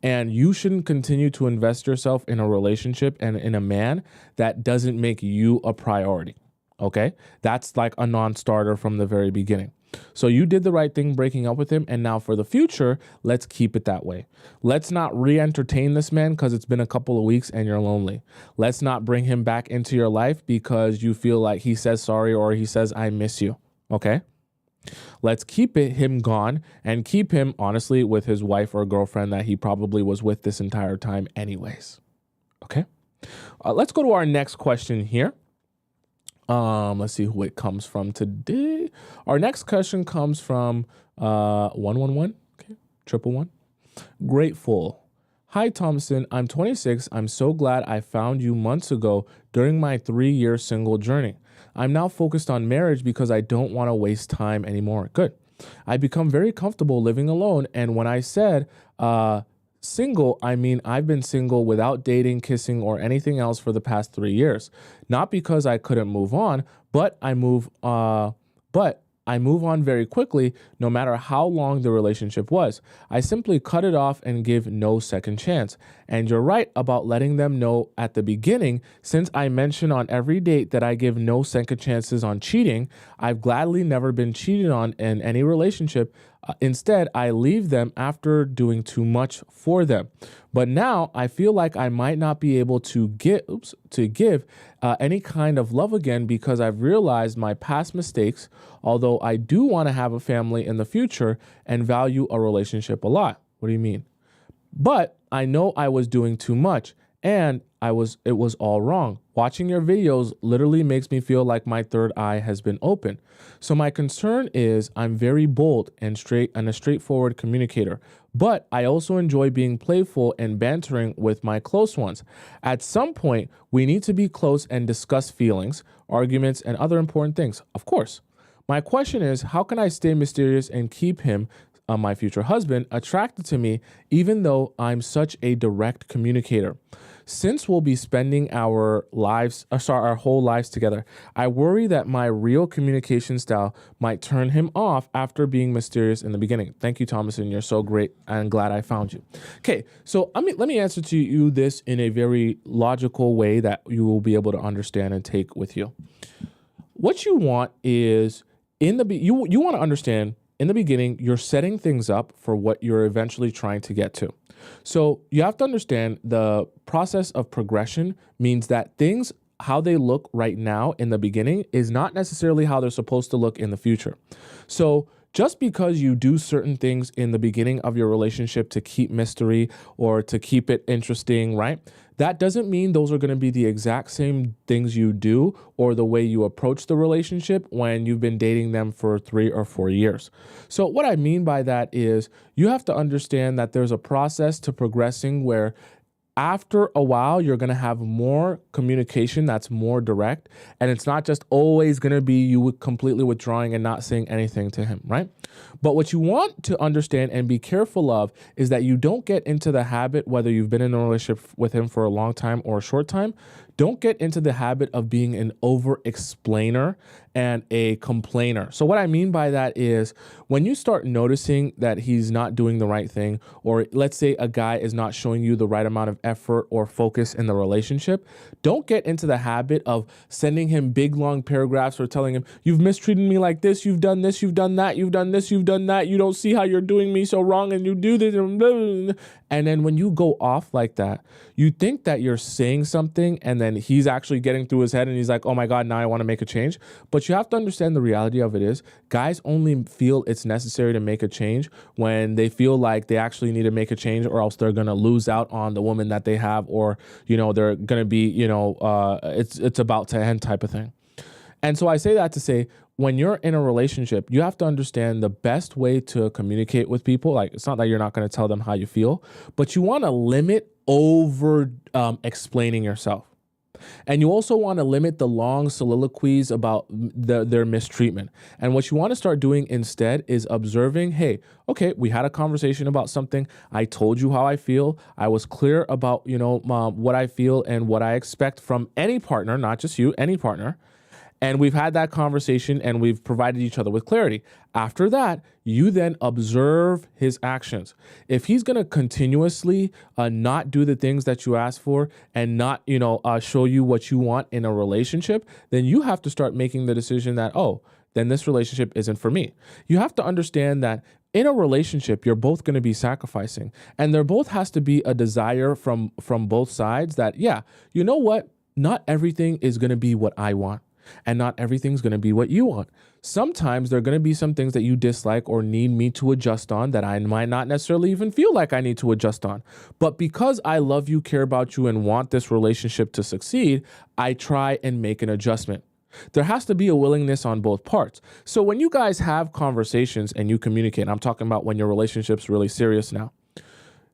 And you shouldn't continue to invest yourself in a relationship and in a man that doesn't make you a priority. Okay? That's like a non-starter from the very beginning. So you did the right thing breaking up with him, and now for the future, let's keep it that way. Let's not re-entertain this man because it's been a couple of weeks and you're lonely. Let's not bring him back into your life because you feel like he says sorry or he says, I miss you. Okay? Let's keep him gone and keep him, honestly, with his wife or girlfriend that he probably was with this entire time anyways. Okay? Let's go to our next question here. Let's see who it comes from today. Our next question comes from 111. Okay, 111. Grateful. Hi, Tomisin. I'm 26. I'm so glad I found you months ago during my 3-year single journey. I'm now focused on marriage because I don't want to waste time anymore. Good. I become very comfortable living alone. And when I said single, I mean I've been single without dating, kissing, or anything else for the past 3 years. Not because I couldn't move on, but I move on very quickly, no matter how long the relationship was. I simply cut it off and give no second chance. And you're right about letting them know at the beginning, since I mention on every date that I give no second chances on cheating. I've gladly never been cheated on in any relationship. Instead, I leave them after doing too much for them. But now I feel like I might not be able to give any kind of love again because I've realized my past mistakes, although I do want to have a family in the future and value a relationship a lot. What do you mean? But I know I was doing too much and it was all wrong. Watching your videos literally makes me feel like my third eye has been open. So my concern is I'm very bold and a straightforward communicator, but I also enjoy being playful and bantering with my close ones. At some point, we need to be close and discuss feelings, arguments, and other important things. Of course. My question is, how can I stay mysterious and keep him, my future husband, attracted to me, even though I'm such a direct communicator? Since we'll be spending our whole lives together, I worry that my real communication style might turn him off after being mysterious in the beginning. Thank you, Tomisin. You're so great. I'm glad I found you. Okay, so let me answer to you this in a very logical way that you will be able to understand and take with you. What you want is you want to understand in the beginning, you're setting things up for what you're eventually trying to get to. So you have to understand the process of progression means that things, how they look right now in the beginning is not necessarily how they're supposed to look in the future. So just because you do certain things in the beginning of your relationship to keep mystery or to keep it interesting, right? That doesn't mean those are going to be the exact same things you do or the way you approach the relationship when you've been dating them for 3 or 4 years. So what I mean by that is you have to understand that there's a process to progressing where after a while, you're going to have more communication that's more direct. And it's not just always going to be you completely withdrawing and not saying anything to him, right? But what you want to understand and be careful of is that you don't get into the habit, whether you've been in a relationship with him for a long time or a short time, don't get into the habit of being an over-explainer and a complainer. So what I mean by that is when you start noticing that he's not doing the right thing, or let's say a guy is not showing you the right amount of effort or focus in the relationship, don't get into the habit of sending him big, long paragraphs or telling him, you've mistreated me like this, you've done this, you've done that, you've done this, you've done that, you don't see how you're doing me so wrong, and you do this, and then when you go off like that, you think that you're saying something and then he's actually getting through his head and he's like, oh my God, now I want to make a change. But you have to understand the reality of it is guys only feel it's necessary to make a change when they feel like they actually need to make a change or else they're going to lose out on the woman that they have, or, they're going to be, it's about to end type of thing. And so I say that to say, when you're in a relationship, you have to understand the best way to communicate with people. Like, it's not that you're not going to tell them how you feel, but you want to limit over explaining yourself. And you also want to limit the long soliloquies about their mistreatment. And what you want to start doing instead is observing, hey, okay, we had a conversation about something. I told you how I feel. I was clear about, what I feel and what I expect from any partner, not just you, any partner. And we've had that conversation and we've provided each other with clarity. After that, you then observe his actions. If he's going to continuously not do the things that you ask for and not, show you what you want in a relationship, then you have to start making the decision that, then this relationship isn't for me. You have to understand that in a relationship, you're both going to be sacrificing, and there both has to be a desire from both sides that, you know what? Not everything is going to be what I want. And not everything's going to be what you want. Sometimes there are going to be some things that you dislike or need me to adjust on that I might not necessarily even feel like I need to adjust on. But because I love you, care about you, and want this relationship to succeed, I try and make an adjustment. There has to be a willingness on both parts. So when you guys have conversations and you communicate, I'm talking about when your relationship's really serious now,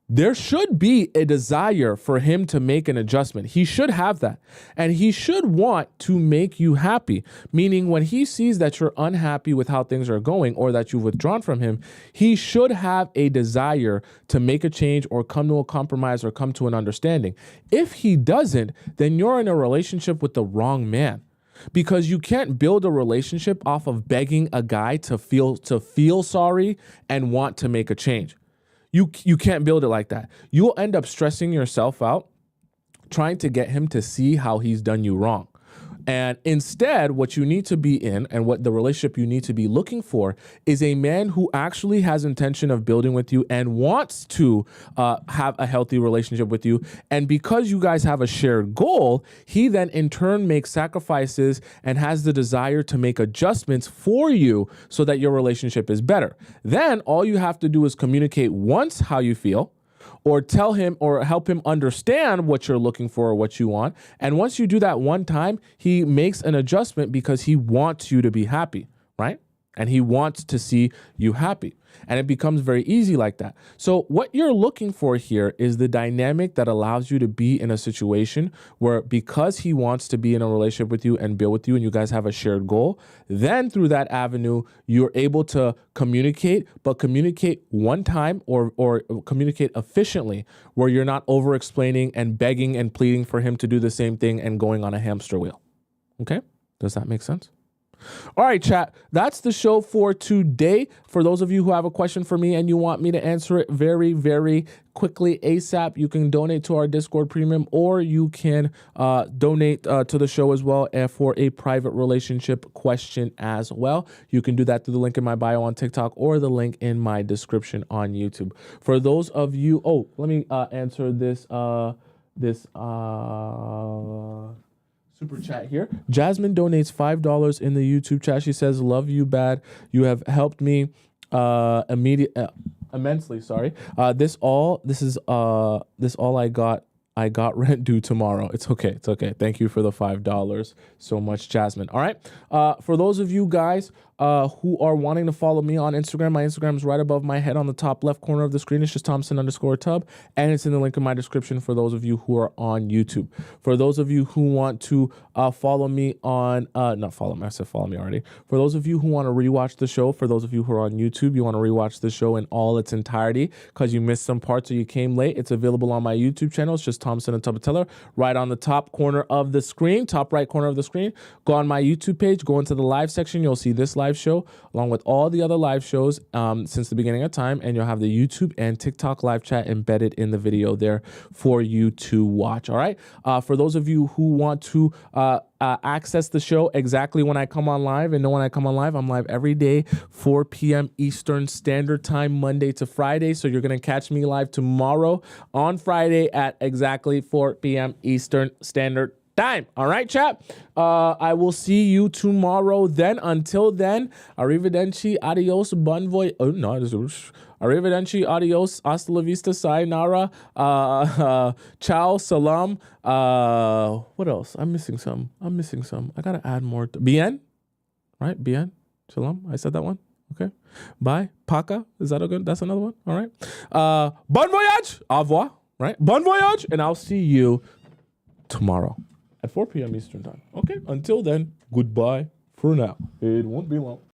there should be a desire for him to make an adjustment. He should have that. And he should want to make you happy. Meaning when he sees that you're unhappy with how things are going or that you've withdrawn from him, he should have a desire to make a change or come to a compromise or come to an understanding. If he doesn't, then you're in a relationship with the wrong man. Because you can't build a relationship off of begging a guy to feel sorry and want to make a change. You can't build it like that. You'll end up stressing yourself out trying to get him to see how he's done you wrong. And instead, what you need to be in and what the relationship you need to be looking for is a man who actually has intention of building with you and wants to have a healthy relationship with you. And because you guys have a shared goal, he then in turn makes sacrifices and has the desire to make adjustments for you so that your relationship is better. Then all you have to do is communicate once how you feel, or tell him or help him understand what you're looking for or what you want. And once you do that one time, he makes an adjustment because he wants you to be happy, right? And he wants to see you happy. And it becomes very easy like that. So what you're looking for here is the dynamic that allows you to be in a situation where because he wants to be in a relationship with you and build with you and you guys have a shared goal, then through that avenue, you're able to communicate, but communicate one time or communicate efficiently where you're not over explaining and begging and pleading for him to do the same thing and going on a hamster wheel. Okay? Does that make sense? All right, chat. That's the show for today. For those of you who have a question for me and you want me to answer it very, very quickly ASAP, you can donate to our Discord premium or you can donate to the show as well for a private relationship question as well. You can do that through the link in my bio on TikTok or the link in my description on YouTube. For those of you, let me answer this super chat here. Jasmine donates $5 in the YouTube chat. She says, "Love you, bad. You have helped me immensely. Sorry. This all I got rent due tomorrow. It's okay. It's okay. Thank you for the $5 so much, Jasmine. All right. For those of you guys who are wanting to follow me on Instagram, my Instagram is right above my head on the top left corner of the screen. It's just Tomisin_Tub, and it's in the link in my description for those of you who are on YouTube. For those of you who want to follow me on, not follow me, I said follow me already. For those of you who want to rewatch the show, for those of you who are on YouTube, you want to rewatch the show in all its entirety because you missed some parts or you came late. It's available on my YouTube channel. It's just Tomisin and Atobatele right on the top corner of the screen, top right corner of the screen. Go on my YouTube page, go into the live section. You'll see this live show along with all the other live shows since the beginning of time, and you'll have the YouTube and TikTok live chat embedded in the video there for you to watch. All right. For those of you who want to access the show exactly when I come on live and know when I come on live, I'm live every day, 4 p.m. Eastern Standard Time, Monday to Friday. So you're going to catch me live tomorrow on Friday at exactly 4 p.m. Eastern Standard Time. All right, chat. I will see you tomorrow then. Until then, arrivederci, adios, bon voyage. Oh, no, arrivederci, adios, hasta la vista, sayonara, ciao, salam. What else? I'm missing some. I got to add more. Bien, right? Bien, shalom. I said that one. Okay. Bye. Paka. Is that a good? That's another one. All right. Bon voyage. Au revoir. Right. Bon voyage. And I'll see you tomorrow at 4 p.m. Eastern Time. Okay, until then, goodbye for now. It won't be long.